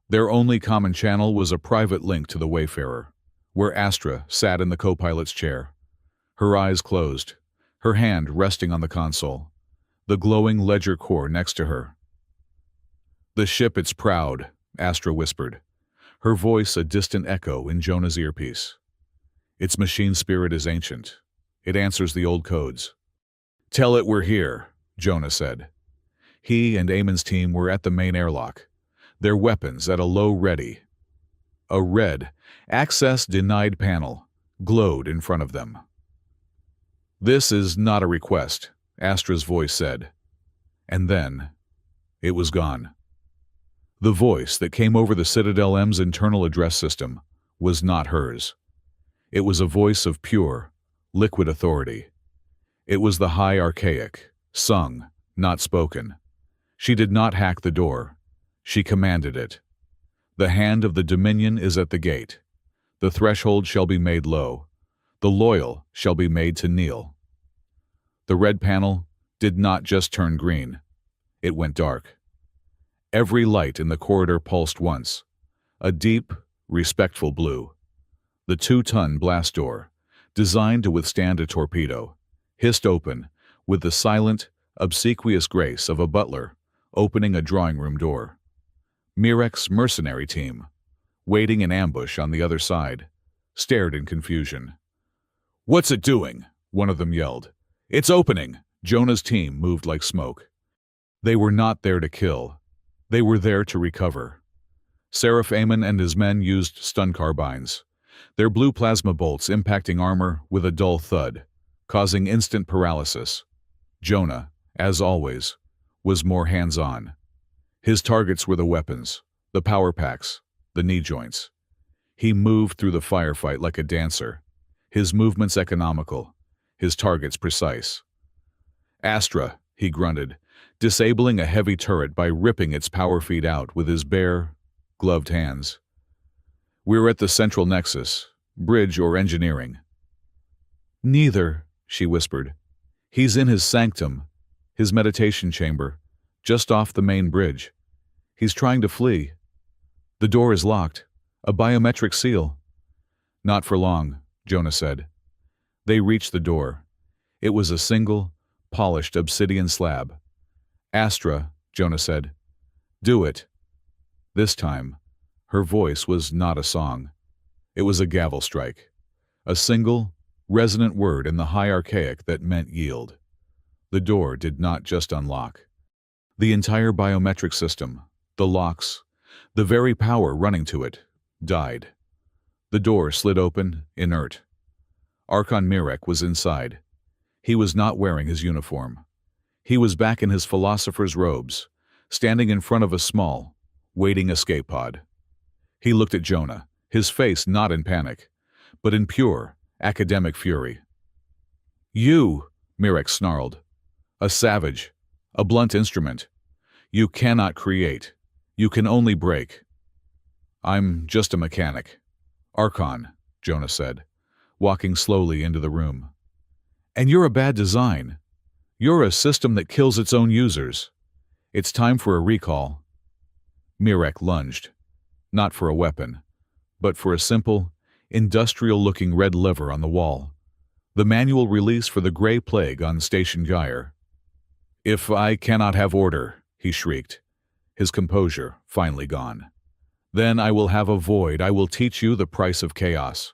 Their only common channel was a private link to the Wayfarer, where Astra sat in the co-pilot's chair, her eyes closed, her hand resting on the console, the glowing ledger core next to her. The ship, it's proud, Astra whispered, her voice a distant echo in Jonah's earpiece. Its machine spirit is ancient. It answers the old codes. Tell it we're here, Jonah said. He and Amon's team were at the main airlock, their weapons at a low ready. A red, access denied panel glowed in front of them. This is not a request, Astra's voice said. And then, it was gone. The voice that came over the Citadel M's internal address system was not hers. It was a voice of pure, liquid authority. It was the high archaic, sung, not spoken. She did not hack the door. She commanded it. The hand of the Dominion is at the gate. The threshold shall be made low. The loyal shall be made to kneel. The red panel did not just turn green. It went dark. Every light in the corridor pulsed once, a deep, respectful blue. The 2-ton blast door, designed to withstand a torpedo, hissed open with the silent, obsequious grace of a butler opening a drawing room door. Mirek's mercenary team, waiting in ambush on the other side, stared in confusion. "What's it doing?" one of them yelled. "It's opening!" Jonah's team moved like smoke. They were not there to kill. They were there to recover. Seraphimon and his men used stun carbines, their blue plasma bolts impacting armor with a dull thud, causing instant paralysis. Jonah, as always, was more hands-on. His targets were the weapons, the power packs, the knee joints. He moved through the firefight like a dancer, his movements economical, his targets precise. Astra, he grunted, disabling a heavy turret by ripping its power feed out with his bare, gloved hands. We're at the central nexus, bridge or engineering. Neither, she whispered. He's in his sanctum, his meditation chamber, just off the main bridge. He's trying to flee. The door is locked. A biometric seal. Not for long, Jonah said. They reached the door. It was a single, polished obsidian slab. Astra, Jonah said. Do it. This time, her voice was not a song. It was a gavel strike. A single, resonant word in the high archaic that meant yield. The door did not just unlock. The entire biometric system, the locks, the very power running to it, died. The door slid open, inert. Archon Mirek was inside. He was not wearing his uniform. He was back in his philosopher's robes, standing in front of a small, waiting escape pod. He looked at Jonah, his face not in panic, but in pure, academic fury. You, Mirek snarled. A savage, a blunt instrument. You cannot create. You can only break. I'm just a mechanic. Archon, Jonah said, walking slowly into the room. And you're a bad design. You're a system that kills its own users. It's time for a recall. Mirek lunged, not for a weapon, but for a simple, industrial-looking red lever on the wall. The manual release for the Gray Plague on Station Gyre. If I cannot have order, he shrieked, his composure finally gone. Then I will have a void. I will teach you the price of chaos.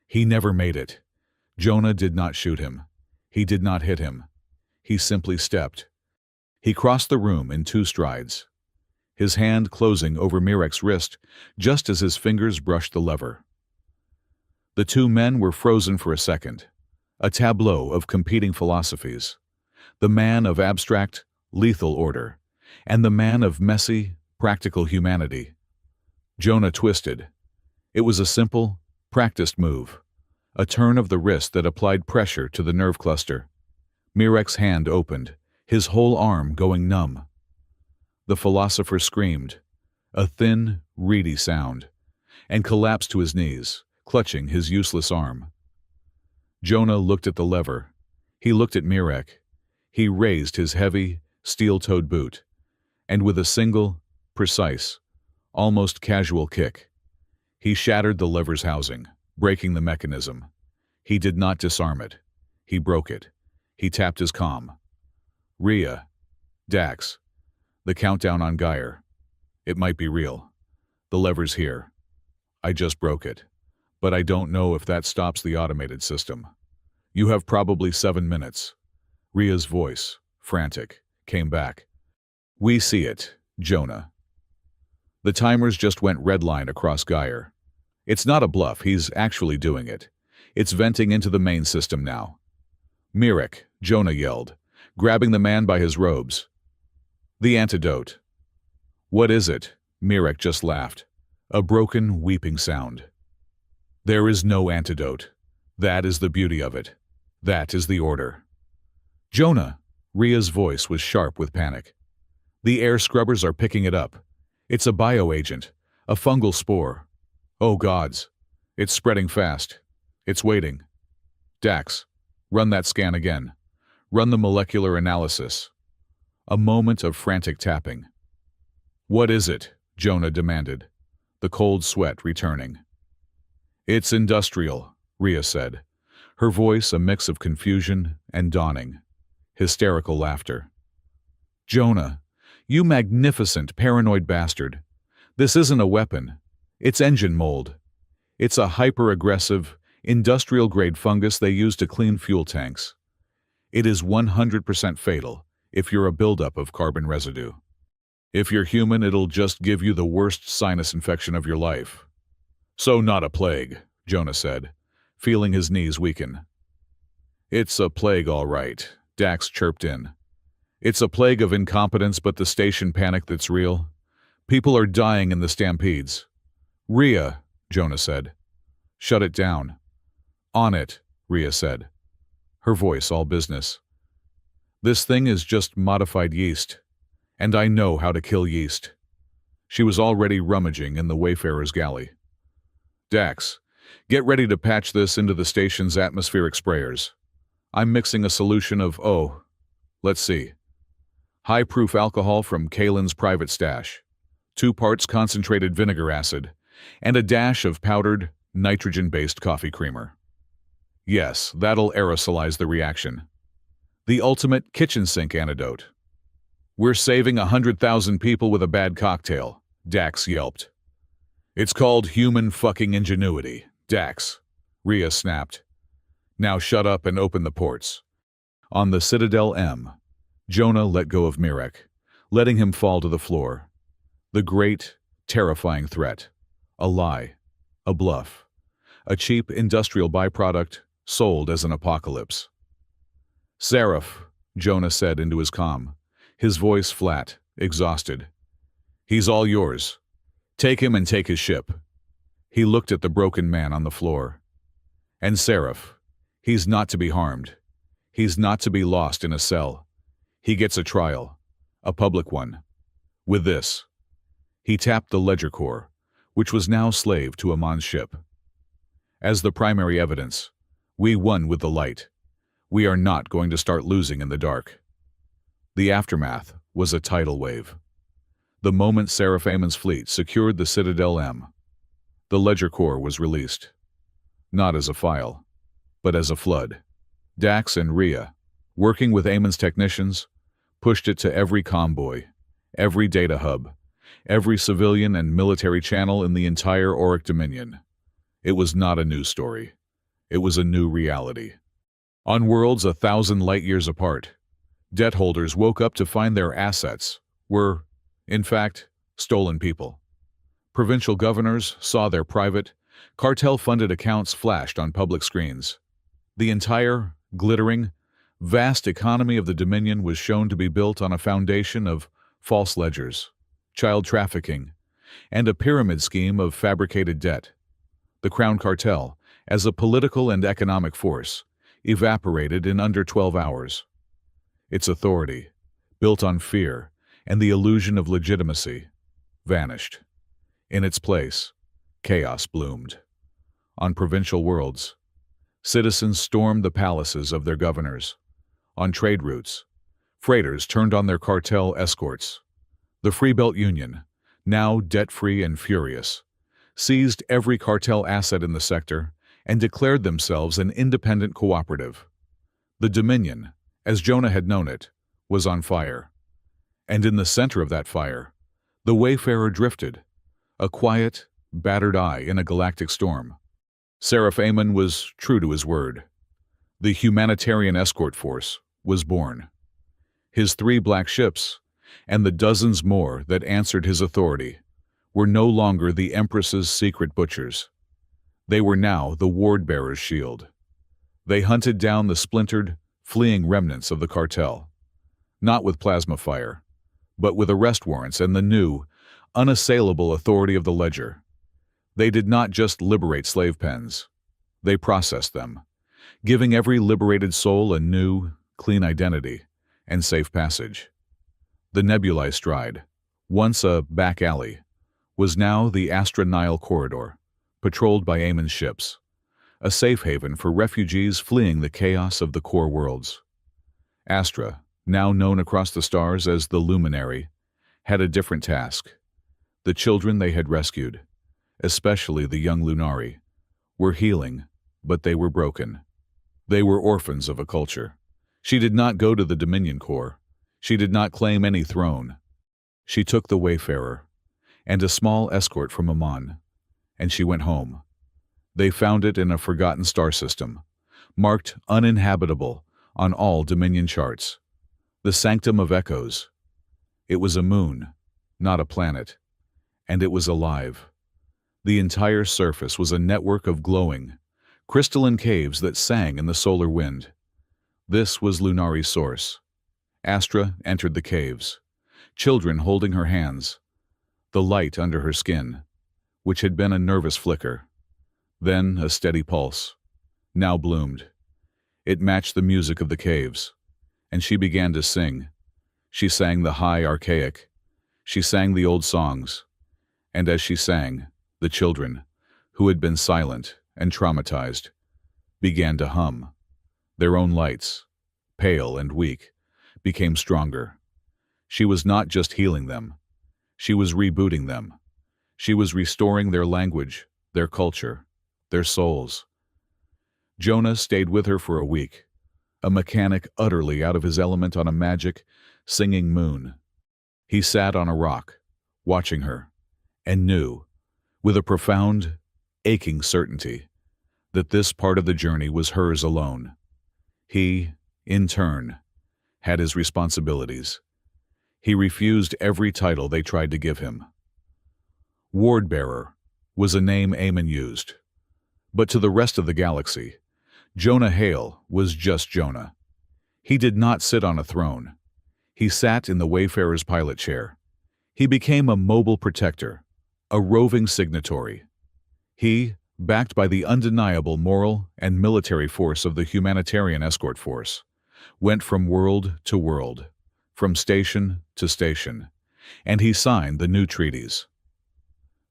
He never made it. Jonah did not shoot him. He did not hit him. He simply stepped. He crossed the room in 2 strides, his hand closing over Mirek's wrist just as his fingers brushed the lever. The 2 men were frozen for a second, a tableau of competing philosophies. The man of abstract, lethal order, and the man of messy, practical humanity. Jonah twisted. It was a simple, practiced move, a turn of the wrist that applied pressure to the nerve cluster. Mirek's hand opened, his whole arm going numb. The philosopher screamed, a thin, reedy sound, and collapsed to his knees, clutching his useless arm. Jonah looked at the lever. He looked at Mirek. He raised his heavy, steel-toed boot, and with a single, precise, almost casual kick, he shattered the lever's housing, breaking the mechanism. He did not disarm it. He broke it. He tapped his comm. Rhea. Dax. The countdown on Gyre. It might be real. The lever's here. I just broke it. But I don't know if that stops the automated system. You have probably 7 minutes. Rhea's voice, frantic, came back. We see it, Jonah. The timers just went redline across Gyre. It's not a bluff, he's actually doing it. It's venting into the main system now. Mirek, Jonah yelled, grabbing the man by his robes. The antidote. What is it? Mirek just laughed. A broken, weeping sound. There is no antidote. That is the beauty of it. That is the order. Jonah, Rhea's voice was sharp with panic. The air scrubbers are picking it up. It's a bioagent, a fungal spore. Oh gods, it's spreading fast. It's waiting. Dax, run that scan again. Run the molecular analysis. A moment of frantic tapping. What is it? Jonah demanded, the cold sweat returning. It's industrial, Rhea said, her voice a mix of confusion and dawning. Hysterical laughter. Jonah, you magnificent paranoid bastard. This isn't a weapon. It's engine mold. It's a hyper-aggressive, industrial-grade fungus they use to clean fuel tanks. It is 100% fatal if you're a buildup of carbon residue. If you're human, it'll just give you the worst sinus infection of your life. So not a plague, Jonah said, feeling his knees weaken. It's a plague, all right, Dax chirped in. It's a plague of incompetence, but the station panic that's real. People are dying in the stampedes. Rhea, Jonah said. Shut it down. On it, Rhea said, her voice all business. This thing is just modified yeast, and I know how to kill yeast. She was already rummaging in the Wayfarer's galley. Dax, get ready to patch this into the station's atmospheric sprayers. I'm mixing a solution of, let's see, high-proof alcohol from Kalen's private stash, 2 parts concentrated vinegar acid, and a dash of powdered, nitrogen-based coffee creamer. Yes, that'll aerosolize the reaction. The ultimate kitchen sink antidote. We're saving 100,000 people with a bad cocktail, Dax yelped. It's called human fucking ingenuity, Dax, Rhea snapped. Now shut up and open the ports. On the Citadel M, Jonah let go of Mirek, letting him fall to the floor. The great, terrifying threat. A lie. A bluff. A cheap industrial byproduct sold as an apocalypse. Seraph, Jonah said into his comm, his voice flat, exhausted. He's all yours. Take him and take his ship. He looked at the broken man on the floor. And Seraph, he's not to be harmed. He's not to be lost in a cell. He gets a trial. A public one. With this. He tapped the ledger core, which was now slave to Amon's ship. As the primary evidence, we won with the light. We are not going to start losing in the dark. The aftermath was a tidal wave. The moment Seraph Amon's fleet secured the Citadel M, the ledger core was released. Not as a file, but as a flood. Dax and Rhea, working with Amon's technicians, pushed it to every convoy, every data hub, every civilian and military channel in the entire Auric Dominion. It was not a news story. It was a new reality. On worlds 1,000 light-years apart, debt holders woke up to find their assets were, in fact, stolen people. Provincial governors saw their private, cartel-funded accounts flashed on public screens. The entire, glittering, vast economy of the Dominion was shown to be built on a foundation of false ledgers, child trafficking, and a pyramid scheme of fabricated debt. The Crown Cartel, as a political and economic force, evaporated in under 12 hours. Its authority, built on fear and the illusion of legitimacy, vanished. In its place, chaos bloomed. On provincial worlds, citizens stormed the palaces of their governors. On trade routes, freighters turned on their cartel escorts. The Freebelt Union, now debt-free and furious, seized every cartel asset in the sector and declared themselves an independent cooperative. The Dominion, as Jonah had known it, was on fire. And in the center of that fire, the Wayfarer drifted, a quiet, battered eye in a galactic storm. Seraph Amon was true to his word. The humanitarian escort force was born. His 3 black ships, and the dozens more that answered his authority, were no longer the Empress's secret butchers. They were now the ward-bearer's shield. They hunted down the splintered, fleeing remnants of the cartel, not with plasma fire, but with arrest warrants and the new, unassailable authority of the ledger. They did not just liberate slave pens. They processed them, giving every liberated soul a new, clean identity and safe passage. The nebulized stride, once a back alley, was now the Astra-Nile corridor, patrolled by Amon's ships, a safe haven for refugees fleeing the chaos of the core worlds. Astra, now known across the stars as the Luminary, had a different task. The children they had rescued, especially the young Lunari, were healing, but they were broken. They were orphans of a culture. She did not go to the Dominion Corps. She did not claim any throne. She took the Wayfarer, and a small escort from Amon, and she went home. They found it in a forgotten star system, marked uninhabitable on all Dominion charts. The Sanctum of Echoes. It was a moon, not a planet, and it was alive. The entire surface was a network of glowing, crystalline caves that sang in the solar wind. This was Lunari's source. Astra entered the caves, children holding her hands, the light under her skin, which had been a nervous flicker, then a steady pulse, now bloomed. It matched the music of the caves, and she began to sing. She sang the high archaic. She sang the old songs. And as she sang, the children, who had been silent and traumatized, began to hum. Their own lights, pale and weak, became stronger. She was not just healing them. She was rebooting them. She was restoring their language, their culture, their souls. Jonah stayed with her for a week, a mechanic utterly out of his element on a magic, singing moon. He sat on a rock, watching her, and knew, with a profound, aching certainty, that this part of the journey was hers alone. He, in turn, had his responsibilities. He refused every title they tried to give him. Ward-bearer was a name Eamon used, but to the rest of the galaxy, Jonah Hale was just Jonah. He did not sit on a throne. He sat in the Wayfarer's pilot chair. He became a mobile protector, a roving signatory. He, backed by the undeniable moral and military force of the humanitarian escort force, went from world to world, from station to station, and he signed the new treaties.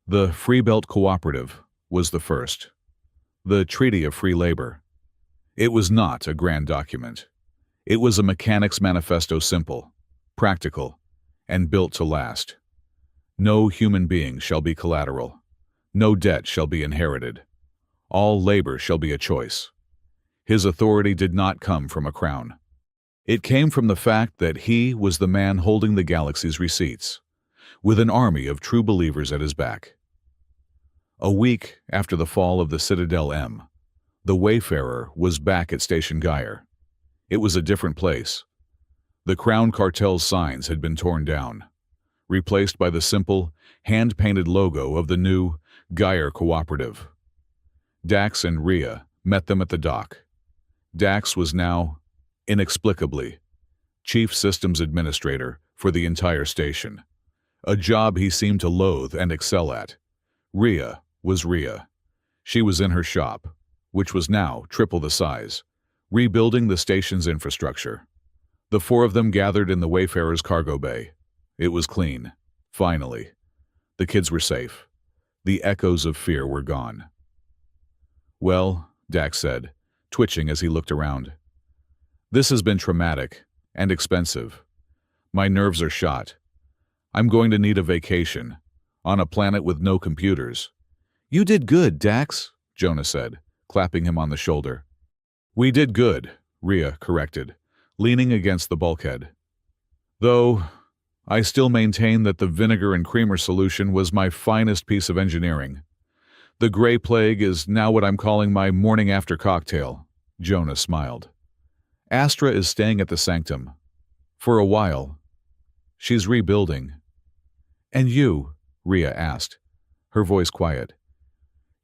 The Freebelt Cooperative was the first. The Treaty of Free Labor. It was not a grand document. It was a mechanic's manifesto, simple, practical, and built to last. No human being shall be collateral. No debt shall be inherited. All labor shall be a choice. His authority did not come from a crown. It came from the fact that he was the man holding the galaxy's receipts, with an army of true believers at his back. A week after the fall of the Citadel M, the Wayfarer was back at Station Gyre. It was a different place. The Crown Cartel's signs had been torn down, replaced by the simple, hand-painted logo of the new Gyre Cooperative. Dax and Rhea met them at the dock. Dax was now, inexplicably, Chief Systems Administrator for the entire station, a job he seemed to loathe and excel at. Rhea was Rhea. She was in her shop, which was now triple the size, rebuilding the station's infrastructure. The four of them gathered in the Wayfarer's cargo bay. It was clean. Finally. The kids were safe. The echoes of fear were gone. "Well," Dax said, twitching as he looked around, "this has been traumatic and expensive. My nerves are shot. I'm going to need a vacation, on a planet with no computers." "You did good, Dax," Jonah said, clapping him on the shoulder. "We did good," Rhea corrected, leaning against the bulkhead. "Though, I still maintain that the vinegar and creamer solution was my finest piece of engineering. The Gray Plague is now what I'm calling my morning after cocktail," Jonah smiled. "Astra is staying at the Sanctum. For a while. She's rebuilding." "And you?" Rhea asked, her voice quiet.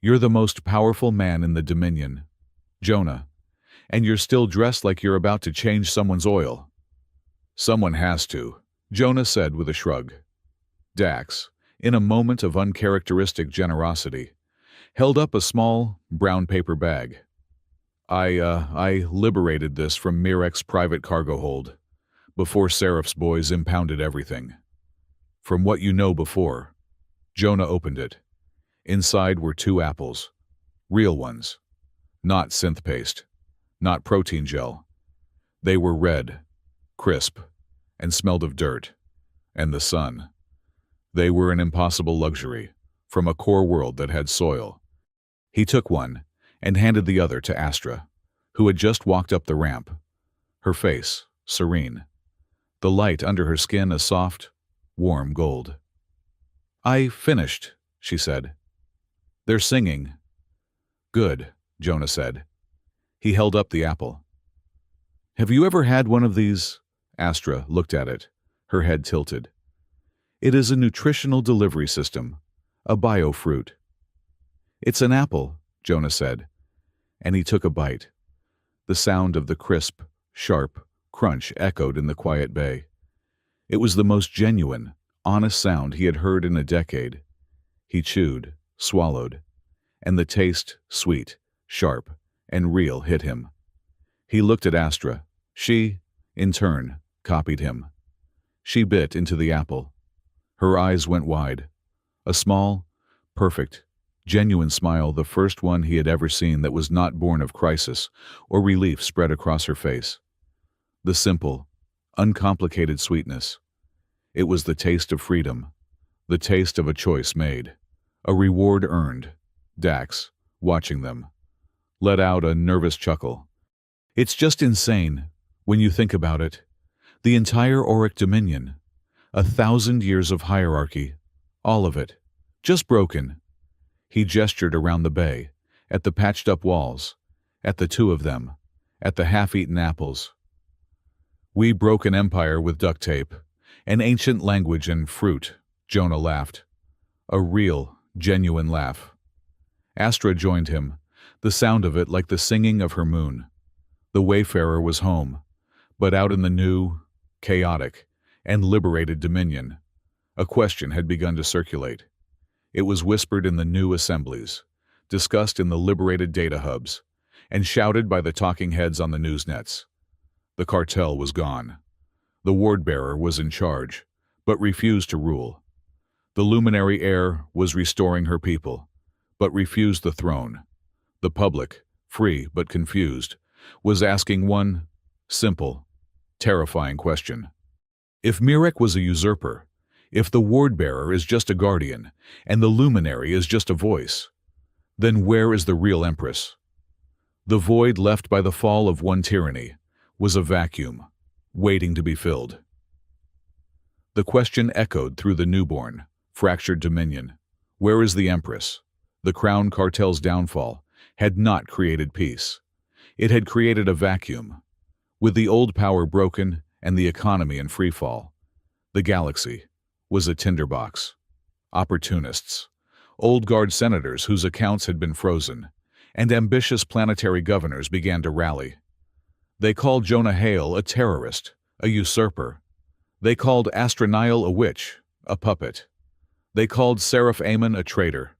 "You're the most powerful man in the Dominion, Jonah, and you're still dressed like you're about to change someone's oil." "Someone has to," Jonah said with a shrug. Dax, in a moment of uncharacteristic generosity, held up a small, brown paper bag. I liberated this from Mirek's private cargo hold, before Seraph's boys impounded everything. From what you know before." Jonah opened it. Inside were 2 apples. Real ones. Not synth paste. Not protein gel. They were red, crisp, and smelled of dirt, and the sun. They were an impossible luxury, from a core world that had soil. He took one, and handed the other to Astra, who had just walked up the ramp, her face serene, the light under her skin a soft, warm gold. "I finished," she said. "They're singing." "Good," Jonah said. He held up the apple. "Have you ever had one of these?" Astra looked at it, her head tilted. "It is a nutritional delivery system, a biofruit." "It's an apple," Jonah said, and he took a bite. The sound of the crisp, sharp crunch echoed in the quiet bay. It was the most genuine, honest sound he had heard in a decade. He chewed, swallowed, and the taste, sweet, sharp, and real, hit him. He looked at Astra. She, in turn, copied him. She bit into the apple. Her eyes went wide. A small, perfect, genuine smile, the first one he had ever seen that was not born of crisis or relief, spread across her face. The simple, uncomplicated sweetness. It was the taste of freedom, the taste of a choice made, a reward earned. Dax, watching them, let out a nervous chuckle. It's just insane, when you think about it. The entire Auric Dominion, 1,000 years of hierarchy, all of it, just broken. He gestured around the bay, at the patched-up walls, at the two of them, at the half-eaten apples. We broke an empire with duct tape, an ancient language and fruit, Jonah laughed. A real, genuine laugh. Astra joined him, the sound of it like the singing of her moon. The wayfarer was home, but out in the new, chaotic, and liberated Dominion, a question had begun to circulate. It was whispered in the new assemblies, discussed in the liberated data hubs, and shouted by the talking heads on the news nets. The cartel was gone. The ward-bearer was in charge, but refused to rule. The luminary heir was restoring her people, but refused the throne. The public, free but confused, was asking one simple, terrifying question. If Mirek was a usurper, if the ward-bearer is just a guardian, and the luminary is just a voice, then where is the real Empress? The void left by the fall of one tyranny was a vacuum, waiting to be filled. The question echoed through the newborn, fractured Dominion. Where is the Empress? The Crown Cartel's downfall had not created peace. It had created a vacuum. With the old power broken and the economy in freefall, the galaxy was a tinderbox. Opportunists, old guard senators whose accounts had been frozen, and ambitious planetary governors began to rally. They called Jonah Hale a terrorist, a usurper. They called Astronial a witch, a puppet. They called Seraph Amon a traitor.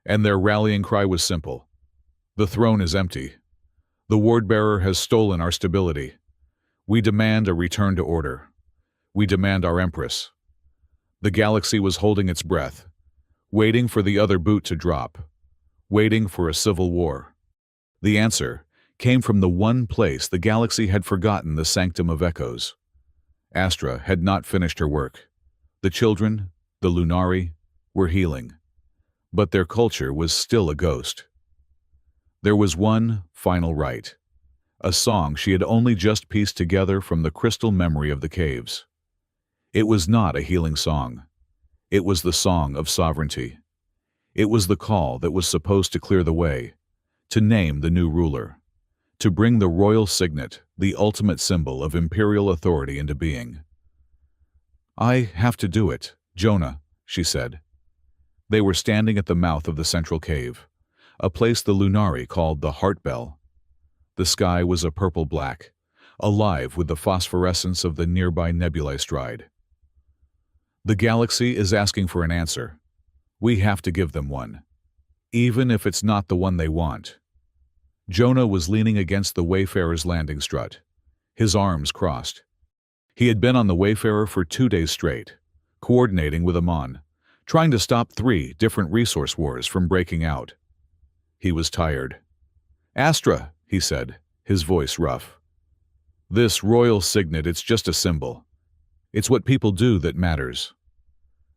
And their rallying cry was simple. The throne is empty. The ward-bearer has stolen our stability. We demand a return to order. We demand our Empress. The galaxy was holding its breath, waiting for the other boot to drop, waiting for a civil war. The answer came from the one place the galaxy had forgotten, the sanctum of echoes. Astra had not finished her work. The children, the Lunari, were healing, but their culture was still a ghost. There was one final rite, a song she had only just pieced together from the crystal memory of the caves. It was not a healing song. It was the song of sovereignty. It was the call that was supposed to clear the way, to name the new ruler, to bring the royal signet, the ultimate symbol of imperial authority, into being. I have to do it, Jonah, she said. They were standing at the mouth of the central cave, a place the Lunari called the Heart Bell. The sky was a purple-black, alive with the phosphorescence of the nearby nebulae stride. The galaxy is asking for an answer. We have to give them one, even if it's not the one they want. Jonah was leaning against the Wayfarer's landing strut, his arms crossed. He had been on the Wayfarer for 2 days straight, coordinating with Amon, trying to stop 3 different resource wars from breaking out. He was tired. Astra, he said, his voice rough. This royal signet, it's just a symbol. It's what people do that matters.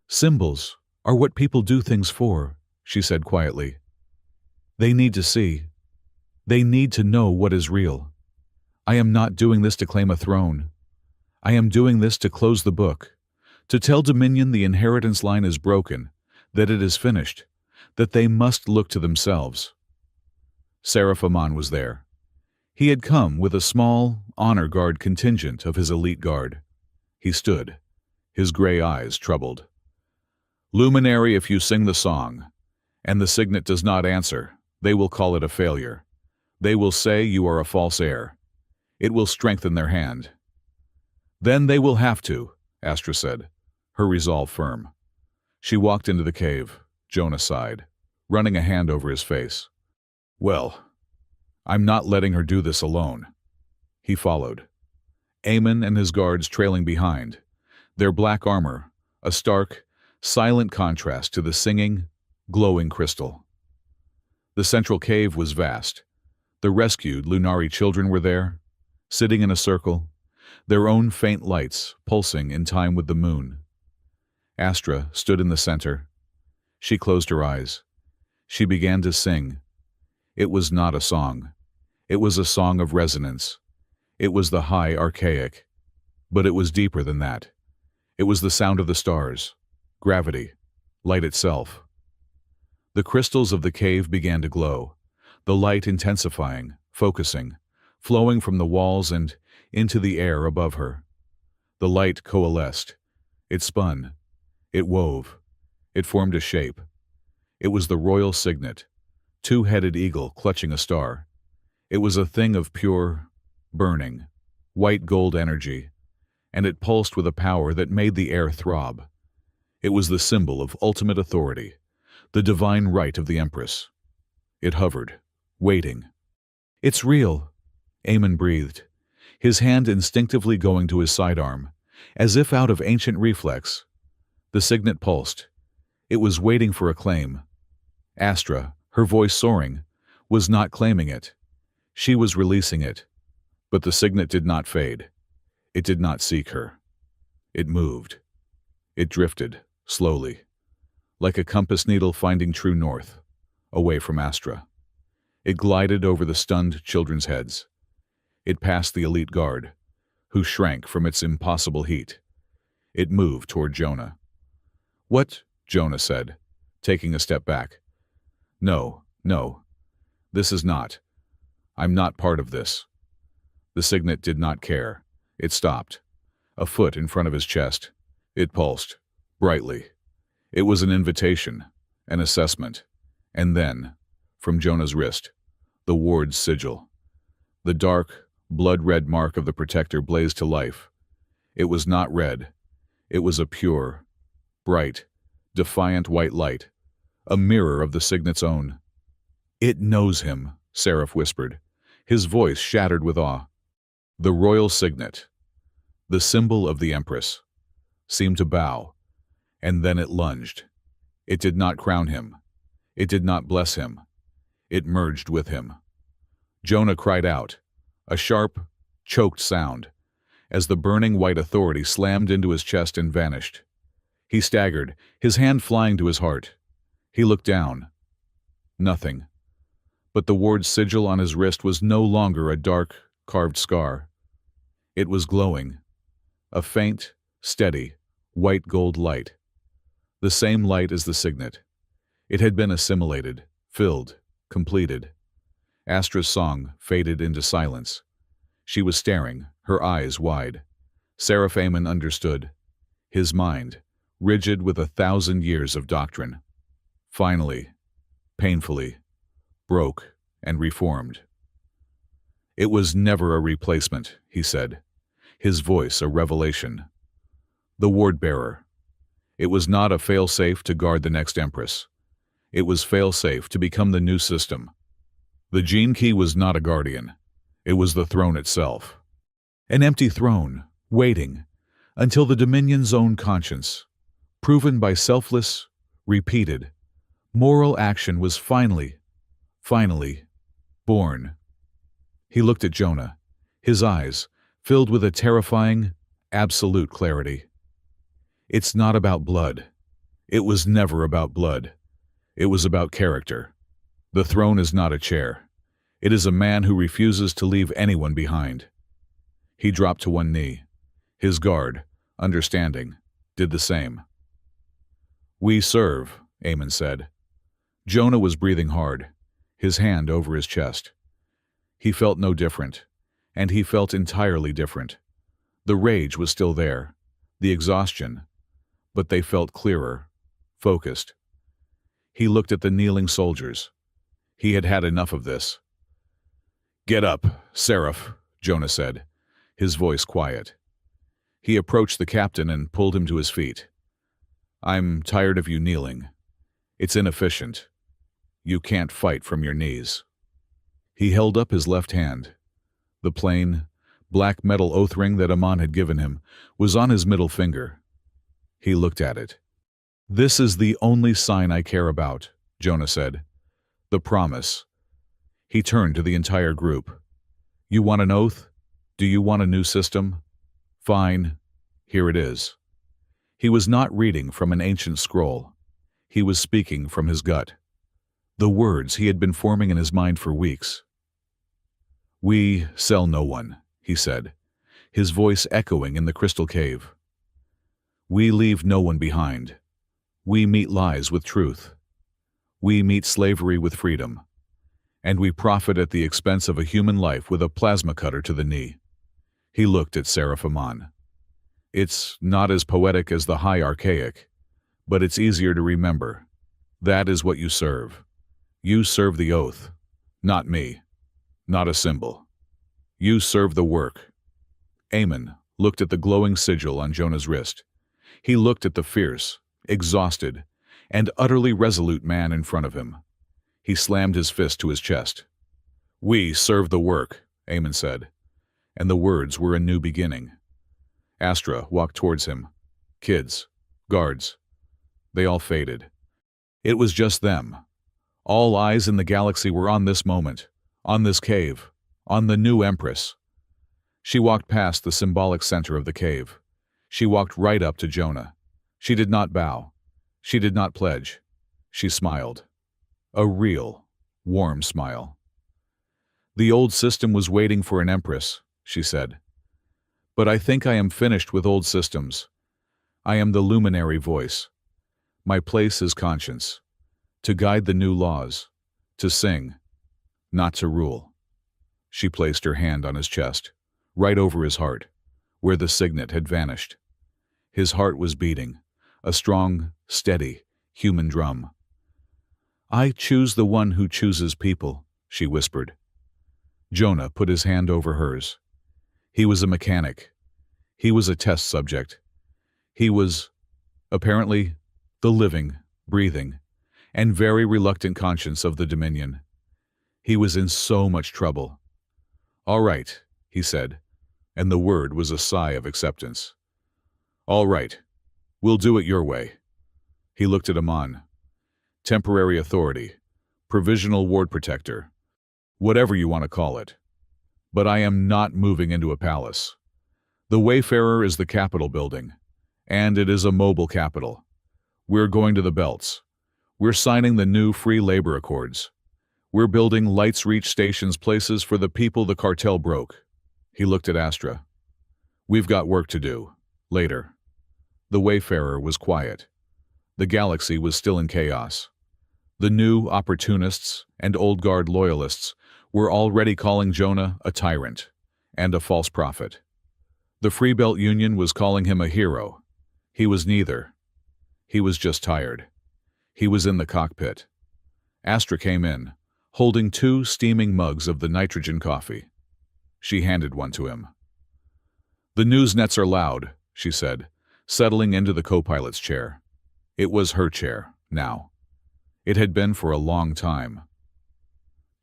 Symbols are what people do things for, she said quietly. They need to see. They need to know what is real. I am not doing this to claim a throne. I am doing this to close the book, to tell Dominion the inheritance line is broken, that it is finished, that they must look to themselves. Seraph Amon was there. He had come with a small, honor guard contingent of his elite guard. He stood, his gray eyes troubled. Luminary, if you sing the song, and the signet does not answer, they will call it a failure. They will say you are a false heir. It will strengthen their hand. Then they will have to, Astra said, her resolve firm. She walked into the cave. Jonah sighed, running a hand over his face. Well, I'm not letting her do this alone. He followed. Aemon and his guards trailing behind, their black armor, a stark, silent contrast to the singing, glowing crystal. The central cave was vast. The rescued Lunari children were there, sitting in a circle, their own faint lights pulsing in time with the moon. Astra stood in the center. She closed her eyes. She began to sing. It was not a song. It was a song of resonance. It was the high archaic. But it was deeper than that. It was the sound of the stars, gravity, light itself. The crystals of the cave began to glow, the light intensifying, focusing, flowing from the walls and into the air above her. The light coalesced. It spun. It wove. It formed a shape. It was the royal signet, two-headed eagle clutching a star. It was a thing of pure, burning, white gold energy, and it pulsed with a power that made the air throb. It was the symbol of ultimate authority, the divine right of the Empress. It hovered, waiting. "It's real," Aemon breathed, his hand instinctively going to his sidearm, as if out of ancient reflex. The signet pulsed. It was waiting for a claim. Astra, her voice soaring, was not claiming it. She was releasing it. But the signet did not fade. It did not seek her. It moved. It drifted, slowly, like a compass needle finding true north, away from Astra. It glided over the stunned children's heads. It passed the elite guard, who shrank from its impossible heat. It moved toward Jonah. "What?" Jonah said, taking a step back. No, this is not. I'm not part of this." The signet did not care. It stopped, a foot in front of his chest. It pulsed, brightly. It was an invitation, an assessment. And then, from Jonah's wrist, the ward's sigil. The dark, blood-red mark of the protector blazed to life. It was not red. It was a pure, bright, defiant white light, a mirror of the signet's own. "It knows him," Seraph whispered, his voice shattered with awe. The royal signet, the symbol of the Empress, seemed to bow, and then it lunged. It did not crown him. It did not bless him. It merged with him. Jonah cried out, a sharp, choked sound, as the burning white authority slammed into his chest and vanished. He staggered, his hand flying to his heart. He looked down. Nothing. But the ward's sigil on his wrist was no longer a dark, carved scar. It was glowing. A faint, steady, white gold light. The same light as the signet. It had been assimilated, filled, completed. Astra's song faded into silence. She was staring, her eyes wide. Seraph Aemon understood. His mind, rigid with 1,000 years of doctrine, finally, painfully, broke and reformed. "It was never a replacement," he said, his voice a revelation. The ward-bearer. It was not a fail-safe to guard the next Empress. It was fail-safe to become the new system. The gene key was not a guardian. It was the throne itself. An empty throne, waiting, until the Dominion's own conscience, proven by selfless, repeated, moral action was finally born. He looked at Jonah, his eyes filled with a terrifying, absolute clarity. "It's not about blood. It was never about blood. It was about character. The throne is not a chair. It is a man who refuses to leave anyone behind." He dropped to one knee. His guard, understanding, did the same. "We serve," Aemon said. Jonah was breathing hard, his hand over his chest. He felt no different, and he felt entirely different. The rage was still there, the exhaustion, but they felt clearer, focused. He looked at the kneeling soldiers. He had had enough of this. "Get up, Seraph," Jonah said, his voice quiet. He approached the captain and pulled him to his feet. "I'm tired of you kneeling. It's inefficient. You can't fight from your knees." He held up his left hand. The plain, black metal oath ring that Amon had given him, was on his middle finger. He looked at it. "This is the only sign I care about," Jonah said. "The promise." He turned to the entire group. "You want an oath? Do you want a new system? Fine. Here it is." He was not reading from an ancient scroll. He was speaking from his gut. The words he had been forming in his mind for weeks. "We sell no one," he said, his voice echoing in the crystal cave. "We leave no one behind. We meet lies with truth. We meet slavery with freedom. And we profit at the expense of a human life with a plasma cutter to the knee." He looked at Seraph Amon. "It's not as poetic as the high archaic, but it's easier to remember. That is what you serve. You serve the oath, not me, not a symbol. You serve the work." Amon looked at the glowing sigil on Jonah's wrist. He looked at the fierce, exhausted, and utterly resolute man in front of him. He slammed his fist to his chest. "We serve the work," Amon said, and the words were a new beginning. Astra walked towards him. Kids, guards, they all faded. It was just them. All eyes in the galaxy were on this moment, on this cave, on the new Empress. She walked past the symbolic center of the cave. She walked right up to Jonah. She did not bow. She did not pledge. She smiled. A real, warm smile. "The old system was waiting for an Empress," she said. "But I think I am finished with old systems. I am the luminary voice. My place is conscience, to guide the new laws, to sing, not to rule." She placed her hand on his chest, right over his heart, where the signet had vanished. His heart was beating, a strong, steady, human drum. "I choose the one who chooses people," she whispered. Jonah put his hand over hers. He was a mechanic. He was a test subject. He was, apparently, the living, breathing, and very reluctant conscience of the Dominion. He was in so much trouble. "All right," he said, and the word was a sigh of acceptance. "All right. We'll do it your way." He looked at Amon. "Temporary authority, provisional ward protector, whatever you want to call it. But I am not moving into a palace. The Wayfarer is the Capitol building, and it is a mobile capital. We're going to the belts. We're signing the new free labor accords. We're building Lights Reach stations, places for the people the cartel broke." He looked at Astra. "We've got work to do. Later." The Wayfarer was quiet. The galaxy was still in chaos. The new opportunists and old guard loyalists were already calling Jonah a tyrant and a false prophet. The Free Belt Union was calling him a hero. He was neither. He was just tired. He was in the cockpit. Astra came in, holding 2 steaming mugs of the nitrogen coffee. She handed one to him. "The news nets are loud," she said, settling into the co-pilot's chair. It was her chair, now. It had been for a long time.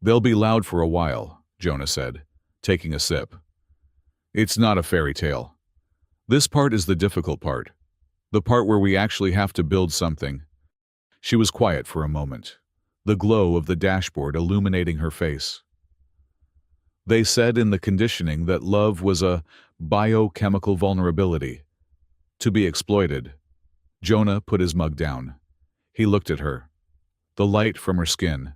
"They'll be loud for a while," Jonah said, taking a sip. "It's not a fairy tale. This part is the difficult part, the part where we actually have to build something." She was quiet for a moment, the glow of the dashboard illuminating her face. "They said in the conditioning that love was a biochemical vulnerability, to be exploited." Jonah put his mug down. He looked at her. The light from her skin,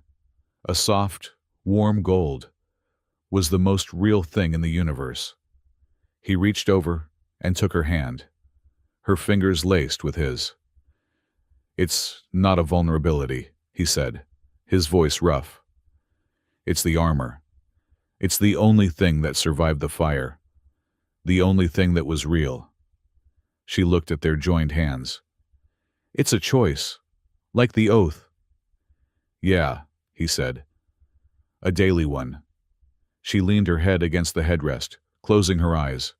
a soft, warm gold, was the most real thing in the universe. He reached over and took her hand, her fingers laced with his. "It's not a vulnerability," he said, his voice rough. "It's the armor. It's the only thing that survived the fire, the only thing that was real." She looked at their joined hands. "It's a choice, like the oath." "Yeah," he said. "A daily one." She leaned her head against the headrest, closing her eyes.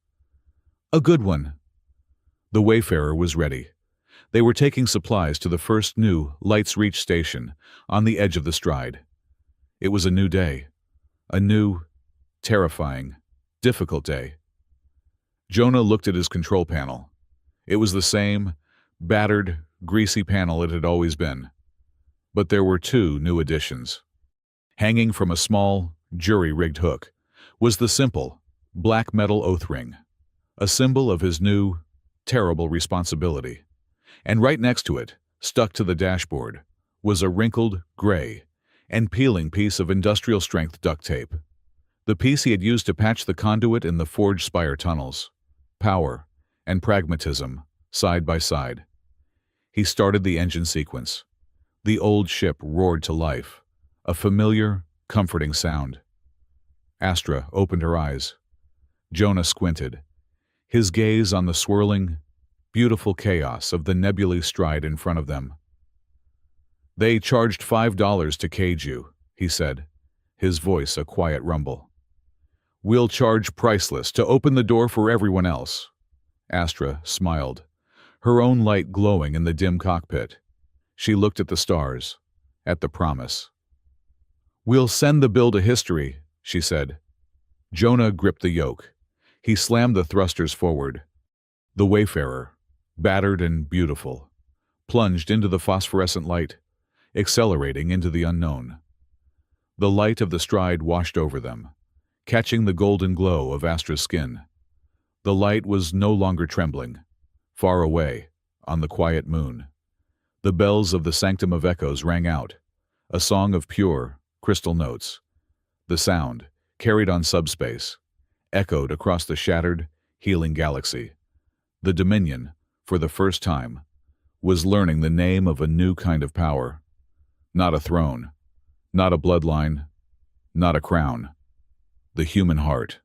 "A good one." The Wayfarer was ready. They were taking supplies to the first new Lights Reach station on the edge of the stride. It was a new day. A new, terrifying, difficult day. Jonah looked at his control panel. It was the same, battered, greasy panel it had always been. But there were two new additions. Hanging from a small, jury-rigged hook was the simple, black metal oath ring, a symbol of his new, terrible responsibility. And right next to it, stuck to the dashboard, was a wrinkled, gray, and peeling piece of industrial-strength duct tape. The piece he had used to patch the conduit in the forge spire tunnels. Power and pragmatism, side by side. He started the engine sequence. The old ship roared to life, a familiar, comforting sound. Astra opened her eyes. Jonah squinted, his gaze on the swirling, beautiful chaos of the nebulae stride in front of them. "They charged $5 to cage you," he said, his voice a quiet rumble. "We'll charge priceless to open the door for everyone else." Astra smiled, her own light glowing in the dim cockpit. She looked at the stars, at the promise. "We'll send the bill to history," she said. Jonah gripped the yoke. He slammed the thrusters forward. The Wayfarer, battered and beautiful, plunged into the phosphorescent light, accelerating into the unknown. The light of the stride washed over them, catching the golden glow of Astra's skin. The light was no longer trembling, far away, on the quiet moon. The bells of the Sanctum of Echoes rang out, a song of pure, crystal notes. The sound, carried on subspace, echoed across the shattered, healing galaxy. The Dominion, for the first time, was learning the name of a new kind of power. Not a throne, not a bloodline, not a crown. The human heart.